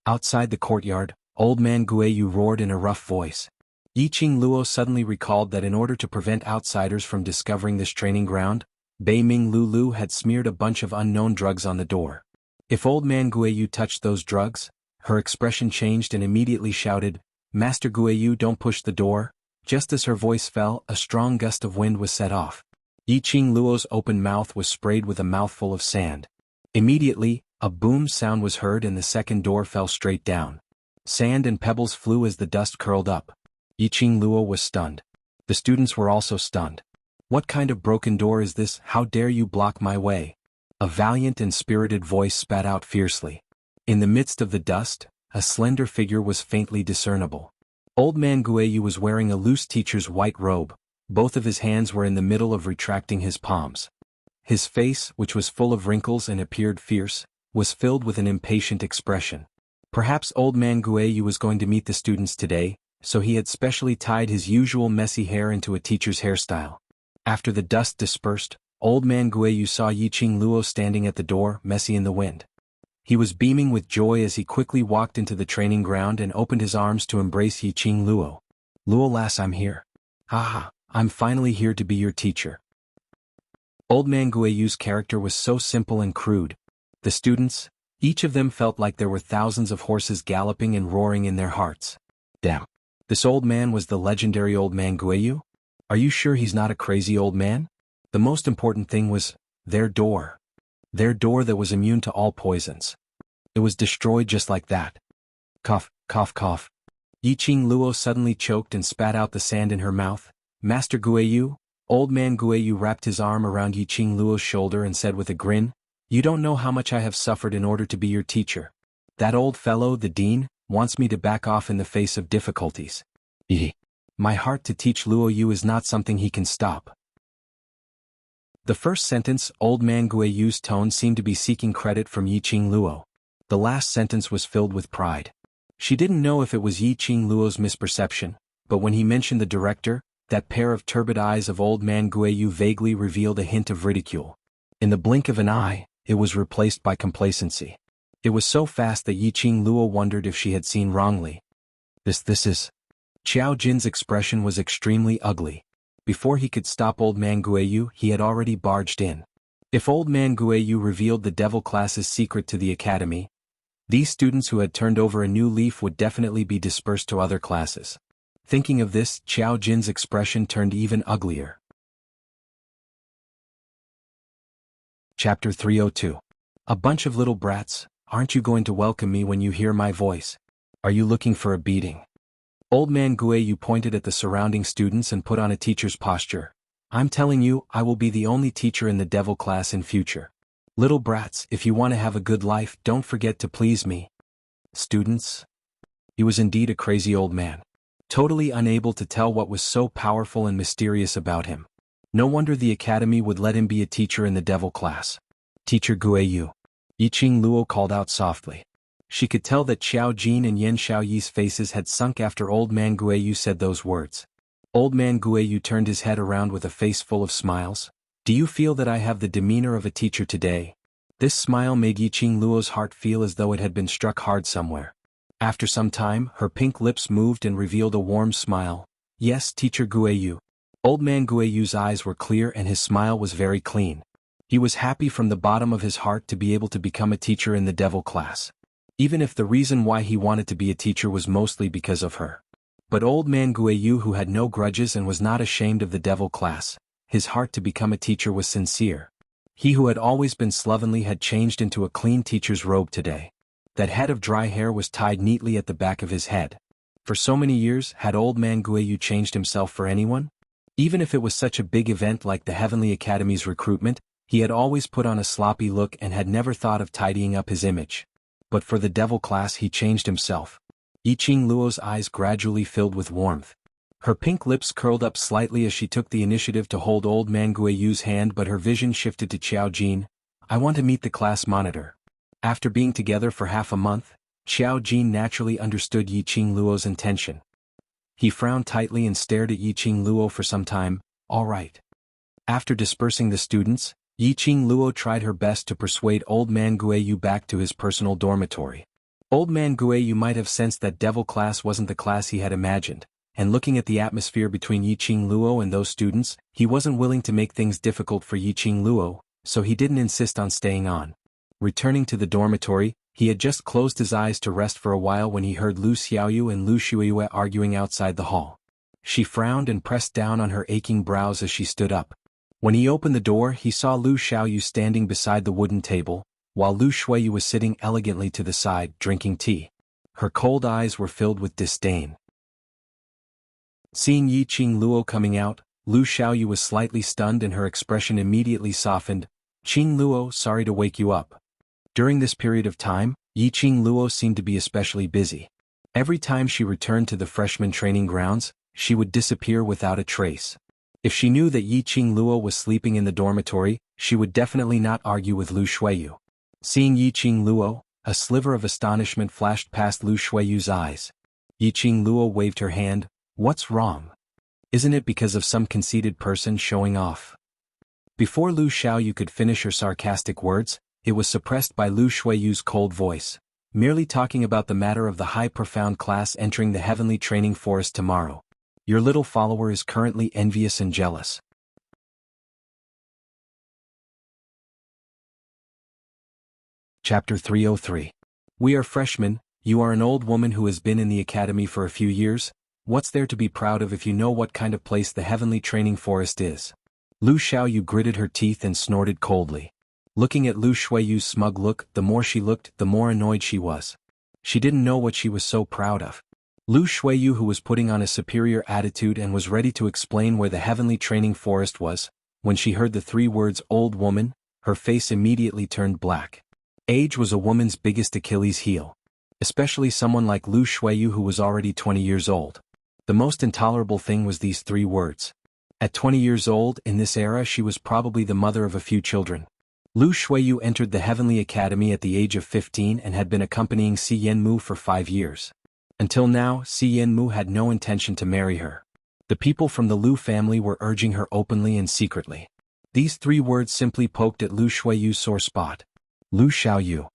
Outside the courtyard, Old Man Guiyu roared in a rough voice. Yi Qing Luo suddenly recalled that in order to prevent outsiders from discovering this training ground, Bei Ming Lulu had smeared a bunch of unknown drugs on the door. If Old Man Guiyu touched those drugs, her expression changed and immediately shouted, "Master Guiyu, don't push the door." Just as her voice fell, a strong gust of wind was set off. Yi Qing Luo's open mouth was sprayed with a mouthful of sand. Immediately, a boom sound was heard and the second door fell straight down. Sand and pebbles flew as the dust curled up. Yi Qing Luo was stunned. The students were also stunned. What kind of broken door is this? How dare you block my way? A valiant and spirited voice spat out fiercely. In the midst of the dust, a slender figure was faintly discernible. Old Man Guiyu was wearing a loose teacher's white robe. Both of his hands were in the middle of retracting his palms. His face, which was full of wrinkles and appeared fierce, was filled with an impatient expression. Perhaps Old Man Guiyu was going to meet the students today, so he had specially tied his usual messy hair into a teacher's hairstyle. After the dust dispersed, Old Man Guiyu saw Yi Qing Luo standing at the door, messy in the wind. He was beaming with joy as he quickly walked into the training ground and opened his arms to embrace Yi Qing Luo. "Luo lass, I'm here. Haha, I'm finally here to be your teacher." Old Man Guiyu's character was so simple and crude. The students, each of them felt like there were thousands of horses galloping and roaring in their hearts. Damn. This old man was the legendary Old Man Guiyu? Are you sure he's not a crazy old man? The most important thing was their door. Their door that was immune to all poisons. It was destroyed just like that. Cough, cough, cough. Yi Qing Luo suddenly choked and spat out the sand in her mouth. "Master Guiyu?" Old Man Guiyu wrapped his arm around Yi Qing Luo's shoulder and said with a grin, "You don't know how much I have suffered in order to be your teacher. That old fellow, the dean, wants me to back off in the face of difficulties. My heart to teach Luo Yu is not something he can stop." The first sentence, Old Man Guiyu's tone seemed to be seeking credit from Yi Qing Luo. The last sentence was filled with pride. She didn't know if it was Yi Qing Luo's misperception, but when he mentioned the director, that pair of turbid eyes of Old Man Guiyu vaguely revealed a hint of ridicule. In the blink of an eye, it was replaced by complacency. It was so fast that Yiqing Luo wondered if she had seen wrongly. This is... Qiao Jin's expression was extremely ugly. Before he could stop Old Man Guiyu, he had already barged in. If Old Man Guiyu revealed the devil class's secret to the academy, these students who had turned over a new leaf would definitely be dispersed to other classes. Thinking of this, Qiao Jin's expression turned even uglier. Chapter 302. A bunch of little brats, aren't you going to welcome me when you hear my voice? Are you looking for a beating? Old Man Guiyu pointed at the surrounding students and put on a teacher's posture. I'm telling you, I will be the only teacher in the devil class in future. Little brats, if you want to have a good life, don't forget to please me. Students? He was indeed a crazy old man. Totally unable to tell what was so powerful and mysterious about him. No wonder the academy would let him be a teacher in the devil class. Teacher Guiyu. Yiqing Luo called out softly. She could tell that Qiao Jin and Yan Xiaoyi's faces had sunk after Old Man Guiyu said those words. Old Man Guiyu turned his head around with a face full of smiles. Do you feel that I have the demeanor of a teacher today? This smile made Yiqing Luo's heart feel as though it had been struck hard somewhere. After some time, her pink lips moved and revealed a warm smile. Yes, Teacher Guiyu. Old Man Guiyu's eyes were clear and his smile was very clean. He was happy from the bottom of his heart to be able to become a teacher in the devil class. Even if the reason why he wanted to be a teacher was mostly because of her. But Old Man Guiyu, who had no grudges and was not ashamed of the devil class, his heart to become a teacher was sincere. He who had always been slovenly had changed into a clean teacher's robe today. That head of dry hair was tied neatly at the back of his head. For so many years, had Old Man Guiyu changed himself for anyone? Even if it was such a big event like the Heavenly Academy's recruitment, he had always put on a sloppy look and had never thought of tidying up his image. But for the devil class he changed himself. Yiqing Luo's eyes gradually filled with warmth. Her pink lips curled up slightly as she took the initiative to hold Old Man Guiyu's hand, but her vision shifted to Qiao Jin. I want to meet the class monitor. After being together for half a month, Qiao Jin naturally understood Yiqing Luo's intention. He frowned tightly and stared at Yiqing Luo for some time. All right. After dispersing the students, Yiqing Luo tried her best to persuade Old Man Guiyu back to his personal dormitory. Old Man Guiyu might have sensed that devil class wasn't the class he had imagined, and looking at the atmosphere between Yiqing Luo and those students, he wasn't willing to make things difficult for Yiqing Luo, so he didn't insist on staying on. Returning to the dormitory, he had just closed his eyes to rest for a while when he heard Lu Xiaoyu and Lu Shuiyue arguing outside the hall. She frowned and pressed down on her aching brows as she stood up. When he opened the door, he saw Lu Xiaoyu standing beside the wooden table, while Lu Shuiyu was sitting elegantly to the side, drinking tea. Her cold eyes were filled with disdain. Seeing Yiqing Luo coming out, Lu Xiaoyu was slightly stunned and her expression immediately softened. Qing Luo, sorry to wake you up. During this period of time, Yiqing Luo seemed to be especially busy. Every time she returned to the freshman training grounds, she would disappear without a trace. If she knew that Yiqing Luo was sleeping in the dormitory, she would definitely not argue with Lu Shuiyu. Seeing Yiqing Luo, a sliver of astonishment flashed past Lu Shuiyu's eyes. Yiqing Luo waved her hand. What's wrong? Isn't it because of some conceited person showing off? Before Lu Xiaoyu could finish her sarcastic words, it was suppressed by Lu Shuiyu's cold voice. Merely talking about the matter of the high profound class entering the heavenly training forest tomorrow. Your little follower is currently envious and jealous. Chapter 303. We are freshmen, you are an old woman who has been in the academy for a few years. What's there to be proud of if you know what kind of place the heavenly training forest is? Lu Xiaoyu gritted her teeth and snorted coldly. Looking at Lu Shuiyu's smug look, the more she looked, the more annoyed she was. She didn't know what she was so proud of. Lu Shuiyu, who was putting on a superior attitude and was ready to explain where the heavenly training forest was, when she heard the three words old woman, her face immediately turned black. Age was a woman's biggest Achilles heel. Especially someone like Lu Shuiyu who was already 20 years old. The most intolerable thing was these three words. At 20 years old, in this era she was probably the mother of a few children. Lu Shuiyu entered the Heavenly Academy at the age of 15 and had been accompanying Si Yanmu for 5 years. Until now, Si Yanmu had no intention to marry her. The people from the Lu family were urging her openly and secretly. These three words simply poked at Lu Shuiyu's sore spot. Lu Xiaoyu.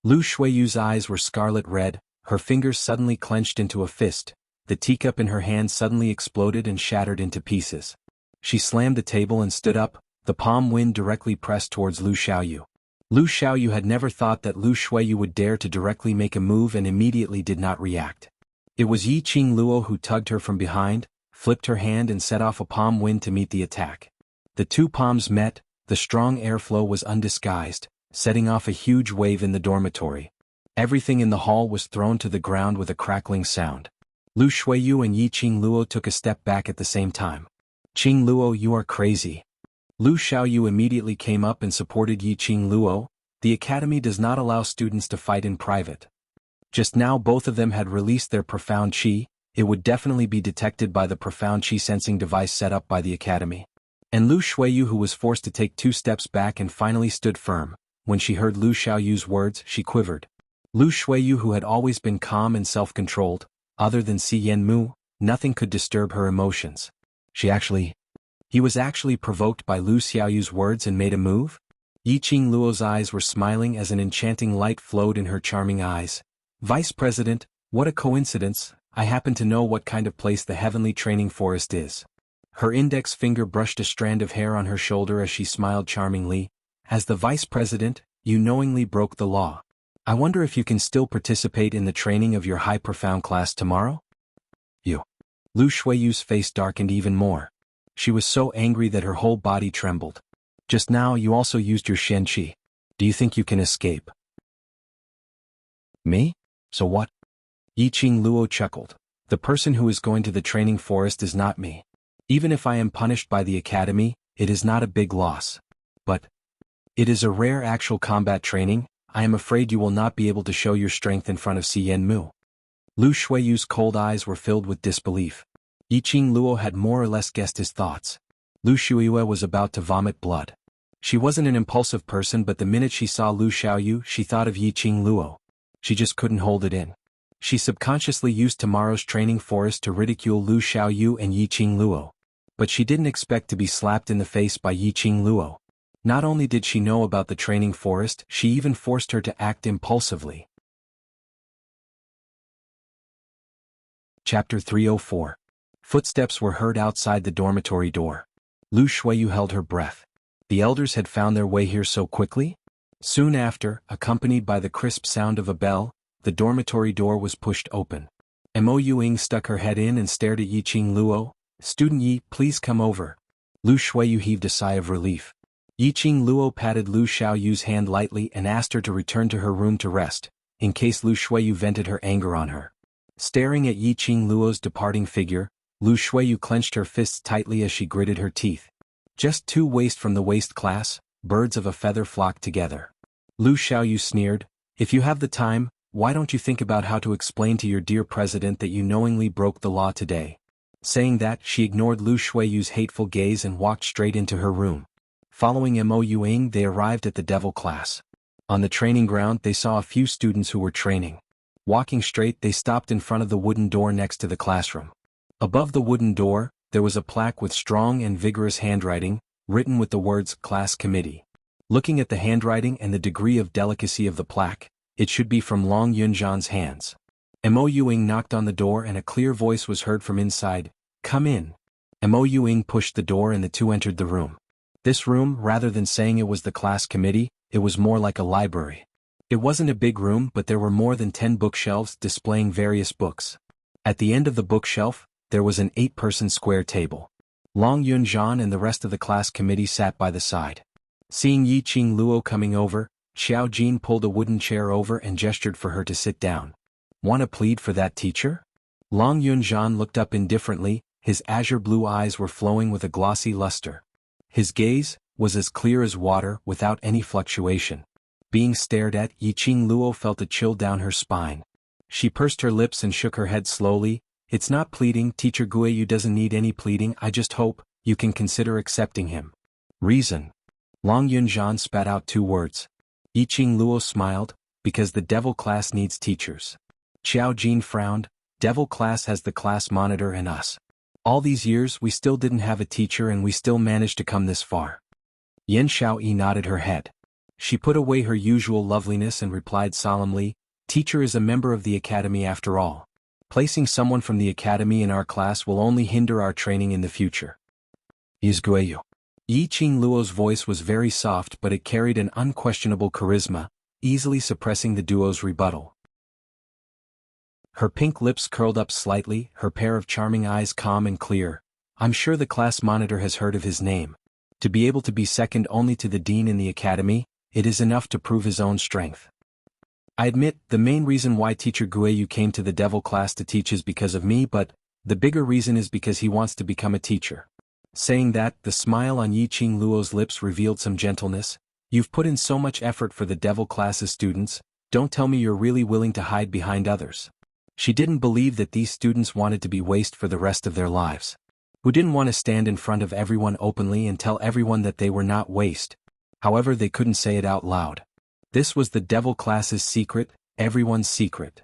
Lu Shuiyu's eyes were scarlet red, her fingers suddenly clenched into a fist, the teacup in her hand suddenly exploded and shattered into pieces. She slammed the table and stood up, the palm wind directly pressed towards Lu Xiaoyu. Lu Xiaoyu had never thought that Lu Shuiyu would dare to directly make a move and immediately did not react. It was Yi Qing Luo who tugged her from behind, flipped her hand and set off a palm wind to meet the attack. The two palms met, the strong airflow was undisguised, setting off a huge wave in the dormitory. Everything in the hall was thrown to the ground with a crackling sound. Lu Shuiyu and Yi Qing Luo took a step back at the same time. Qing Luo, you are crazy. Lu Xiaoyu immediately came up and supported Yi Qing Luo. The academy does not allow students to fight in private. Just now both of them had released their profound qi, it would definitely be detected by the profound qi sensing device set up by the academy. And Lu Shuiyu, who was forced to take 2 steps back and finally stood firm, when she heard Lu Xiaoyu's words, she quivered. Lu Shuiyu, who had always been calm and self-controlled, other than Si Yanmu, nothing could disturb her emotions. He was actually provoked by Lu Xiaoyu's words and made a move? Yi Qing Luo's eyes were smiling as an enchanting light flowed in her charming eyes. Vice President, what a coincidence, I happen to know what kind of place the Heavenly Training Forest is. Her index finger brushed a strand of hair on her shoulder as she smiled charmingly. As the Vice President, you knowingly broke the law. I wonder if you can still participate in the training of your high profound class tomorrow? You. Lu Shuiyu's face darkened even more. She was so angry that her whole body trembled. Just now you also used your Shen Qi. Do you think you can escape? Me? So what? Yi Qing Luo chuckled. The person who is going to the training forest is not me. Even if I am punished by the academy, it is not a big loss. But it is a rare actual combat training, I am afraid you will not be able to show your strength in front of Si Yanmu. Lu Shuiyu's cold eyes were filled with disbelief. Yi Qing Luo had more or less guessed his thoughts. Lu Shuiyu was about to vomit blood. She wasn't an impulsive person, but the minute she saw Lu Xiaoyu, she thought of Yi Qing Luo. She just couldn't hold it in. She subconsciously used tomorrow's training forest to ridicule Lu Xiaoyu and Yi Qing Luo. But she didn't expect to be slapped in the face by Yi Qing Luo. Not only did she know about the training forest, she even forced her to act impulsively. Chapter 304. Footsteps were heard outside the dormitory door. Lu Shuiyu held her breath. The elders had found their way here so quickly? Soon after, accompanied by the crisp sound of a bell, the dormitory door was pushed open. Mo Yuing stuck her head in and stared at Yi Qing Luo. Student Yi, please come over. Lu Shuiyu heaved a sigh of relief. Yi Qing Luo patted Lu Xiaoyu's hand lightly and asked her to return to her room to rest, in case Lu Shuiyu vented her anger on her. Staring at Yi Qing Luo's departing figure, Lu Shuiyu clenched her fists tightly as she gritted her teeth. Just 2 waist from the waist class, birds of a feather flock together. Lu Xiaoyu sneered, if you have the time, why don't you think about how to explain to your dear president that you knowingly broke the law today? Saying that, she ignored Lu Shuiyu's hateful gaze and walked straight into her room. Following Mo Yuing, they arrived at the devil class. On the training ground, they saw a few students who were training. Walking straight, they stopped in front of the wooden door next to the classroom. Above the wooden door, there was a plaque with strong and vigorous handwriting, written with the words Class Committee. Looking at the handwriting and the degree of delicacy of the plaque, it should be from Long Yunzhan's hands. Mo Yuing knocked on the door and a clear voice was heard from inside, come in. Mo Yuing pushed the door and the two entered the room. This room, rather than saying it was the class committee, it was more like a library. It wasn't a big room, but there were more than 10 bookshelves displaying various books. At the end of the bookshelf, there was an 8-person square table. Long Yunzhan and the rest of the class committee sat by the side. Seeing Yi Qing Luo coming over, Xiao Jin pulled a wooden chair over and gestured for her to sit down. Want to plead for that teacher? Long Yunzhan looked up indifferently, his azure blue eyes were flowing with a glossy luster. His gaze was as clear as water without any fluctuation. Being stared at, Yi Qing Luo felt a chill down her spine. She pursed her lips and shook her head slowly. It's not pleading, Teacher Guiyu doesn't need any pleading, I just hope you can consider accepting him. Reason. Long Yunzhan spat out 2 words. Yi Qing Luo smiled, because the devil class needs teachers. Xiao Jin frowned, devil class has the class monitor and us. All these years we still didn't have a teacher and we still managed to come this far. Yen Xiaoyi nodded her head. She put away her usual loveliness and replied solemnly, "Teacher is a member of the academy after all. Placing someone from the academy in our class will only hinder our training in the future." Is Guiyu. Yi Qing Luo's voice was very soft, but it carried an unquestionable charisma, easily suppressing the duo's rebuttal. Her pink lips curled up slightly, her pair of charming eyes calm and clear. "I'm sure the class monitor has heard of his name. To be able to be second only to the dean in the academy, it is enough to prove his own strength. I admit, the main reason why Teacher Guiyu came to the devil class to teach is because of me, but the bigger reason is because he wants to become a teacher." Saying that, the smile on Yi Qing Luo's lips revealed some gentleness. "You've put in so much effort for the devil class's students, don't tell me you're really willing to hide behind others." She didn't believe that these students wanted to be waste for the rest of their lives. Who didn't want to stand in front of everyone openly and tell everyone that they were not waste? However, they couldn't say it out loud. This was the devil class's secret, everyone's secret.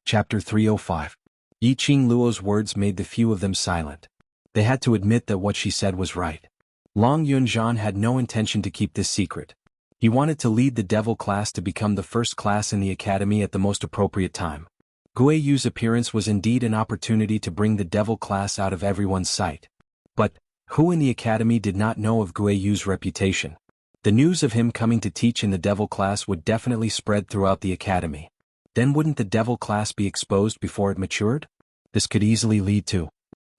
Chapter 305. Yi Qing Luo's words made the few of them silent. They had to admit that what she said was right. Long Yunzhan had no intention to keep this secret. He wanted to lead the devil class to become the first class in the academy at the most appropriate time. Guiyu's appearance was indeed an opportunity to bring the devil class out of everyone's sight. But who in the academy did not know of Guiyu's reputation? The news of him coming to teach in the devil class would definitely spread throughout the academy. Then wouldn't the devil class be exposed before it matured? This could easily lead to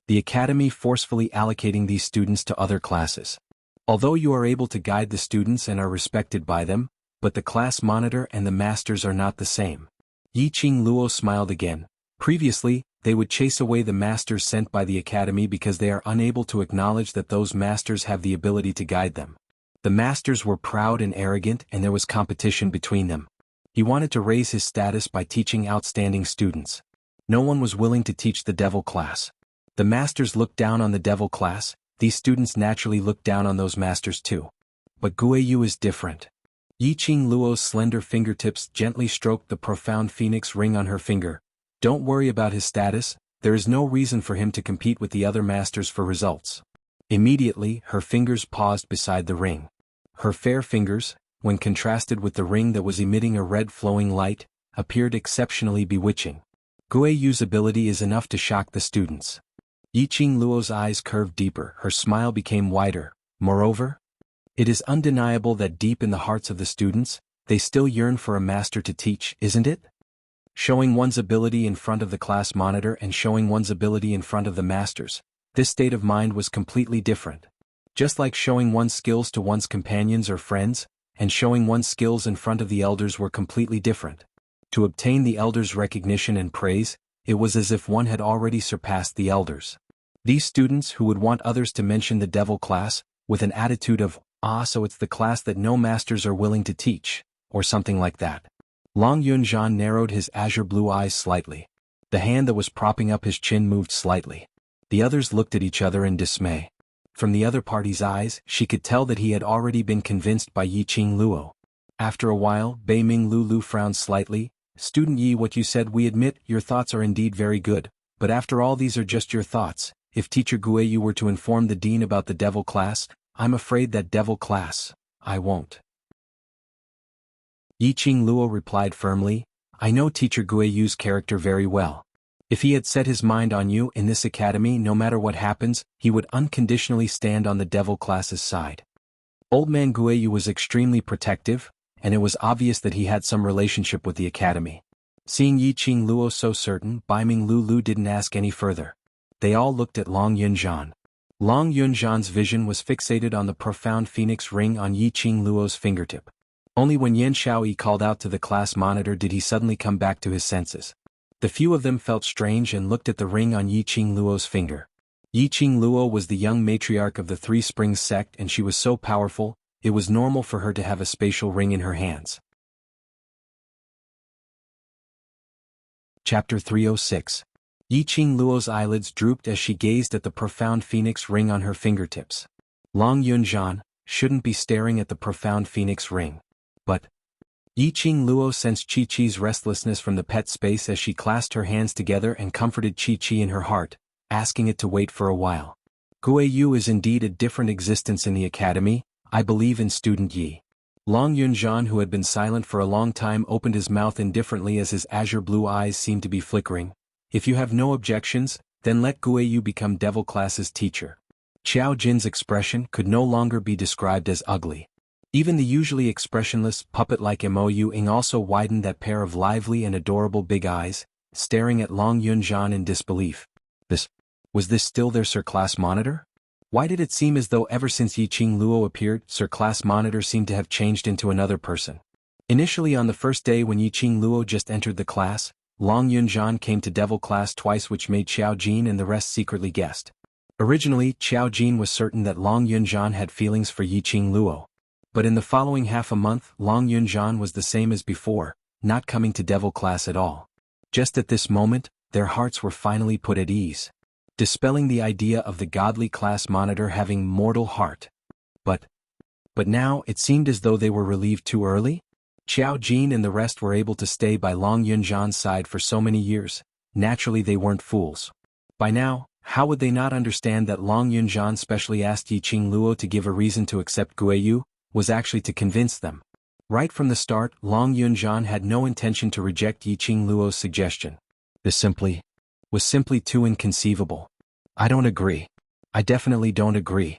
the academy forcefully allocating these students to other classes. Although you are able to guide the students and are respected by them, but the class monitor and the masters are not the same. Yi Qing Luo smiled again. Previously, they would chase away the masters sent by the academy because they are unable to acknowledge that those masters have the ability to guide them. The masters were proud and arrogant, and there was competition between them. He wanted to raise his status by teaching outstanding students. No one was willing to teach the devil class. The masters looked down on the devil class. These students naturally looked down on those masters too. But Guiyu is different. Yi Qing Luo's slender fingertips gently stroked the profound phoenix ring on her finger. "Don't worry about his status, there is no reason for him to compete with the other masters for results." Immediately, her fingers paused beside the ring. Her fair fingers, when contrasted with the ring that was emitting a red flowing light, appeared exceptionally bewitching. Guiyu's ability is enough to shock the students. Yi Qing Luo's eyes curved deeper, her smile became wider. Moreover, it is undeniable that deep in the hearts of the students, they still yearn for a master to teach, isn't it? Showing one's ability in front of the class monitor and showing one's ability in front of the masters, this state of mind was completely different. Just like showing one's skills to one's companions or friends, and showing one's skills in front of the elders were completely different. To obtain the elders' recognition and praise, it was as if one had already surpassed the elders. These students who would want others to mention the devil class, with an attitude of, so it's the class that no masters are willing to teach, or something like that. Long Yunzhan narrowed his azure blue eyes slightly. The hand that was propping up his chin moved slightly. The others looked at each other in dismay. From the other party's eyes, she could tell that he had already been convinced by Yi Qing Luo. After a while, Bei Ming Lulu frowned slightly. "Student Yi, what you said, we admit, your thoughts are indeed very good, but after all these are just your thoughts. If Teacher Guiyu were to inform the dean about the devil class, I'm afraid that devil class, I won't." Yi Qing Luo replied firmly, "I know Teacher Guiyu's character very well. If he had set his mind on you in this academy, no matter what happens, he would unconditionally stand on the devil class's side." Old man Guiyu was extremely protective, and it was obvious that he had some relationship with the academy. Seeing Yi Qing Luo so certain, Bai Ming Lulu didn't ask any further. They all looked at Long Yunzhan. Long Yunzhan's vision was fixated on the profound phoenix ring on Yi Qing Luo's fingertip. Only when Yan Xiaoyi called out to the class monitor did he suddenly come back to his senses. The few of them felt strange and looked at the ring on Yi Qing Luo's finger. Yi Qing Luo was the young matriarch of the Three Springs sect, and she was so powerful, it was normal for her to have a spatial ring in her hands. Chapter 306. Yi Qing Luo's eyelids drooped as she gazed at the profound phoenix ring on her fingertips. Long Yunzhan shouldn't be staring at the profound phoenix ring. But Yi Qing Luo sensed Chi-Chi's restlessness from the pet space as she clasped her hands together and comforted Chi-Chi in her heart, asking it to wait for a while. Guiyu is indeed a different existence in the academy. I believe in student Yi. Long Yunjian, who had been silent for a long time, opened his mouth indifferently as his azure blue eyes seemed to be flickering. If you have no objections, then let Guiyu become devil class's teacher. Qiao Jin's expression could no longer be described as ugly. Even the usually expressionless, puppet-like Mo Ying also widened that pair of lively and adorable big eyes, staring at Long Yunjian in disbelief. Was this still their Sir Class Monitor? Why did it seem as though ever since Yiqing Luo appeared, Sir Class Monitor seemed to have changed into another person? Initially on the first day when Yiqing Luo just entered the class, Long Yunjian came to devil class twice, which made Qiao Jin and the rest secretly guessed. Originally, Qiao Jin was certain that Long Yunjian had feelings for Yiqing Luo. But in the following half a month, Long Yunjian was the same as before, not coming to devil class at all. Just at this moment, their hearts were finally put at ease, dispelling the idea of the godly class monitor having mortal heart. But now it seemed as though they were relieved too early? Qiao Jin and the rest were able to stay by Long Yunjian's side for so many years. Naturally they weren't fools. By now, how would they not understand that Long Yunjian specially asked Yiqing Luo to give a reason to accept Guiyu, was actually to convince them. Right from the start, Long Yunjian had no intention to reject Yiqing Luo's suggestion. This was simply too inconceivable. I don't agree. I definitely don't agree.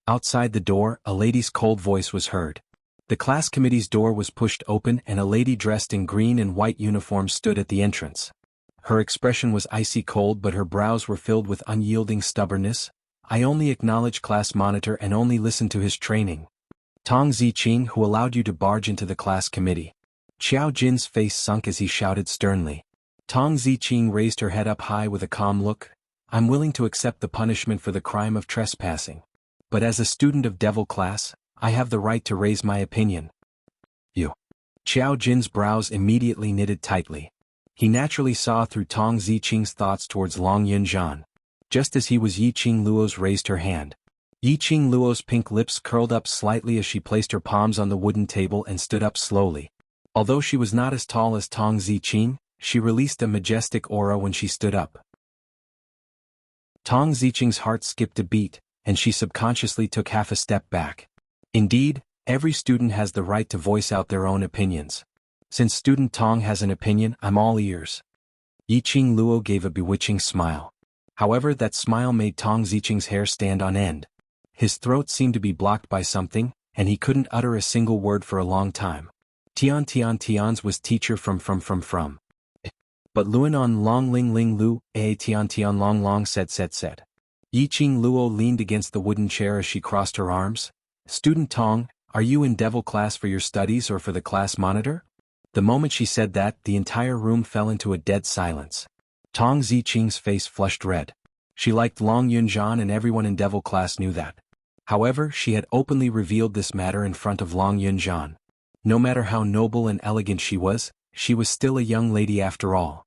Outside the door, a lady's cold voice was heard. The class committee's door was pushed open and a lady dressed in green and white uniform stood at the entrance. Her expression was icy cold, but her brows were filled with unyielding stubbornness. I only acknowledge class monitor and only listen to his training. Tong Ziqing, who allowed you to barge into the class committee? Qiao Jin's face sunk as he shouted sternly. Tong Ziqing raised her head up high with a calm look. I'm willing to accept the punishment for the crime of trespassing. But as a student of devil class, I have the right to raise my opinion. You. Qiao Jin's brows immediately knitted tightly. He naturally saw through Tong Ziqing's thoughts towards Long Yunjian. Just as he was, Yiqing Luo's raised her hand. Yiqing Luo's pink lips curled up slightly as she placed her palms on the wooden table and stood up slowly. Although she was not as tall as Tong Ziqing, she released a majestic aura when she stood up. Tong Ziqing's heart skipped a beat, and she subconsciously took half a step back. Indeed, every student has the right to voice out their own opinions. Since student Tong has an opinion, I'm all ears. Yiqing Luo gave a bewitching smile. However, that smile made Tong Ziqing's hair stand on end. His throat seemed to be blocked by something, and he couldn't utter a single word for a long time. Tian's was teacher from. But Luanon Long Ling Ling Lu, Tian Long Long said. Yiqing Luo leaned against the wooden chair as she crossed her arms. Student Tong, are you in devil class for your studies or for the class monitor? The moment she said that, the entire room fell into a dead silence. Tong Ziqing's face flushed red. She liked Long Yunjian and everyone in devil class knew that. However, she had openly revealed this matter in front of Long Yunjian. No matter how noble and elegant she was still a young lady after all.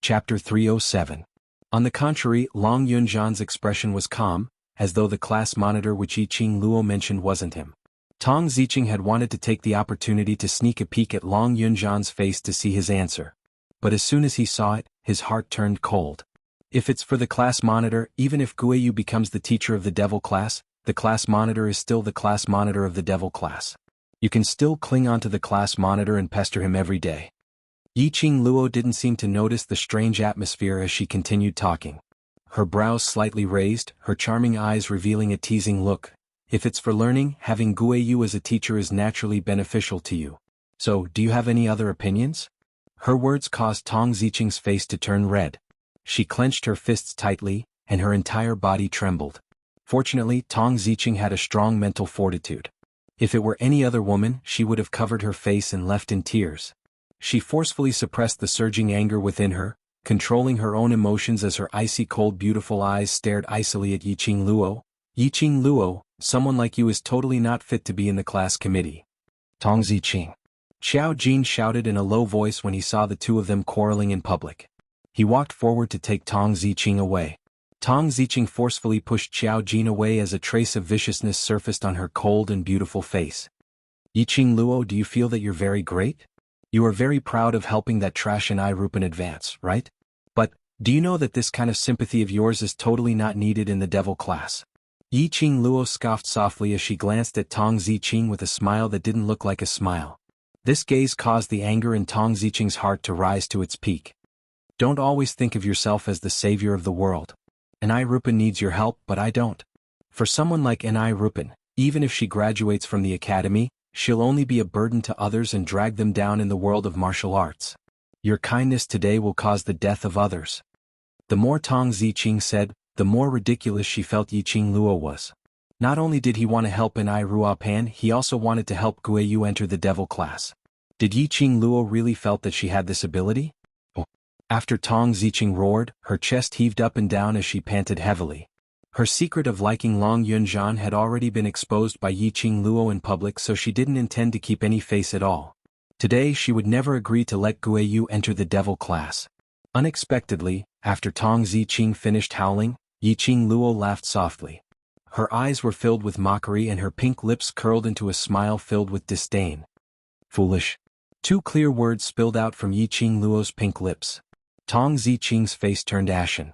Chapter 307. On the contrary, Long Yunjian's expression was calm, as though the class monitor which Yiqing Luo mentioned wasn't him. Tong Ziqing had wanted to take the opportunity to sneak a peek at Long Yunjian's face to see his answer. But as soon as he saw it, his heart turned cold. If it's for the class monitor, even if Guiyu becomes the teacher of the devil class, the class monitor is still the class monitor of the devil class. You can still cling onto the class monitor and pester him every day. Yiqing Luo didn't seem to notice the strange atmosphere as she continued talking. Her brows slightly raised, her charming eyes revealing a teasing look. If it's for learning, having Guiyu as a teacher is naturally beneficial to you. So, do you have any other opinions? Her words caused Tong Ziqing's face to turn red. She clenched her fists tightly, and her entire body trembled. Fortunately, Tong Ziqing had a strong mental fortitude. If it were any other woman, she would have covered her face and left in tears. She forcefully suppressed the surging anger within her, controlling her own emotions as her icy cold beautiful eyes stared icily at Yiqing Luo. Yiqing Luo, someone like you is totally not fit to be in the class committee. Tong Ziqing. Qiao Jin shouted in a low voice when he saw the two of them quarreling in public. He walked forward to take Tong Ziqing away. Tong Ziqing forcefully pushed Qiao Jin away as a trace of viciousness surfaced on her cold and beautiful face. Yiqing Luo, do you feel that you're very great? You are very proud of helping that trash and I Rupan advance, right? But Do you know that this kind of sympathy of yours is totally not needed in the devil class? Yi Qing Luo scoffed softly as she glanced at Tong Ziqing with a smile that didn't look like a smile. This gaze caused the anger in Tong Ziqing's heart to rise to its peak. Don't always think of yourself as the savior of the world. N.I. Rupin needs your help, but I don't. For someone like N.I. Rupin, even if she graduates from the academy, she'll only be a burden to others and drag them down in the world of martial arts. Your kindness today will cause the death of others. The more Tong Ziqing said, the more ridiculous she felt Yi Qing Luo was. Not only did he want to help N.I. Ruopan, he also wanted to help Guiyu enter the devil class. Did Yi Qing Luo really felt that she had this ability? Oh. After Tong Ziqing roared, her chest heaved up and down as she panted heavily. Her secret of liking Long Yunzhan had already been exposed by Yi Qing Luo in public, so she didn't intend to keep any face at all. Today she would never agree to let Guiyu enter the devil class. Unexpectedly, after Tong Ziqing finished howling, Yi Qing Luo laughed softly. Her eyes were filled with mockery and her pink lips curled into a smile filled with disdain. Foolish. 2 clear words spilled out from Yi Qing Luo's pink lips. Tong Ziqing's face turned ashen.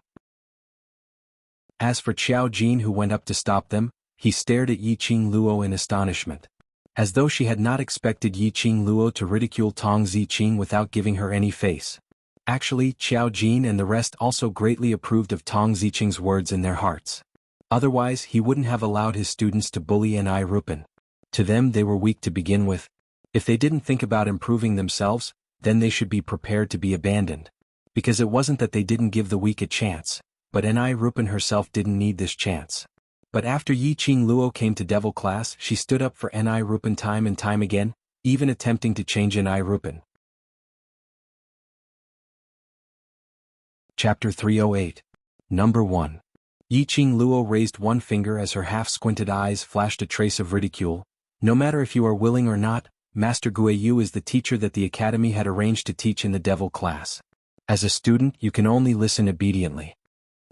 As for Qiao Jin, who went up to stop them, he stared at Yi Qing Luo in astonishment. As though she had not expected Yi Qing Luo to ridicule Tong Ziqing without giving her any face. Actually, Qiao Jin and the rest also greatly approved of Tong Ziqing's words in their hearts. Otherwise, he wouldn't have allowed his students to bully N.I. Rupin. To them they were weak to begin with. If they didn't think about improving themselves, then they should be prepared to be abandoned. Because it wasn't that they didn't give the weak a chance, but N.I. Rupin herself didn't need this chance. But after Yi Qing Luo came to devil class, she stood up for N.I. Rupin time and time again, even attempting to change N.I. Rupin. Chapter 308. Number 1. Yi Qing Luo raised one finger as her half-squinted eyes flashed a trace of ridicule. No matter if you are willing or not, Master Guiyu is the teacher that the academy had arranged to teach in the devil class. As a student, you can only listen obediently.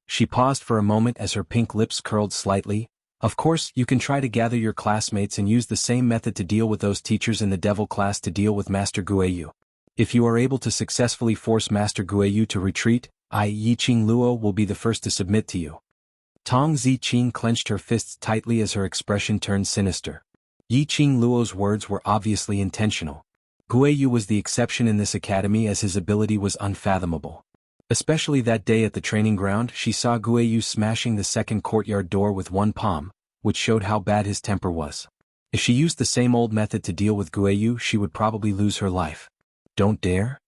She paused for a moment as her pink lips curled slightly. Of course, you can try to gather your classmates and use the same method to deal with those teachers in the devil class to deal with Master Guiyu. If you are able to successfully force Master Guiyu to retreat, Yi Qing Luo will be the first to submit to you. Tong Ziqing clenched her fists tightly as her expression turned sinister. Yi Qing Luo's words were obviously intentional. Guiyu was the exception in this academy as his ability was unfathomable. Especially that day at the training ground, she saw Guiyu smashing the second courtyard door with one palm, which showed how bad his temper was. If she used the same old method to deal with Guiyu, she would probably lose her life. Don't dare?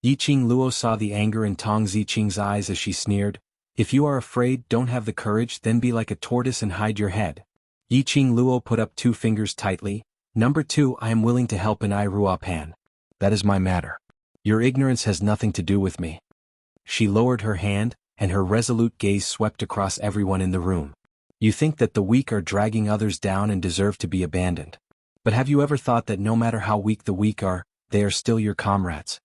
Yi Qing Luo saw the anger in Tong Ziqing's eyes as she sneered. If you are afraid, don't have the courage, then be like a tortoise and hide your head. Yi Qing Luo put up 2 fingers tightly. Number 2, I am willing to help N.I. Ruopan. That is my matter. Your ignorance has nothing to do with me. She lowered her hand, and her resolute gaze swept across everyone in the room. You think that the weak are dragging others down and deserve to be abandoned. But have you ever thought that no matter how weak the weak are, they are still your comrades?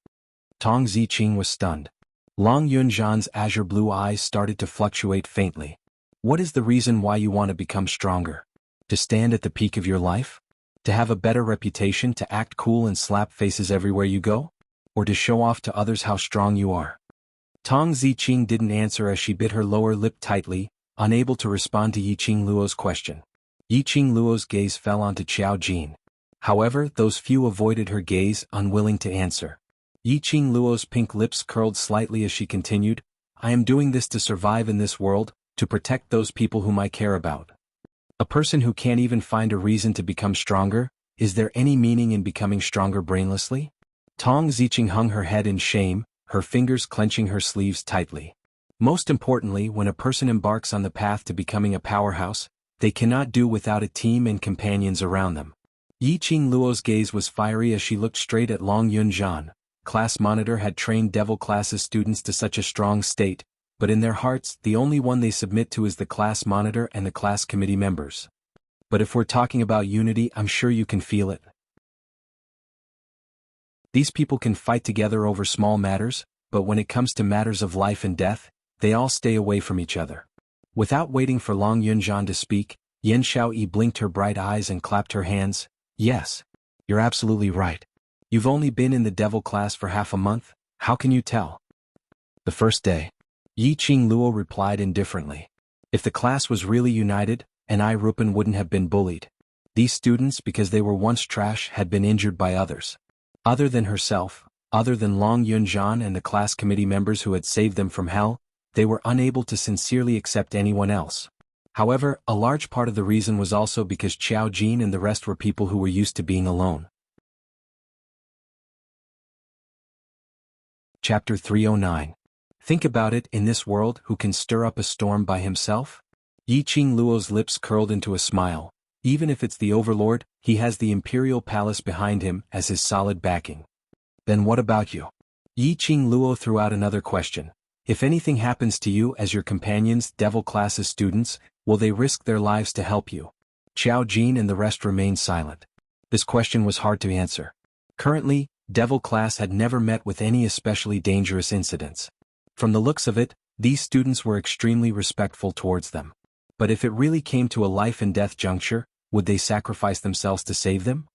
Tong Ziqing was stunned. Long Yunzhan's azure blue eyes started to fluctuate faintly. What is the reason why you want to become stronger? To stand at the peak of your life? To have a better reputation, to act cool and slap faces everywhere you go? Or to show off to others how strong you are? Tong Ziqing didn't answer as she bit her lower lip tightly, unable to respond to Yi Qing Luo's question. Yi Qing Luo's gaze fell onto Qiao Jin. However, those few avoided her gaze, unwilling to answer. Yi Qing Luo's pink lips curled slightly as she continued, I am doing this to survive in this world, to protect those people whom I care about. A person who can't even find a reason to become stronger, is there any meaning in becoming stronger brainlessly? Tong Ziqing hung her head in shame, her fingers clenching her sleeves tightly. Most importantly, when a person embarks on the path to becoming a powerhouse, they cannot do without a team and companions around them. Yi Qing Luo's gaze was fiery as she looked straight at Long Yunzhan. Class monitor had trained devil classes students to such a strong state, but in their hearts, the only one they submit to is the class monitor and the class committee members. But if we're talking about unity, I'm sure you can feel it. These people can fight together over small matters, but when it comes to matters of life and death, they all stay away from each other. Without waiting for Long Yunzhan to speak, Yan Xiaoyi blinked her bright eyes and clapped her hands. Yes. You're absolutely right. You've only been in the devil class for half a month, how can you tell? The first day. Yi Qing Luo replied indifferently. If the class was really united, and Rupin wouldn't have been bullied. These students, because they were once trash, had been injured by others. Other than herself, other than Long Yunjian and the class committee members who had saved them from hell, they were unable to sincerely accept anyone else. However, a large part of the reason was also because Qiao Jin and the rest were people who were used to being alone. Chapter 309. Think about it, in this world, who can stir up a storm by himself? Yi Qing Luo's lips curled into a smile. Even if it's the overlord, he has the imperial palace behind him as his solid backing. Then what about you? Yi Qing Luo threw out another question. If anything happens to you as your companions, devil class's students, will they risk their lives to help you? Qiao Jin and the rest remained silent. This question was hard to answer. Currently, devil class had never met with any especially dangerous incidents. From the looks of it, these students were extremely respectful towards them. But if it really came to a life and death juncture, would they sacrifice themselves to save them?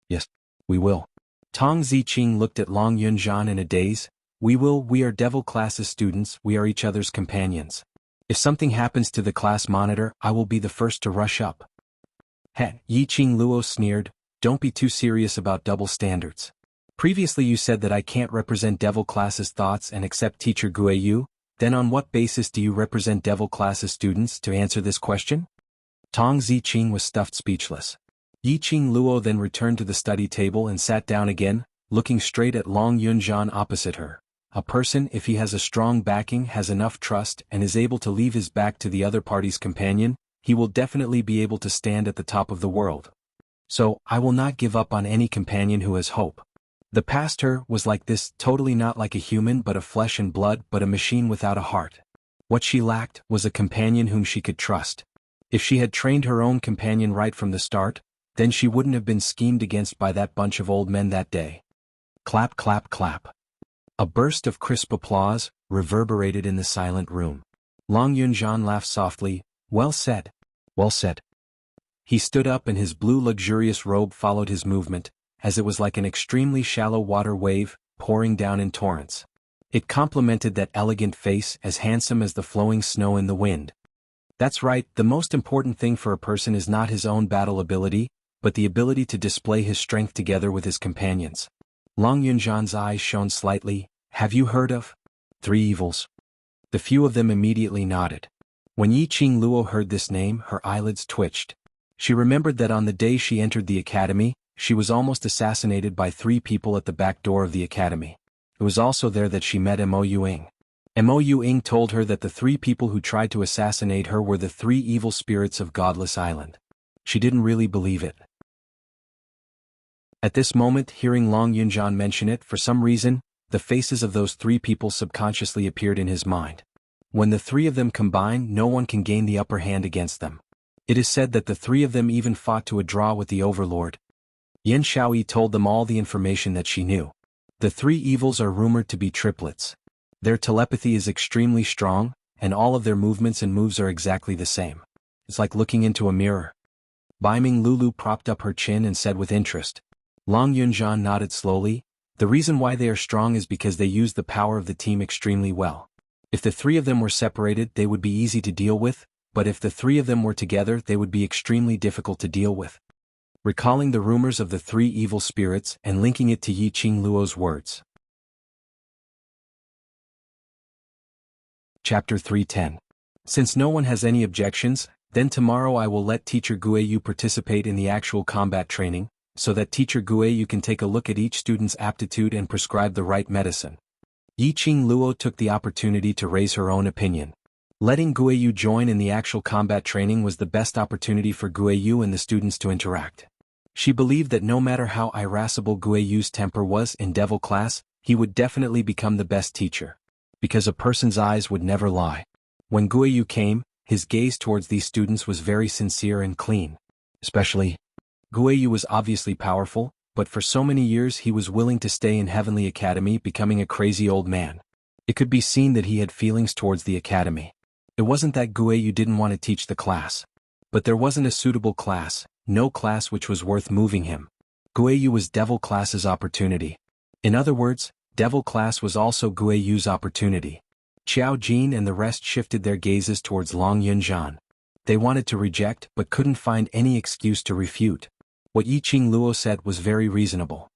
Yes, we will. Tong Ziqing looked at Long Yunjian in a daze. We are devil class's students, we are each other's companions. If something happens to the class monitor, I will be the first to rush up. Heh, Yi Qing Luo sneered, don't be too serious about double standards. Previously you said that I can't represent devil class's thoughts and accept teacher Guiyu, then on what basis do you represent devil class's students to answer this question? Tong Ziqing was stuffed speechless. Yi Qing Luo then returned to the study table and sat down again, looking straight at Long Yunjian opposite her. A person, if he has a strong backing, has enough trust, and is able to leave his back to the other party's companion, he will definitely be able to stand at the top of the world. So, I will not give up on any companion who has hope. The past her was like this, totally not like a human but of flesh and blood, but a machine without a heart. What she lacked was a companion whom she could trust. If she had trained her own companion right from the start, then she wouldn't have been schemed against by that bunch of old men that day. Clap, clap, clap. A burst of crisp applause reverberated in the silent room. Long Yunjian laughed softly. Well said. Well said. He stood up and his blue luxurious robe followed his movement, as it was like an extremely shallow water wave, pouring down in torrents. It complemented that elegant face, as handsome as the flowing snow in the wind. That's right, the most important thing for a person is not his own battle ability, but the ability to display his strength together with his companions. Long Yunjian's eyes shone slightly. Have you heard of 3 evils? The few of them immediately nodded. When Yi Qing Luo heard this name, her eyelids twitched. She remembered that on the day she entered the academy, she was almost assassinated by 3 people at the back door of the academy. It was also there that she met Mo Yuing. Mo Yuing told her that the 3 people who tried to assassinate her were the 3 evil spirits of Godless Island. She didn't really believe it. At this moment, hearing Long Yunjian mention it, for some reason, the faces of those 3 people subconsciously appeared in his mind. When the 3 of them combine, no one can gain the upper hand against them. It is said that the 3 of them even fought to a draw with the overlord. Yen Shaoyi told them all the information that she knew. The 3 evils are rumored to be triplets. Their telepathy is extremely strong, and all of their movements and moves are exactly the same. It's like looking into a mirror. Baiming Lulu propped up her chin and said with interest. Long Yunjian nodded slowly. The reason why they are strong is because they use the power of the team extremely well. If the 3 of them were separated, they would be easy to deal with, but if the 3 of them were together, they would be extremely difficult to deal with. Recalling the rumors of the 3 evil spirits and linking it to Yi Qing Luo's words. Chapter 310. Since no one has any objections, then tomorrow I will let Teacher Guiyu participate in the actual combat training, so that Teacher Guiyu can take a look at each student's aptitude and prescribe the right medicine. Yi Qing Luo took the opportunity to raise her own opinion. Letting Guiyu join in the actual combat training was the best opportunity for Guiyu and the students to interact. She believed that no matter how irascible Guiyu's temper was in devil class, he would definitely become the best teacher. Because a person's eyes would never lie. When Guiyu came, his gaze towards these students was very sincere and clean. Especially, Guiyu was obviously powerful, but for so many years he was willing to stay in Heavenly Academy, becoming a crazy old man. It could be seen that he had feelings towards the academy. It wasn't that Guiyu didn't want to teach the class. But there wasn't a suitable class, no class which was worth moving him. Guiyu was devil class's opportunity. In other words, devil class was also Guiyu's opportunity. Qiao Jin and the rest shifted their gazes towards Long Yunzhan. They wanted to reject but couldn't find any excuse to refute. What Yiqing Luo said was very reasonable.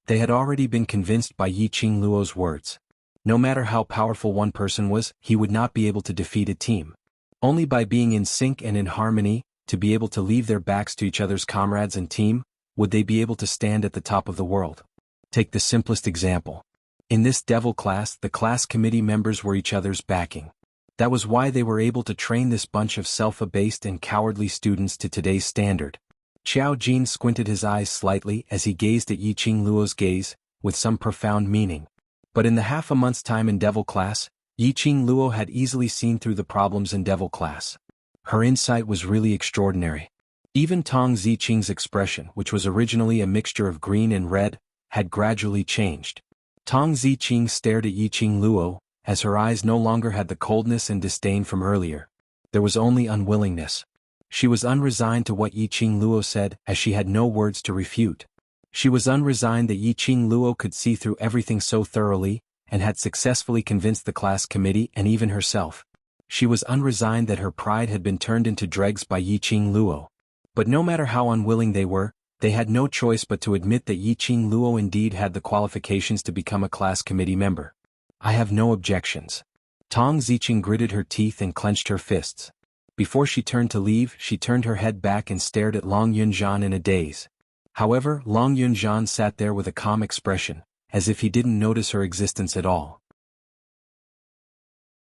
They had already been convinced by Yiqing Luo's words. No matter how powerful one person was, he would not be able to defeat a team. Only by being in sync and in harmony, to be able to leave their backs to each other's comrades and team, would they be able to stand at the top of the world. Take the simplest example. In this devil class, the class committee members were each other's backing. That was why they were able to train this bunch of self-abased and cowardly students to today's standard. Qiao Jin squinted his eyes slightly as he gazed at Yiqing Luo's gaze, with some profound meaning. But in the half a month's time in devil class, Yiqing Luo had easily seen through the problems in devil class. Her insight was really extraordinary. Even Tong Ziqing's expression, which was originally a mixture of green and red, had gradually changed. Tong Ziqing stared at Yiqing Luo, as her eyes no longer had the coldness and disdain from earlier. There was only unwillingness. She was unresigned to what Yiqing Luo said, as she had no words to refute. She was unresigned that Yiqing Luo could see through everything so thoroughly, and had successfully convinced the class committee and even herself. She was unresigned that her pride had been turned into dregs by Yiqing Luo. But no matter how unwilling they were, they had no choice but to admit that Yiqing Luo indeed had the qualifications to become a class committee member. I have no objections. Tong Ziqing gritted her teeth and clenched her fists. Before she turned to leave, she turned her head back and stared at Long Yunzhan in a daze. However, Long Yunzhan sat there with a calm expression, as if he didn't notice her existence at all.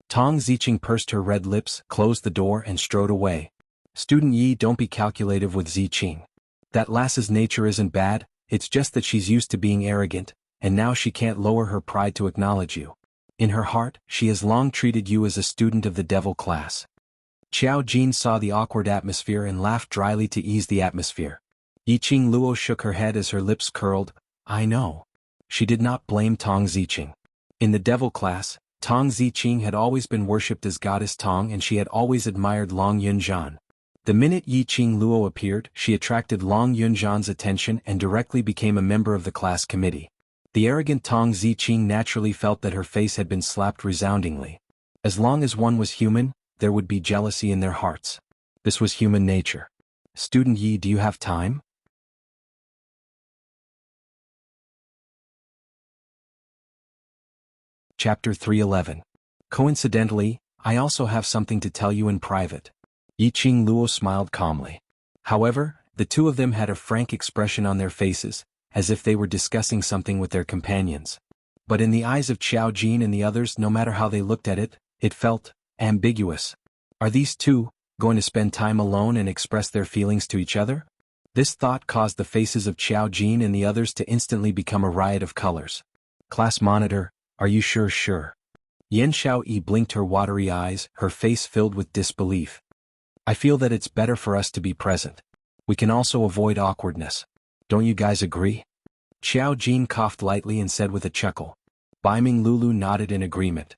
Tong Ziqing pursed her red lips, closed the door and strode away. Student Yi, don't be calculative with Ziqing. That lass's nature isn't bad, it's just that she's used to being arrogant, and now she can't lower her pride to acknowledge you. In her heart, she has long treated you as a student of the devil class. Qiao Jin saw the awkward atmosphere and laughed dryly to ease the atmosphere. Yiqing Luo shook her head as her lips curled. I know. She did not blame Tong Ziqing. In the devil class, Tong Ziqing had always been worshipped as goddess Tong, and she had always admired Long Yunzhan. The minute Yiqing Luo appeared, she attracted Long Yunzhan's attention and directly became a member of the class committee. The arrogant Tong Ziqing naturally felt that her face had been slapped resoundingly. As long as one was human, there would be jealousy in their hearts. This was human nature. Student Yi, do you have time? Chapter 311. Coincidentally, I also have something to tell you in private. Yiqing Luo smiled calmly. However, the two of them had a frank expression on their faces, as if they were discussing something with their companions. But in the eyes of Qiao Jin and the others, no matter how they looked at it, it felt ambiguous. Are these two going to spend time alone and express their feelings to each other? This thought caused the faces of Qiao Jin and the others to instantly become a riot of colors. Class monitor, are you sure? Sure. Yan Xiaoyi blinked her watery eyes, her face filled with disbelief. I feel that it's better for us to be present. We can also avoid awkwardness. Don't you guys agree? Qiao Jin coughed lightly and said with a chuckle. Baiming Lulu nodded in agreement.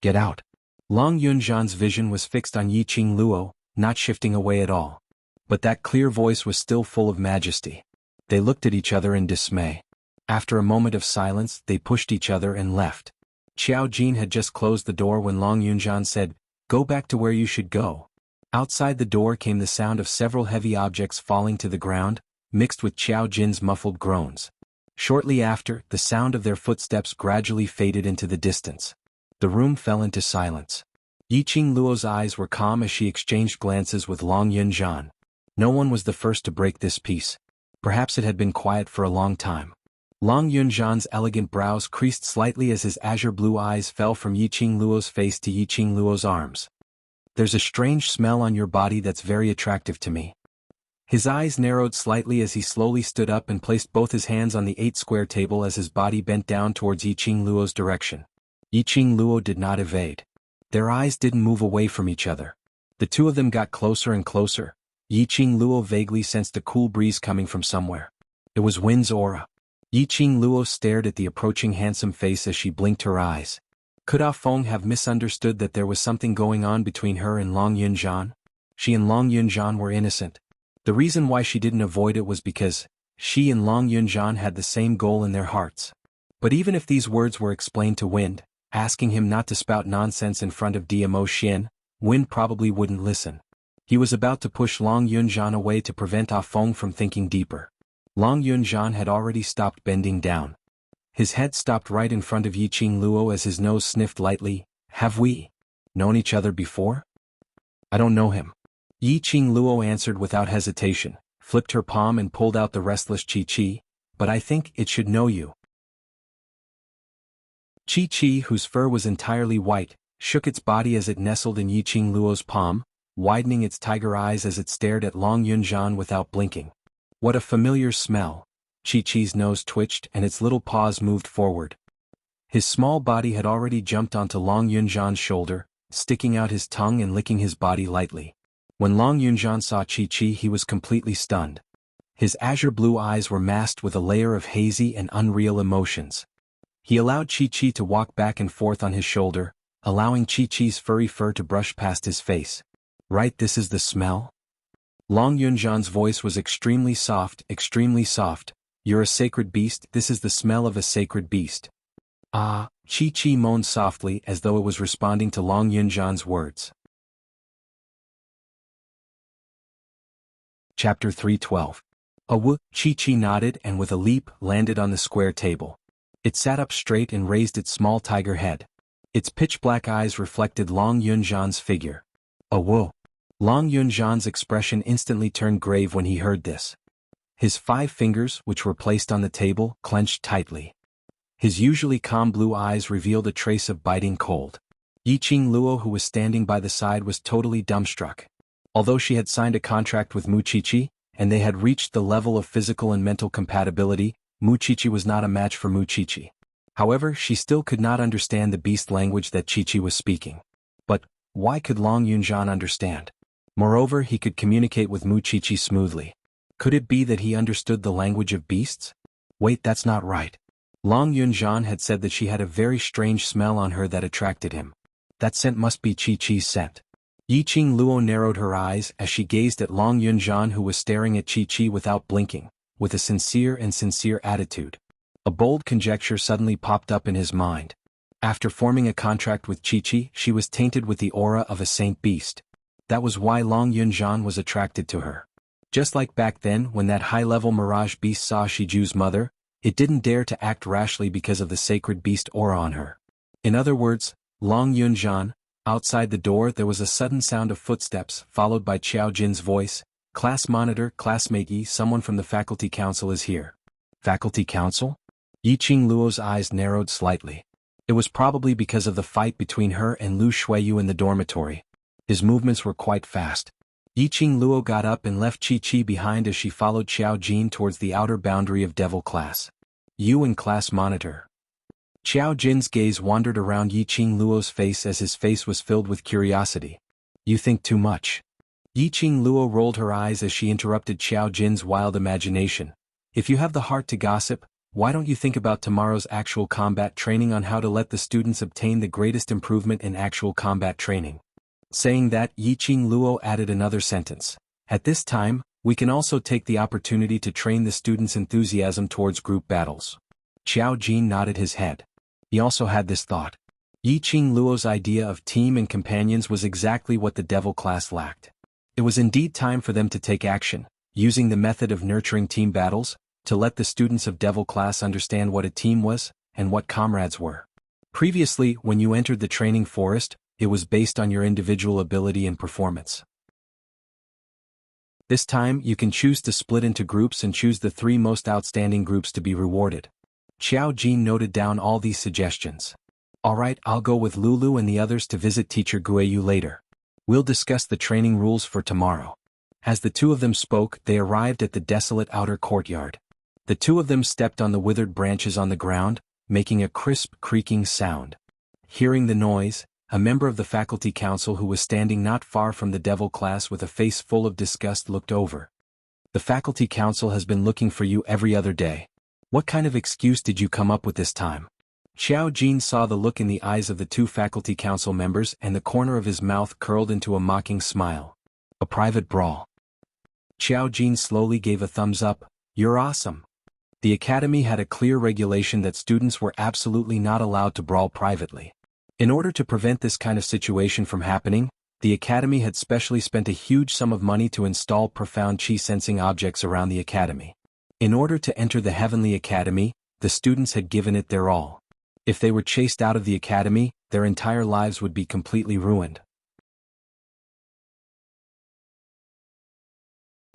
Get out. Long Yunzhan's vision was fixed on Yiqing Luo, not shifting away at all. But that clear voice was still full of majesty. They looked at each other in dismay. After a moment of silence, they pushed each other and left. Qiao Jin had just closed the door when Long Yunzhan said, Go back to where you should go. Outside the door came the sound of several heavy objects falling to the ground, mixed with Qiao Jin's muffled groans. Shortly after, the sound of their footsteps gradually faded into the distance. The room fell into silence. Yiqing Luo's eyes were calm as she exchanged glances with Long Yunzhan. No one was the first to break this peace. Perhaps it had been quiet for a long time. Long Yunzhan's elegant brows creased slightly as his azure blue eyes fell from Yiqing Luo's face to Yiqing Luo's arms. There's a strange smell on your body that's very attractive to me. His eyes narrowed slightly as he slowly stood up and placed both his hands on the 8-square table as his body bent down towards Yiqing Luo's direction. Yiqing Luo did not evade. Their eyes didn't move away from each other. The two of them got closer and closer. Yiqing Luo vaguely sensed a cool breeze coming from somewhere. It was Win's aura. Yiqing Luo stared at the approaching handsome face as she blinked her eyes. Could Ah Feng have misunderstood that there was something going on between her and Long Yunzhan? She and Long Yunzhan were innocent. The reason why she didn't avoid it was because she and Long Yunzhan had the same goal in their hearts. But even if these words were explained to Wind, asking him not to spout nonsense in front of DMO Xian. Win probably wouldn't listen. He was about to push Long Yunjian away to prevent Ah Feng from thinking deeper. Long Yunjian had already stopped bending down. His head stopped right in front of Yiqing Luo as his nose sniffed lightly. Have we known each other before? I don't know him. Yiqing Luo answered without hesitation, flipped her palm and pulled out the restless Chi-Chi, but I think it should know you. Chi-Chi, whose fur was entirely white, shook its body as it nestled in Yiqing Luo's palm, widening its tiger eyes as it stared at Long Yunjian without blinking. What a familiar smell. Chi-Chi's nose twitched and its little paws moved forward. His small body had already jumped onto Long Yunjian's shoulder, sticking out his tongue and licking his body lightly. When Long Yunjian saw Chi-Chi, he was completely stunned. His azure blue eyes were masked with a layer of hazy and unreal emotions. He allowed Chi-Chi to walk back and forth on his shoulder, allowing Chi-Chi's furry fur to brush past his face. Right, this is the smell? Long Yunjian's voice was extremely soft, extremely soft. You're a sacred beast, this is the smell of a sacred beast. Ah, Chi-Chi moaned softly as though it was responding to Long Yunjian's words. Chapter 312. Chi-Chi nodded and with a leap landed on the square table. It sat up straight and raised its small tiger head. Its pitch-black eyes reflected Long Yunjian's figure. Long Yunjian's expression instantly turned grave when he heard this. His 5 fingers, which were placed on the table, clenched tightly. His usually calm blue eyes revealed a trace of biting cold. Yiqing Luo, who was standing by the side, was totally dumbstruck. Although she had signed a contract with Mu Chichi, and they had reached the level of physical and mental compatibility, Mu Chichi was not a match for Mu Chichi. However, she still could not understand the beast language that Chi-Chi was speaking. But why could Long Yunjian understand? Moreover, he could communicate with Mu Chichi smoothly. Could it be that he understood the language of beasts? Wait, that's not right. Long Yunjian had said that she had a very strange smell on her that attracted him. That scent must be Chi-Chi's scent. Yiqing Luo narrowed her eyes as she gazed at Long Yunjian, who was staring at Chi-Chi without blinking, with a sincere attitude. A bold conjecture suddenly popped up in his mind. After forming a contract with Chi-Chi, she was tainted with the aura of a saint beast. That was why Long Yunjian was attracted to her. Just like back then when that high-level mirage beast saw Shiju's mother, it didn't dare to act rashly because of the sacred beast aura on her. In other words, Long Yunjian. Outside the door there was a sudden sound of footsteps, followed by Qiao Jin's voice. Class monitor, classmate Yi, someone from the faculty council is here. Faculty council? Yiqing Luo's eyes narrowed slightly. It was probably because of the fight between her and Lu Shuiyu in the dormitory. His movements were quite fast. Yiqing Luo got up and left Chi-Chi behind as she followed Qiao Jin towards the outer boundary of Devil class. You and class monitor. Qiao Jin's gaze wandered around Yiqing Luo's face as his face was filled with curiosity. You think too much. Yiqing Luo rolled her eyes as she interrupted Qiao Jin's wild imagination. If you have the heart to gossip, why don't you think about tomorrow's actual combat training on how to let the students obtain the greatest improvement in actual combat training? Saying that, Yiqing Luo added another sentence. At this time, we can also take the opportunity to train the students' enthusiasm towards group battles. Qiao Jin nodded his head. He also had this thought. Yiqing Luo's idea of team and companions was exactly what the devil class lacked. It was indeed time for them to take action, using the method of nurturing team battles, to let the students of devil class understand what a team was, and what comrades were. Previously, when you entered the training forest, it was based on your individual ability and performance. This time, you can choose to split into groups and choose the 3 most outstanding groups to be rewarded. Qiao Jin noted down all these suggestions. Alright, I'll go with Lulu and the others to visit Teacher Guiyu later. We'll discuss the training rules for tomorrow. As the 2 of them spoke, they arrived at the desolate outer courtyard. The 2 of them stepped on the withered branches on the ground, making a crisp, creaking sound. Hearing the noise, a member of the faculty council who was standing not far from the devil class with a face full of disgust looked over. The faculty council has been looking for you every other day. What kind of excuse did you come up with this time? Qiao Jin saw the look in the eyes of the 2 faculty council members and the corner of his mouth curled into a mocking smile. A private brawl. Qiao Jin slowly gave a thumbs up. You're awesome. The academy had a clear regulation that students were absolutely not allowed to brawl privately. In order to prevent this kind of situation from happening, the academy had specially spent a huge sum of money to install profound chi sensing objects around the academy. In order to enter the Heavenly Academy, the students had given it their all. If they were chased out of the academy, their entire lives would be completely ruined.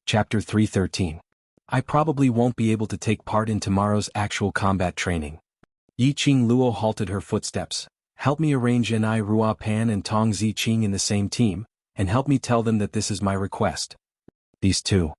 Chapter 313. I probably won't be able to take part in tomorrow's actual combat training. Yi Qing Luo halted her footsteps. Help me arrange Ni Rua Pan and Tong Zi Qing in the same team, and help me tell them that this is my request. These two.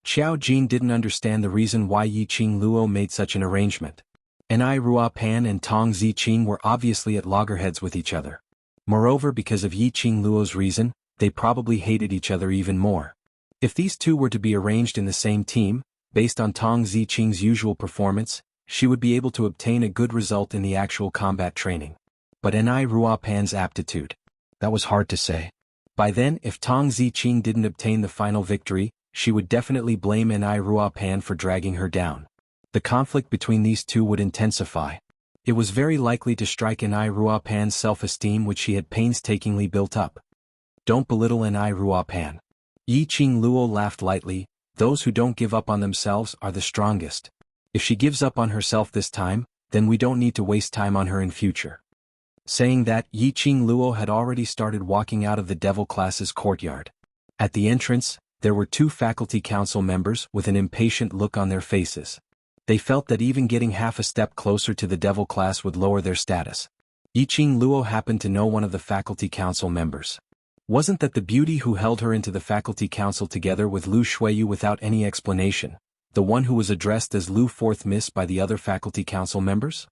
Xiao Jin didn't understand the reason why Yi Qing Luo made such an arrangement. Ni Rua Pan and Tong Zi Qing were obviously at loggerheads with each other. Moreover, because of Yi Qing Luo's reason, they probably hated each other even more. If these two were to be arranged in the same team, based on Tong Zi Qing's usual performance, she would be able to obtain a good result in the actual combat training. But Ni Rua Pan's aptitude? That was hard to say. By then, if Tong Zi Qing didn't obtain the final victory, she would definitely blame Ni Rua Pan for dragging her down. The conflict between these two would intensify. It was very likely to strike Ni Rua Pan's self-esteem, which she had painstakingly built up. Don't belittle Ni Rua Pan. Yi Qing Luo laughed lightly. Those who don't give up on themselves are the strongest. If she gives up on herself this time, then we don't need to waste time on her in future. Saying that, Yi Qing Luo had already started walking out of the devil class's courtyard. At the entrance, there were two faculty council members with an impatient look on their faces. They felt that even getting half a step closer to the devil class would lower their status. Yi Qing Luo happened to know one of the faculty council members. Wasn't that the beauty who held her into the faculty council together with Lu Shuiyu without any explanation, the one who was addressed as Lu Fourth Miss by the other faculty council members?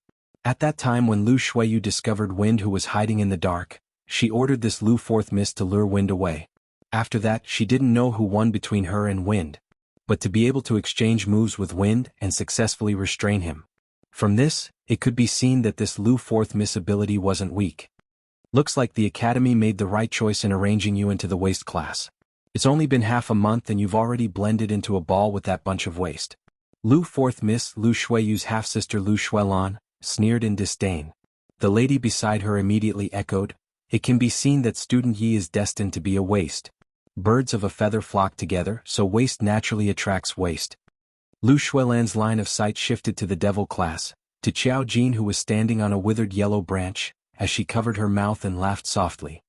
At that time when Lu Shuiyu discovered Wind who was hiding in the dark, she ordered this Lu Fourth Miss to lure Wind away. After that, she didn't know who won between her and Wind. But to be able to exchange moves with Wind and successfully restrain him. From this, it could be seen that this Lu Fourth Miss ability wasn't weak. Looks like the academy made the right choice in arranging you into the waste class. It's only been half a month and you've already blended into a ball with that bunch of waste. Lu Fourth Miss Lu Shuiyu's half-sister Lu Shuilan sneered in disdain. The lady beside her immediately echoed, it can be seen that student Yi is destined to be a waste. Birds of a feather flock together, so waste naturally attracts waste. Lu Shuilan's line of sight shifted to the devil class, to Xiao Jin who was standing on a withered yellow branch, as she covered her mouth and laughed softly.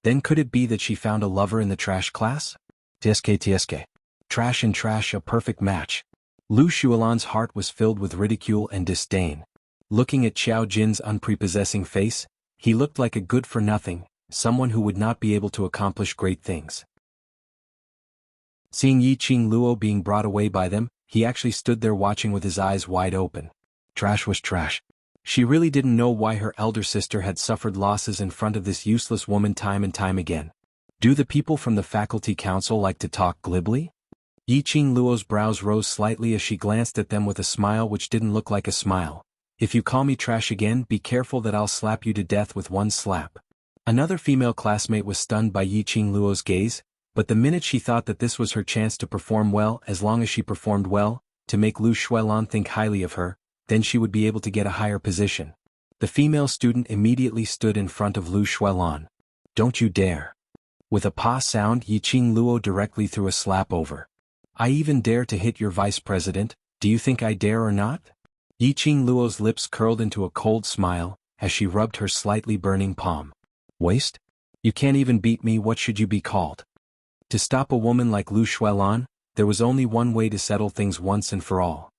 Then could it be that she found a lover in the trash class? TSK. Trash and trash, a perfect match. Lu Shuilan's heart was filled with ridicule and disdain. Looking at Xiao Jin's unprepossessing face, he looked like a good-for-nothing, someone who would not be able to accomplish great things. Seeing Yi Qing Luo being brought away by them, he actually stood there watching with his eyes wide open. Trash was trash. She really didn't know why her elder sister had suffered losses in front of this useless woman time and time again. Do the people from the faculty council like to talk glibly? Yi Qing Luo's brows rose slightly as she glanced at them with a smile which didn't look like a smile. If you call me trash again, be careful that I'll slap you to death with one slap. Another female classmate was stunned by Yi Qing Luo's gaze, but the minute she thought that this was her chance to perform well, as long as she performed well, to make Lu Shuilan think highly of her, then she would be able to get a higher position. The female student immediately stood in front of Lu Shuilan. Don't you dare. With a pa sound, Yi Qing Luo directly threw a slap over. I even dare to hit your vice president, do you think I dare or not? Yi Qing Luo's lips curled into a cold smile, as she rubbed her slightly burning palm. Waste? You can't even beat me, what should you be called? To stop a woman like Lu Shuilan, there was only one way to settle things once and for all.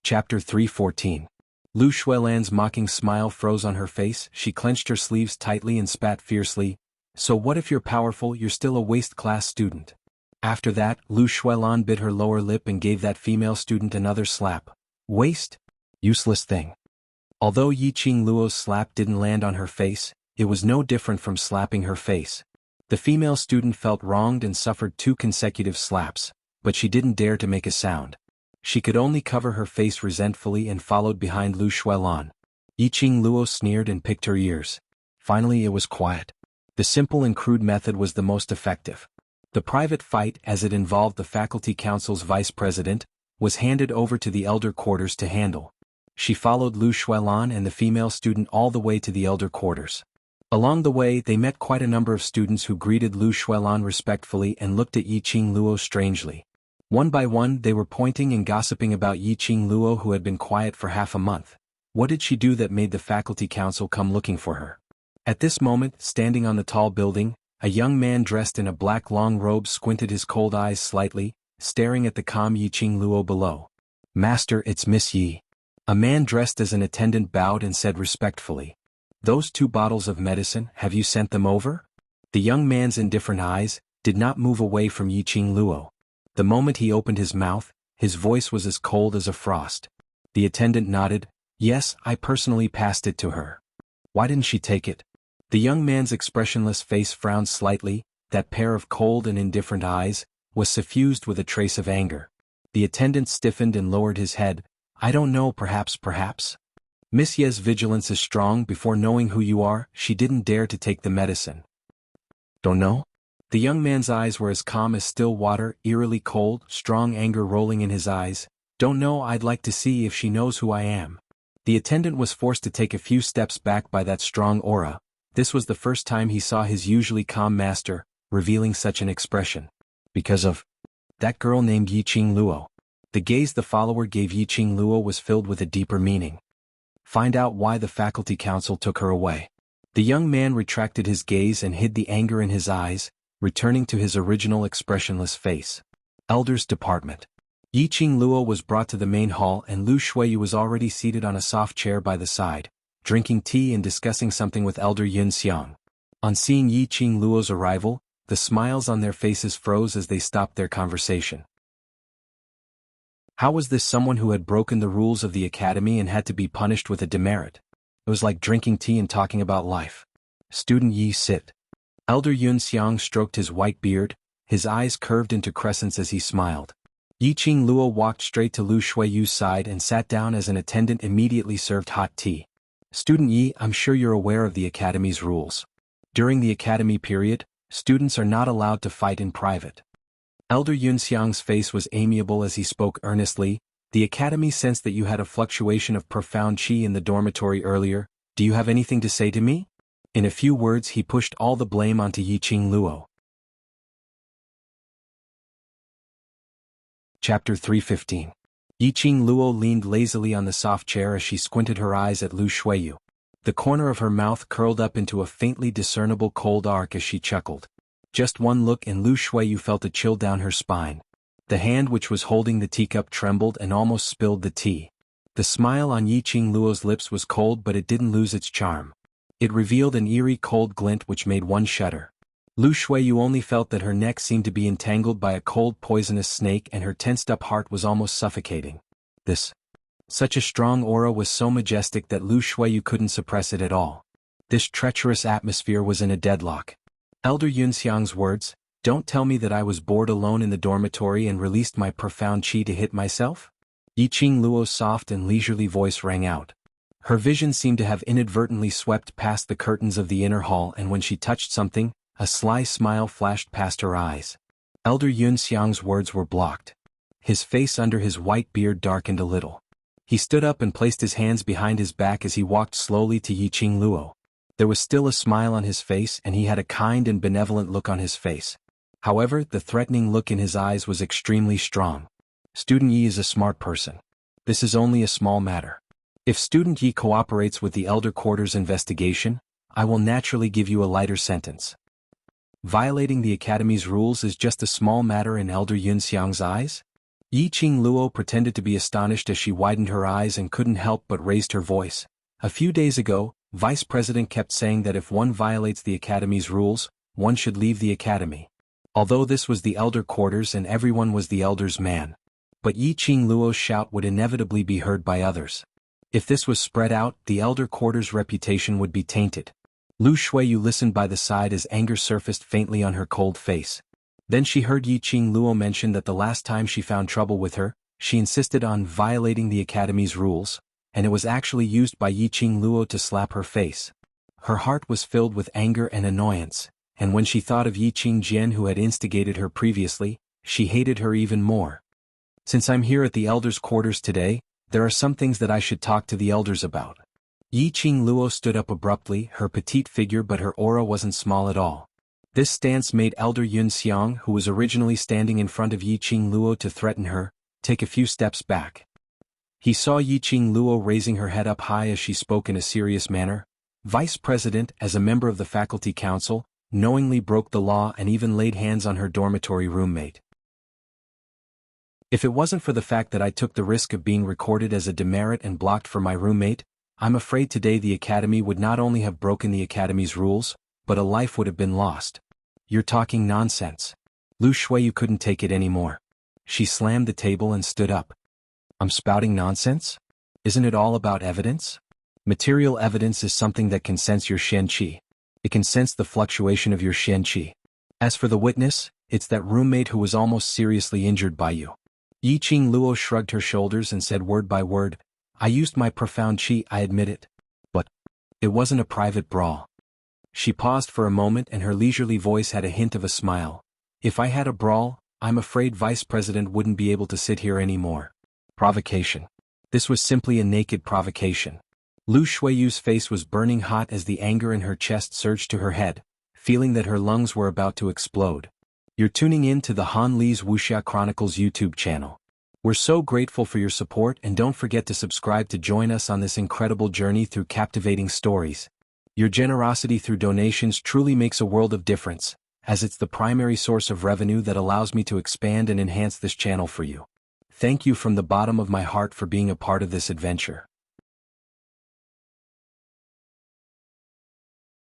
Chapter 314. Lu Shuilan's mocking smile froze on her face, she clenched her sleeves tightly and spat fiercely. So what if you're powerful, you're still a waste class student? After that, Lu Shuilan bit her lower lip and gave that female student another slap. Waste? Useless thing. Although Yi Qing Luo's slap didn't land on her face, it was no different from slapping her face. The female student felt wronged and suffered 2 consecutive slaps, but she didn't dare to make a sound. She could only cover her face resentfully and followed behind Lu Shuilan. Yi Qing Luo sneered and picked her ears. Finally it was quiet. The simple and crude method was the most effective. The private fight, as it involved the faculty council's vice president, was handed over to the elder quarters to handle. She followed Lu Shuilan and the female student all the way to the elder quarters. Along the way they met quite a number of students who greeted Lu Shuilan respectfully and looked at Yiqing Luo strangely. One by one they were pointing and gossiping about Yiqing Luo, who had been quiet for half a month. What did she do that made the faculty council come looking for her? At this moment, standing on the tall building, a young man dressed in a black long robe squinted his cold eyes slightly, staring at the calm Yiqing Luo below. "Master, it's Miss Yi." A man dressed as an attendant bowed and said respectfully. "Those 2 bottles of medicine, have you sent them over?" The young man's indifferent eyes did not move away from Yiqing Luo. The moment he opened his mouth, his voice was as cold as a frost. The attendant nodded. "Yes, I personally passed it to her." "Why didn't she take it?" The young man's expressionless face frowned slightly. That pair of cold and indifferent eyes was suffused with a trace of anger. The attendant stiffened and lowered his head. "I don't know, perhaps. Miss Ye's vigilance is strong. Before knowing who you are, she didn't dare to take the medicine." "Don't know?" The young man's eyes were as calm as still water, eerily cold, strong anger rolling in his eyes. "Don't know. I'd like to see if she knows who I am." The attendant was forced to take a few steps back by that strong aura. This was the first time he saw his usually calm master revealing such an expression. "Because of that girl named Yiqing Luo." The gaze the follower gave Yiqing Luo was filled with a deeper meaning. "Find out why the faculty council took her away." The young man retracted his gaze and hid the anger in his eyes, returning to his original expressionless face. Elders Department. Yiqing Luo was brought to the main hall and Lu Shuiyu was already seated on a soft chair by the side, drinking tea and discussing something with Elder Yun Xiang. On seeing Yiqing Luo's arrival, the smiles on their faces froze as they stopped their conversation. How was this someone who had broken the rules of the academy and had to be punished with a demerit? It was like drinking tea and talking about life. "Student Yi, sit." Elder Yun Xiang stroked his white beard, his eyes curved into crescents as he smiled. Yiqing Luo walked straight to Lu Shuiyu's side and sat down as an attendant immediately served hot tea. "Student Yi, I'm sure you're aware of the academy's rules. During the academy period, students are not allowed to fight in private." Elder Yun Xiang's face was amiable as he spoke earnestly. "The academy sensed that you had a fluctuation of profound qi in the dormitory earlier. Do you have anything to say to me?" In a few words he pushed all the blame onto Yiqing Luo. Chapter 315. Yiqing Luo leaned lazily on the soft chair as she squinted her eyes at Lu Shuiyu. The corner of her mouth curled up into a faintly discernible cold arc as she chuckled. Just one look and Lu Shuiyu felt a chill down her spine. The hand which was holding the teacup trembled and almost spilled the tea. The smile on Yiqing Luo's lips was cold, but it didn't lose its charm. It revealed an eerie cold glint which made one shudder. Lu Shuiyu only felt that her neck seemed to be entangled by a cold poisonous snake and her tensed-up heart was almost suffocating. Such a strong aura was so majestic that Lu Shuiyu couldn't suppress it at all. This treacherous atmosphere was in a deadlock. Elder Yun Xiang's words, "Don't tell me that I was bored alone in the dormitory and released my profound qi to hit myself?" Yiqing Luo's soft and leisurely voice rang out. Her vision seemed to have inadvertently swept past the curtains of the inner hall, and when she touched something, a sly smile flashed past her eyes. Elder Yun Xiang's words were blocked. His face under his white beard darkened a little. He stood up and placed his hands behind his back as he walked slowly to Yiqing Luo. There was still a smile on his face and he had a kind and benevolent look on his face. However, the threatening look in his eyes was extremely strong. "Student Yi is a smart person. This is only a small matter. If Student Yi cooperates with the Elder Quarters investigation, I will naturally give you a lighter sentence." Violating the Academy's rules is just a small matter in Elder Yun Xiang's eyes? Yiqing Luo pretended to be astonished as she widened her eyes and couldn't help but raised her voice. "A few days ago, Vice President kept saying that if one violates the Academy's rules, one should leave the Academy. Although this was the Elder Quarters and everyone was the Elder's man. But Yiqing Luo's shout would inevitably be heard by others. If this was spread out, the Elder Quarters' reputation would be tainted." Lu Shuiyu listened by the side as anger surfaced faintly on her cold face. Then she heard Yiqing Luo mention that the last time she found trouble with her, she insisted on violating the Academy's rules, and it was actually used by Yiqing Luo to slap her face. Her heart was filled with anger and annoyance, and when she thought of Yiqing Jian who had instigated her previously, she hated her even more. Since I'm here at the elders' quarters today, there are some things that I should talk to the elders about. Yi Qing Luo stood up abruptly, her petite figure but her aura wasn't small at all. This stance made Elder Yun Xiang, who was originally standing in front of Yi Qing Luo to threaten her, take a few steps back. He saw Yi Qing Luo raising her head up high as she spoke in a serious manner. Vice President, as a member of the Faculty Council, knowingly broke the law and even laid hands on her dormitory roommate. If it wasn't for the fact that I took the risk of being recorded as a demerit and blocked for my roommate, I'm afraid today the Academy would not only have broken the Academy's rules, but a life would have been lost. You're talking nonsense. Lu Shuiyu couldn't take it anymore. She slammed the table and stood up. I'm spouting nonsense? Isn't it all about evidence? Material evidence is something that can sense your Shen Qi. It can sense the fluctuation of your Shen Qi. As for the witness, it's that roommate who was almost seriously injured by you. Yi Qing Luo shrugged her shoulders and said word by word, I used my profound Qi, I admit it. But it wasn't a private brawl. She paused for a moment and her leisurely voice had a hint of a smile. If I had a brawl, I'm afraid Vice President wouldn't be able to sit here anymore. Provocation. This was simply a naked provocation. Lu Shuiyu's face was burning hot as the anger in her chest surged to her head, feeling that her lungs were about to explode. You're tuning in to the Han Li's Wuxia Chronicles YouTube channel. We're so grateful for your support and don't forget to subscribe to join us on this incredible journey through captivating stories. Your generosity through donations truly makes a world of difference, as it's the primary source of revenue that allows me to expand and enhance this channel for you. Thank you from the bottom of my heart for being a part of this adventure.